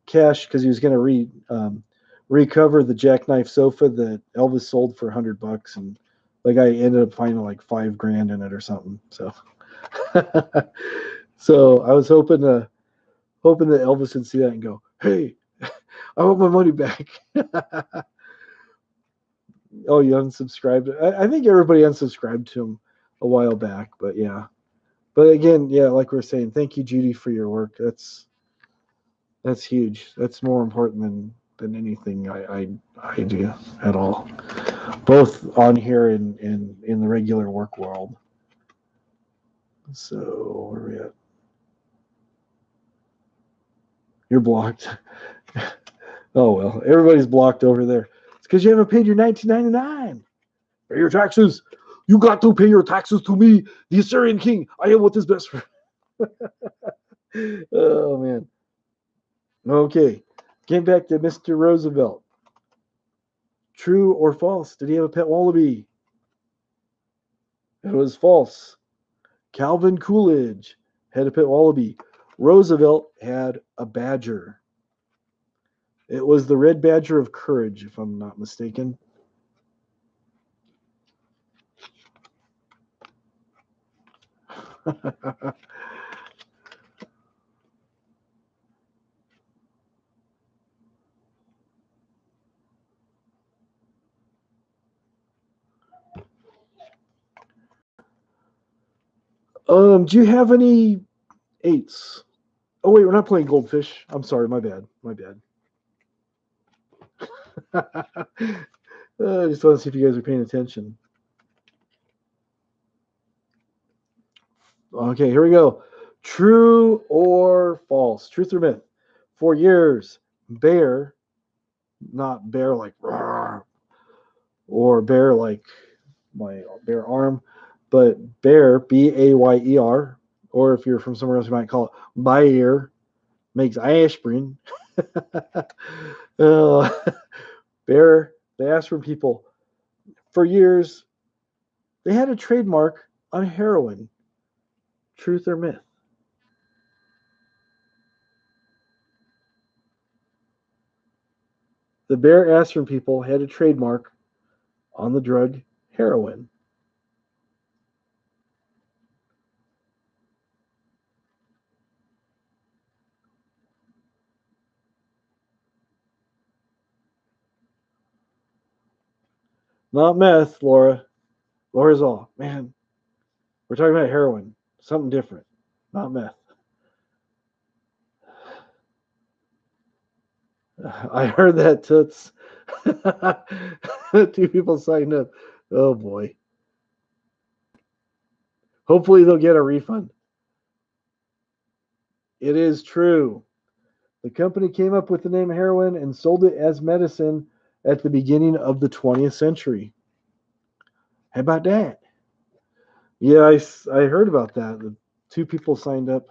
cash because he was going to recover the jackknife sofa that Elvis sold for $100, and the guy ended up finding like $5,000 in it or something. So, so I was hoping that Elvis would see that and go, "Hey, I want my money back." Oh, you unsubscribed? I think everybody unsubscribed to him a while back, but yeah. But again, yeah, like we're saying, thank you, Judy, for your work. That's huge. That's more important than anything I do at all, both on here and in the regular work world. So where are we at? You're blocked. Oh well, everybody's blocked over there. It's because you haven't paid your $19.99. Pay your taxes. You got to pay your taxes to me, the Assyrian king. I am what is best for. Oh man. Okay, getting back to Mr. Roosevelt. True or false? Did he have a pet wallaby? It was false. Calvin Coolidge had a pet wallaby. Roosevelt had a badger. It was the red badger of courage, if I'm not mistaken. Do you have any 8s? Oh wait, we're not playing Goldfish. I'm sorry, my bad. I just want to see if you guys are paying attention. Okay, here we go. True or false? Truth or myth? For years, bear, not bear like rawr, or bear like my bare arm, but bear, Bayer, or if you're from somewhere else, you might call it Bayer, makes aspirin. Bear, they asked from people for years, they had a trademark on heroin. Truth or myth? The Bear Aspirin people had a trademark on the drug heroin. Not meth, Laura. Laura's all, man, we're talking about heroin. Something different. Not meth. I heard that, Toots. 2 people signed up. Oh, boy. Hopefully they'll get a refund. It is true. The company came up with the name heroin and sold it as medicine at the beginning of the 20th century. How about that? Yeah, I heard about that. The 2 people signed up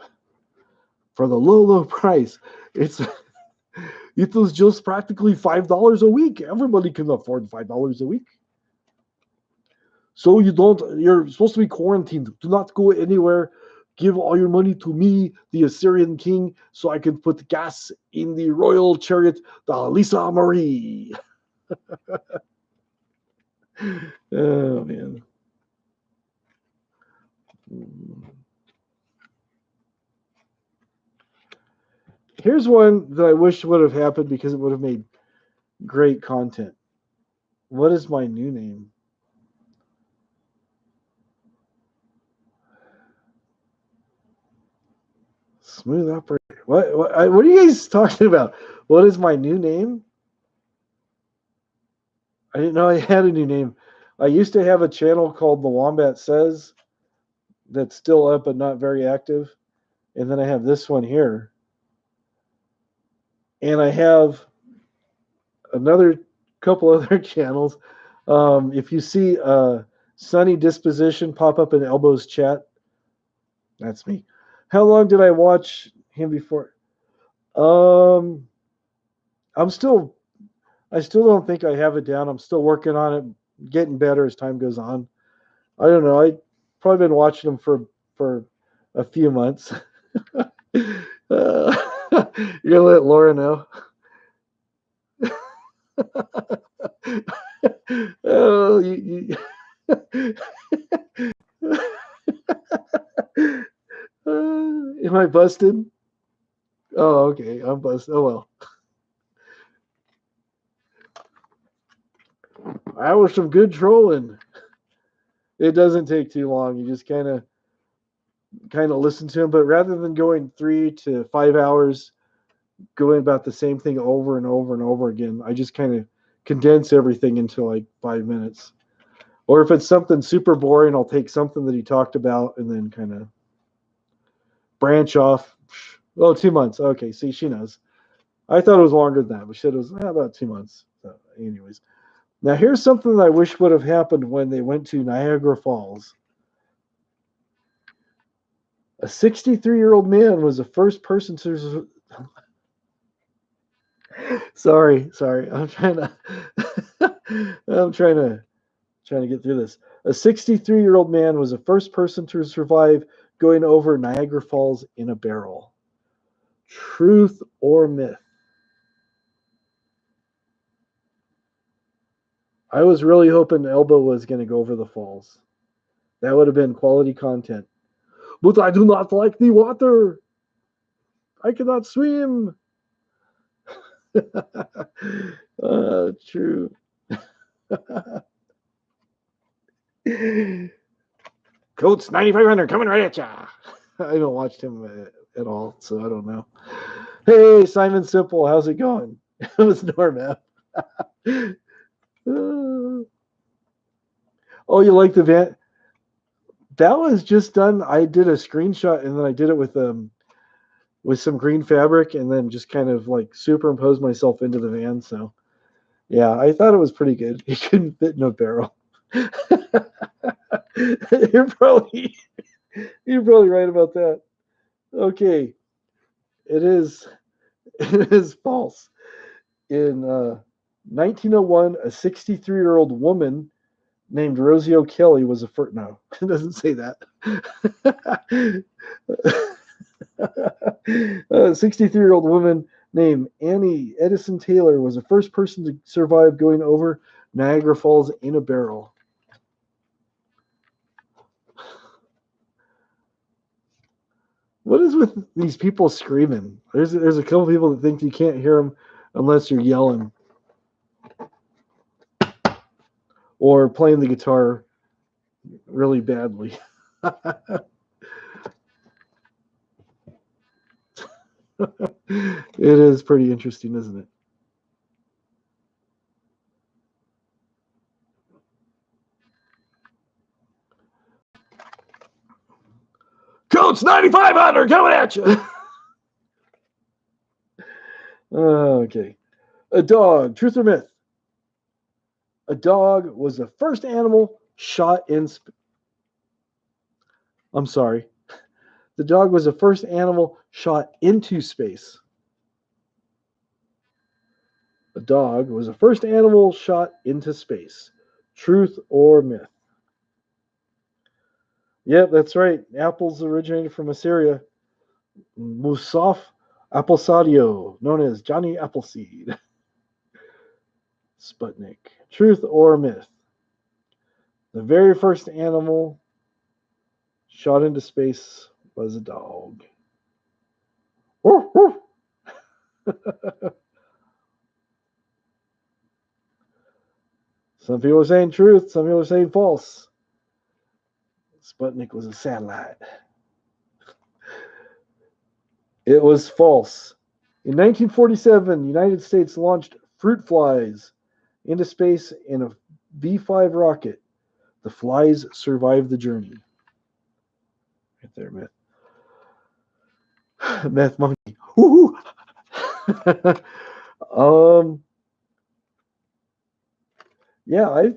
for the low price. It was just practically $5 a week. Everybody can afford $5 a week. So you're supposed to be quarantined. Do not go anywhere. Give all your money to me, the Assyrian king, so I can put gas in the royal chariot, the Lisa Marie. Oh, man. Here's one that I wish would have happened because it would have made great content. What is my new name? Smooth operator. What are you guys talking about? What is my new name? I didn't know I had a new name. I used to have a channel called The Wombat Says that's still up but not very active. And then I have this one here. And I have another couple other channels. If you see Sunny Disposition pop up in Elbows chat, that's me. How long did I watch him before? Um, I still don't think I have it down. I'm still working on it, getting better as time goes on. I don't know. I probably been watching him for a few months. You're gonna let Laura know. Oh, am I busted? Oh, okay. I'm busted. Oh well. That was some good trolling. It doesn't take too long. You just kind of listen to him, but rather than going 3 to 5 hours going about the same thing over and over and over again, I just kind of condense everything into like 5 minutes. Or if it's something super boring, I'll take something that he talked about and then kind of branch off. Oh, 2 months. Okay, see, she knows. I thought it was longer than that, but she said it was about 2 months. So, anyways. Now, here's something that I wish would have happened when they went to Niagara Falls. A 63-year-old man was the first person to... Sorry. I'm trying to get through this. A 63-year-old man was the first person to survive going over Niagara Falls in a barrel. Truth or myth? I was really hoping Elba was going to go over the falls. That would have been quality content. But I do not like the water. I cannot swim. True. Coates 9500 coming right at ya. I haven't watched him at all, so I don't know. Hey, Simon Simple, how's it going? It was Norm. Oh, you like the van? That was just done. I did a screenshot and then I did it with some green fabric and then just kind of like superimposed myself into the van. So yeah, I thought it was pretty good. It couldn't fit in a barrel. You're probably right about that. Okay, it is false. In 1901, a 63-year-old woman named Rosie O'Kelly was a first. No, it doesn't say that. A 63-year-old woman named Annie Edison Taylor was the first person to survive going over Niagara Falls in a barrel. What is with these people screaming? There's a couple people that think you can't hear them unless you're yelling or playing the guitar really badly. It is pretty interesting, isn't it? Coach 9500 coming at you. Okay. A dog, truth or myth? A dog was the first animal shot in... I'm sorry. The dog was the first animal shot into space. A dog was the first animal shot into space. Truth or myth? Yep, that's right. Apples originated from Assyria. Musaf Applesadio, known as Johnny Appleseed. Sputnik. Truth or myth? The very first animal shot into space was a dog. Some people are saying truth, some people are saying false. Sputnik was a satellite. It was false. In 1947, the United States launched fruit flies into space in a V5 rocket. The flies survived the journey. Right there, myth. Meth monkey. Yeah,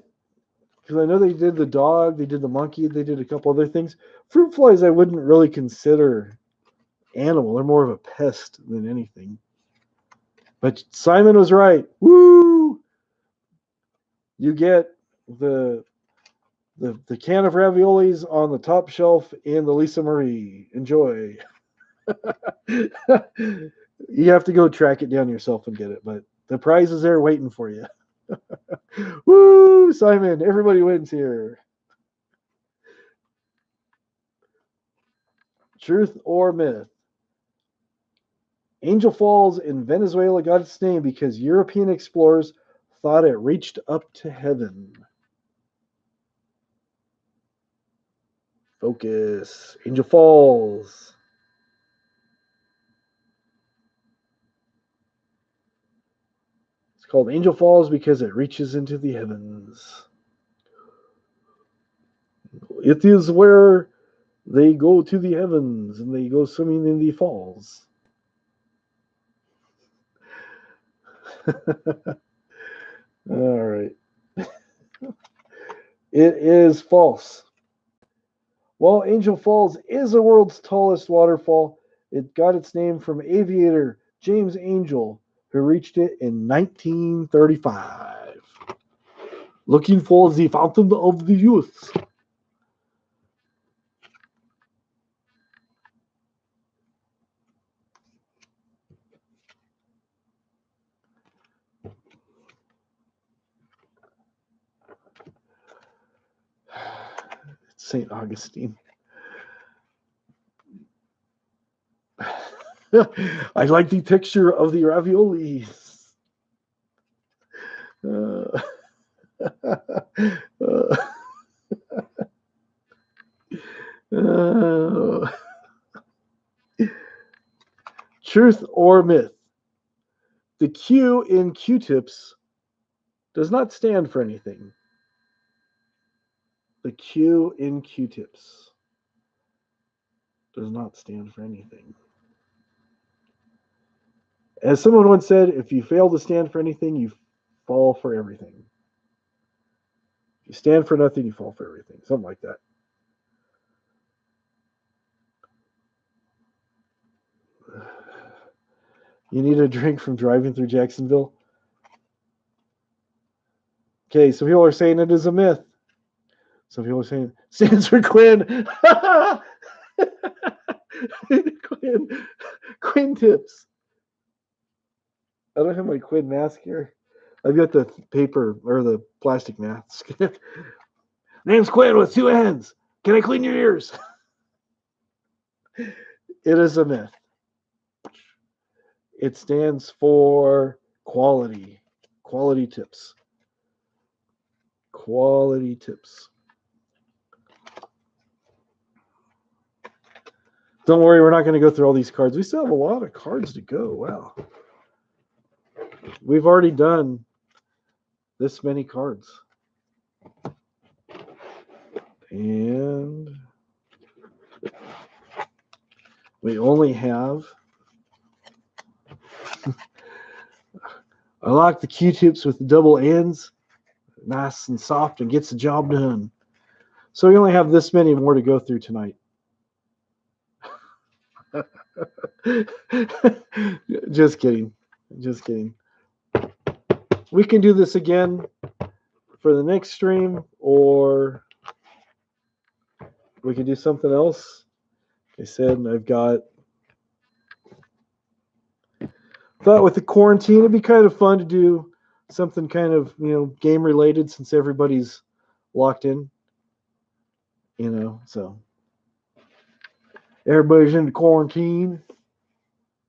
because I know they did the dog, they did the monkey, they did a couple other things. Fruit flies I wouldn't really consider animal. They're more of a pest than anything. But Simon was right. Woo! You get the the can of raviolis on the top shelf in the Lisa Marie. Enjoy. You have to go track it down yourself and get it, but the prize is there waiting for you. Woo, Simon! Everybody wins here. Truth or myth? Angel Falls in Venezuela got its name because European explorers thought it reached up to heaven. Focus. Angel Falls. It's called Angel Falls because it reaches into the heavens. It is where they go to the heavens and they go swimming in the falls. All right. It is false. While Angel Falls is the world's tallest waterfall, it got its name from aviator James Angel, who reached it in 1935. Looking for the fountain of the youth. It's St. Augustine. I like the texture of the raviolis. Truth or myth? The Q in Q-tips does not stand for anything. The Q in Q-tips does not stand for anything. As someone once said, if you fail to stand for anything, you fall for everything. If you stand for nothing, you fall for everything. Something like that. You need a drink from driving through Jacksonville? Okay, some people are saying it is a myth. Some people are saying stands for Quinn. Quinn tips. I don't have my Quinn mask here. I've got the paper or the plastic mask. Name's Quinn with two N's. Can I clean your ears? It is a myth. It stands for quality. Quality tips. Quality tips. Don't worry, we're not going to go through all these cards. We still have a lot of cards to go. Wow. We've already done this many cards. And we only have... I like the Q-tips with the double ends. Nice and soft and gets the job done. So we only have this many more to go through tonight. Just kidding. Just kidding. We can do this again for the next stream, or we can do something else. Like I said, I've got... Thought with the quarantine, it'd be kind of fun to do something kind of, game related since everybody's locked in. So everybody's in quarantine.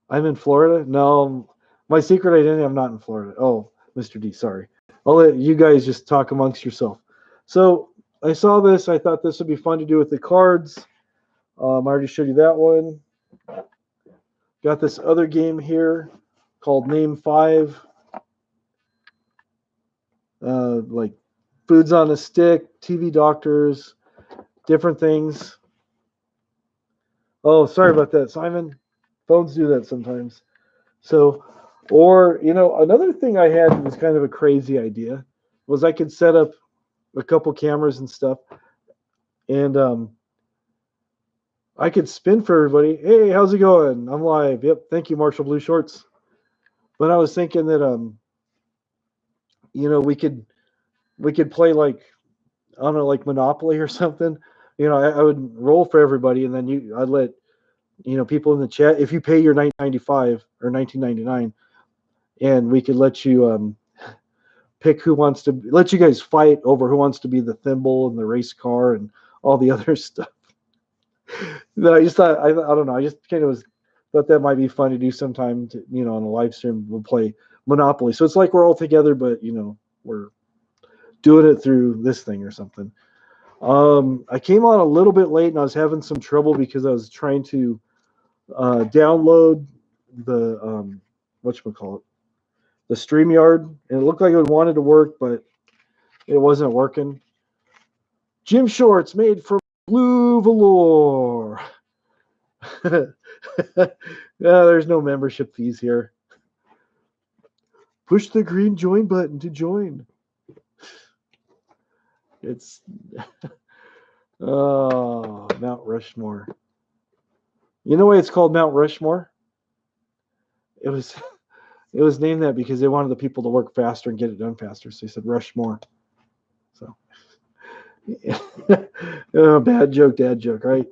I'm in Florida. No, my secret identity, I'm not in Florida. Oh, Mr. D, sorry. I'll let you guys just talk amongst yourself. So I saw this. I thought this would be fun to do with the cards. I already showed you that one. Got this other game here called Name 5. Like foods on a stick, TV doctors, different things. Oh, sorry about that, Simon. Phones do that sometimes. So, or, another thing I had was kind of a crazy idea was I could set up a couple cameras and stuff, and I could spin for everybody. Hey, how's it going? I'm live. Yep, thank you, Marshall Blue Shorts. But I was thinking that we could play like, I don't know, like Monopoly or something. I would roll for everybody, and then I'd let people in the chat, if you pay your $9.95 or $19.99, and we could let you pick who wants to let you guys fight over who wants to be the thimble and the race car and all the other stuff. No, I just thought, I don't know, I just kind of thought that might be fun to do sometime. On a live stream, we'll play Monopoly. So it's like we're all together, but we're doing it through this thing or something. I came on a little bit late, and I was having some trouble because I was trying to download the whatchamacallit, the StreamYard, and it looked like it wanted to work, but it wasn't working. Gym shorts made from blue velour. There's no membership fees here. Push the green join button to join. It's oh, Mount Rushmore. You know why it's called Mount Rushmore? It was named that because they wanted the people to work faster and get it done faster. So they said Rushmore. So oh, bad joke, dad joke, right?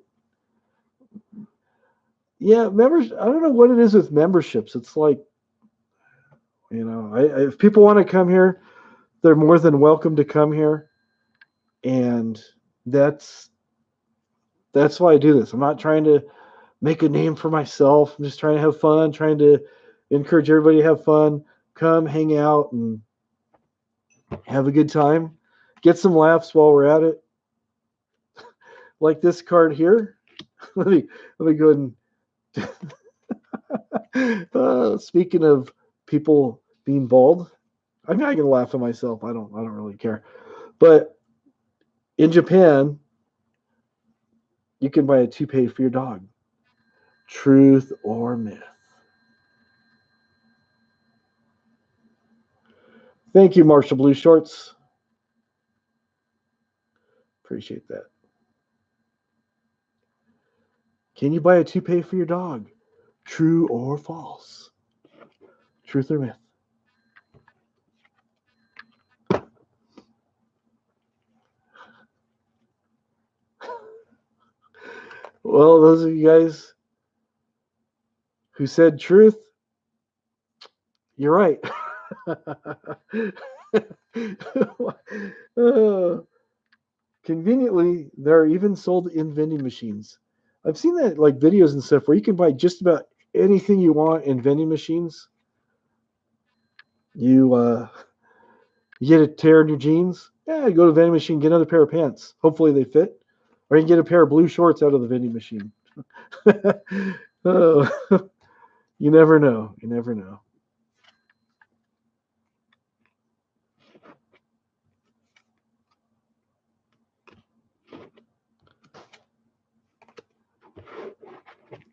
Yeah, members. I don't know what it is with memberships. It's like, if people want to come here, they're more than welcome to come here, and that's why I do this. I'm not trying to make a name for myself. I'm just trying to have fun, trying to encourage everybody to have fun, come hang out and have a good time, get some laughs while we're at it. Like this card here. let me go and speaking of people being bald, I mean, I can laugh at myself. I don't really care. But in Japan, you can buy a toupee for your dog. Truth or myth? Thank you, Marshall Blue Shorts. Appreciate that. Can you buy a toupee for your dog? True or false? Truth or myth? Well, those of you guys who said truth, you're right. Conveniently, they're even sold in vending machines. I've seen that, like videos and stuff, where you can buy just about anything you want in vending machines. You get a tear in your jeans, yeah, go to the vending machine, get another pair of pants. Hopefully they fit. Or you can get a pair of blue shorts out of the vending machine. Oh, you never know. You never know.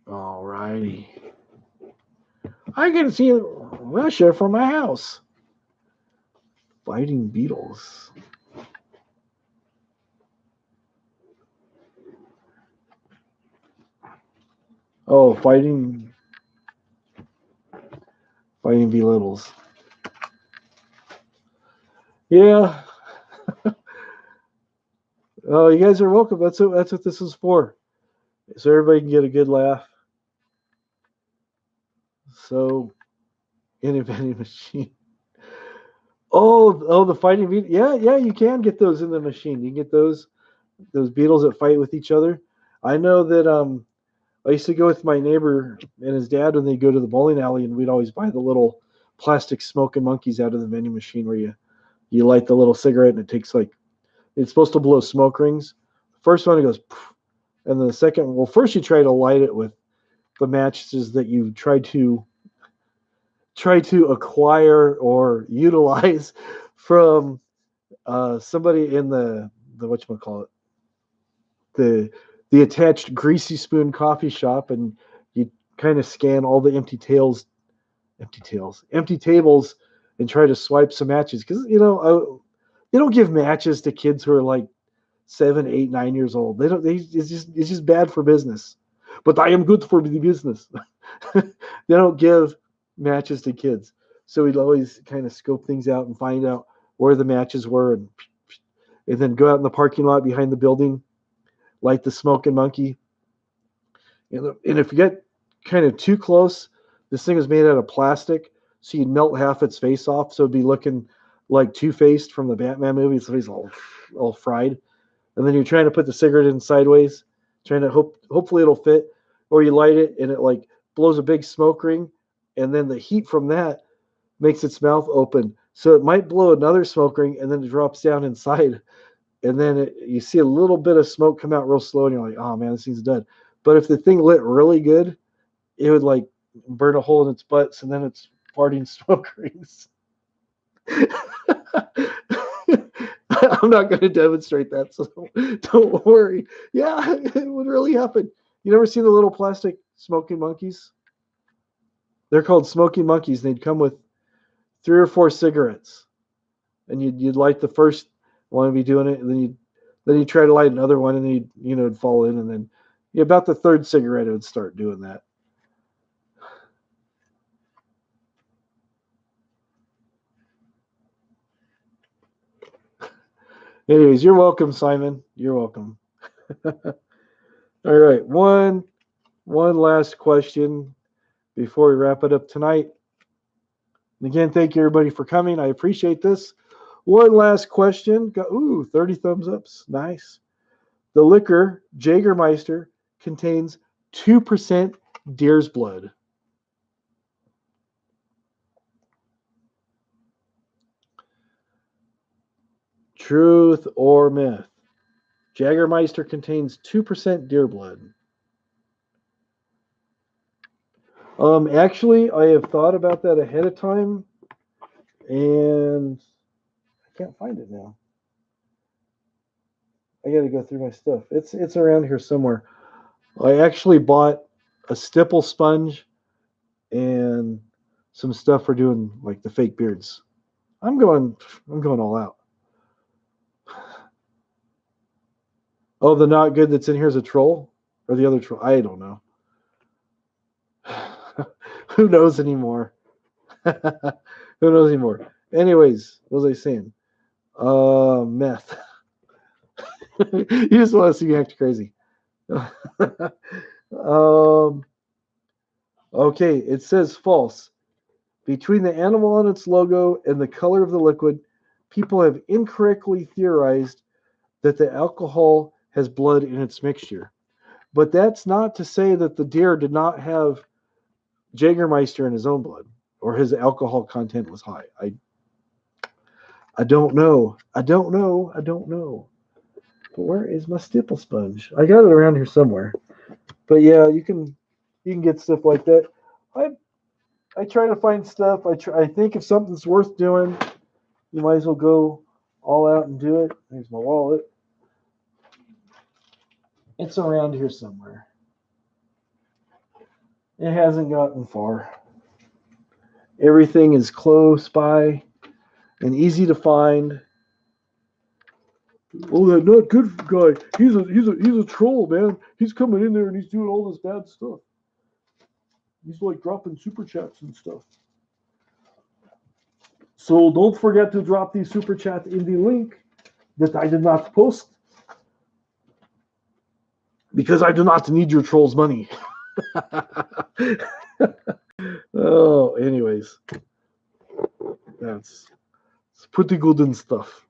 All righty. I can see Russia from my house. Fighting beetles. Oh, fighting belittles. Yeah. Oh, you guys are welcome. That's what this is for. So everybody can get a good laugh. So, in a vending machine. Oh, the fighting beetles. Yeah, you can get those in the machine. You can get those beetles that fight with each other. I know that I used to go with my neighbor and his dad when they go to the bowling alley, and we'd always buy the little plastic smoking monkeys out of the vending machine where you light the little cigarette and it takes it's supposed to blow smoke rings. The first one it goes, and then the second one, well, first you try to light it with the matches that you try to acquire or utilize from somebody in the whatchamacallit, the attached Greasy Spoon coffee shop, and you kind of scan all the empty tables and try to swipe some matches, because They don't give matches to kids who are like 7, 8, 9 years old. They don't. It's just bad for business. But I am good for the business. They don't give matches to kids. So we'd always kind of scope things out and find out where the matches were, and then go out in the parking lot behind the building, light the smoking monkey. And if you get kind of too close, this thing is made out of plastic, so you'd melt half its face off, so it'd be looking like Two-Faced from the Batman movie. So he's all fried. And then you're trying to put the cigarette in sideways, trying to hopefully it'll fit, or you light it and it like blows a big smoke ring, and then the heat from that makes its mouth open, so it might blow another smoke ring, and then it drops down inside, and then you see a little bit of smoke come out real slow, and you're like, oh man, this thing's dead. But if the thing lit really good, it would like burn a hole in its butt, and then it's farting smoke rings. I'm not going to demonstrate that, so don't worry. Yeah, it would really happen. You never seen the little plastic smoking monkeys? They're called smoking monkeys. They'd come with 3 or 4 cigarettes, and you'd light the first one and be doing it, and then you try to light another one, and then it'd fall in, and then about the 3rd cigarette it would start doing that. Anyways, you're welcome, Simon. You're welcome. All right, one last question before we wrap it up tonight. And again, thank you everybody for coming. I appreciate this. One last question. 30 thumbs ups. Nice. The liquor, Jägermeister, contains 2% deer's blood. Truth or myth? Jägermeister contains 2% deer blood. Actually, I have thought about that ahead of time, and I can't find it now. I got to go through my stuff. It's around here somewhere. I actually bought a stipple sponge and some stuff for doing like the fake beards. I'm going all out. Oh, the not good that's in here is a troll, or the other troll. I don't know. Who knows anymore? Who knows anymore? Anyways, what was I saying? Meth. You just want to see me act crazy. Okay, it says false. Between the animal on its logo and the color of the liquid, people have incorrectly theorized that the alcohol has blood in its mixture. But that's not to say that the deer did not have Jägermeister in his own blood, or his alcohol content was high. I don't know. I don't know. But where is my stipple sponge? I got it around here somewhere. But yeah, you can get stuff like that. I try to find stuff. I think if something's worth doing, you might as well go all out and do it. There's my wallet. It's around here somewhere. It hasn't gotten far. Everything is close by and easy to find. Oh, that not good guy. He's a troll, man. He's coming in there and he's doing all this bad stuff. He's like dropping super chats and stuff. So don't forget to drop the super chat in the link that I did not post, because I do not need your troll's money. Oh, anyways, it's pretty good and stuff.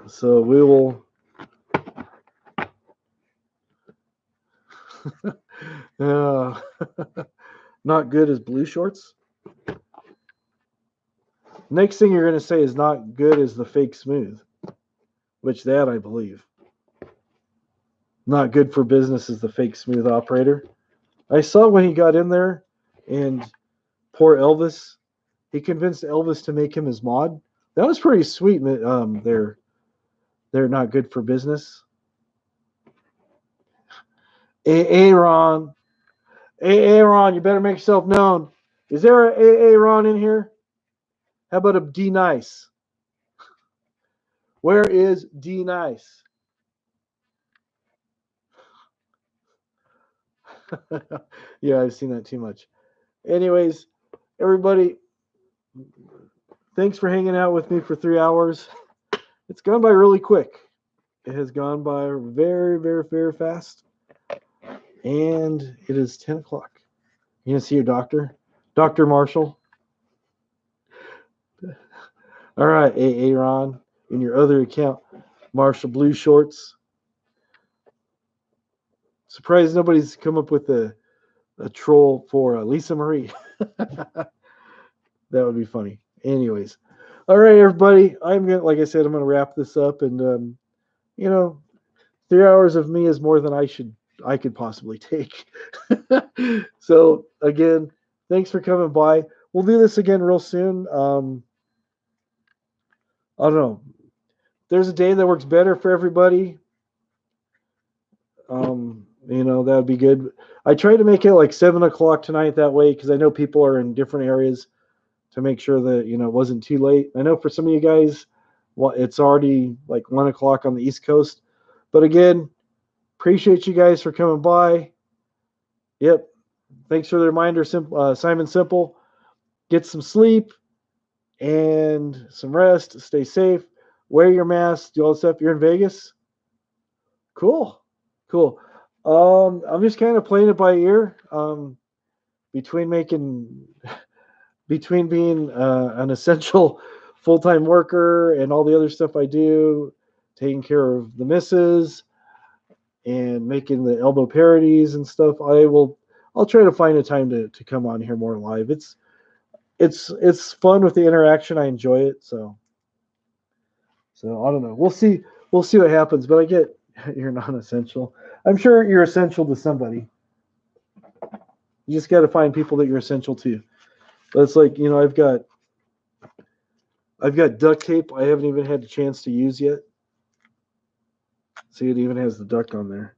So we will. Not good as blue shorts. Next thing you're going to say is not good as the fake smooth, which that I believe. Not good for business is the fake smooth operator. I saw when he got in there, and poor Elvis, he convinced Elvis to make him his mod. That was pretty sweet. They're not good for business. Aaron, you better make yourself known. Is there a Aaron in here? How about a D Nice? Where is D Nice? Yeah, I've seen that too much. Anyways, everybody, thanks for hanging out with me for 3 hours. It's gone by really quick. It has gone by very, very, very fast. And it is 10 o'clock. You gonna see your doctor? Dr. Marshall? All right, Aaron, in your other account, Marshall Blue Shorts. Surprised nobody's come up with a troll for Lisa Marie. That would be funny. Anyways, all right, everybody. I'm gonna, like I said, I'm gonna wrap this up, and 3 hours of me is more than I could possibly take. So again, thanks for coming by. We'll do this again real soon. I don't know. There's a day that works better for everybody. That would be good. I tried to make it like 7 o'clock tonight that way because I know people are in different areas to make sure that it wasn't too late. I know for some of you guys, it's already like 1 o'clock on the East Coast. But again, appreciate you guys for coming by. Yep. Thanks for the reminder, Simon Simple. Get some sleep and some rest. Stay safe. Wear your mask. Do all that stuff. You're in Vegas? Cool. I'm just kind of playing it by ear. Between being an essential full-time worker and all the other stuff I do, taking care of the missus and making the elbow parodies and stuff, I'll try to find a time to come on here more live. It's fun with the interaction. I enjoy it. So I don't know. We'll see what happens. But I get you're non-essential. I'm sure you're essential to somebody. You just got to find people that you're essential to. But it's like, I've got duct tape I haven't even had a chance to use yet. See, it even has the duck on there.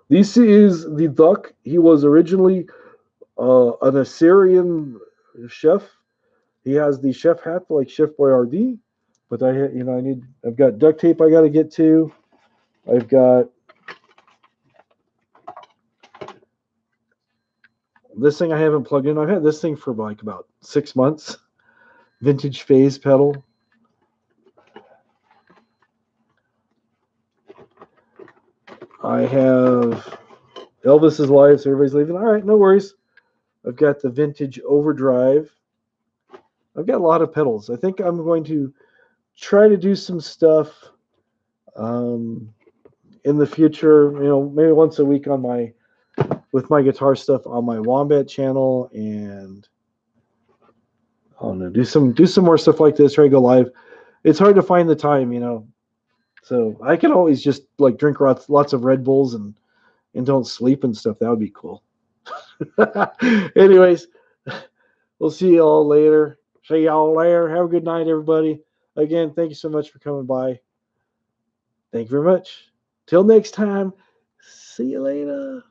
This is the duck. He was originally an Assyrian chef. He has the chef hat like Chef Boyardee, but I've got duct tape I got to get to. I've got this thing I haven't plugged in. I've had this thing for like about 6 months. Vintage phase pedal. I have Elvis is live, so everybody's leaving. All right, no worries. I've got the vintage overdrive. I've got a lot of pedals. I think I'm going to try to do some stuff in the future. Maybe once a week with my guitar stuff on my Wombat channel, and I don't know, do some more stuff like this. Try to go live. It's hard to find the time, So I can always just like drink lots of Red Bulls and don't sleep and stuff. That would be cool. Anyways, we'll see y'all later. See y'all later. Have a good night, everybody. Again, thank you so much for coming by. Thank you very much. Till next time. See you later.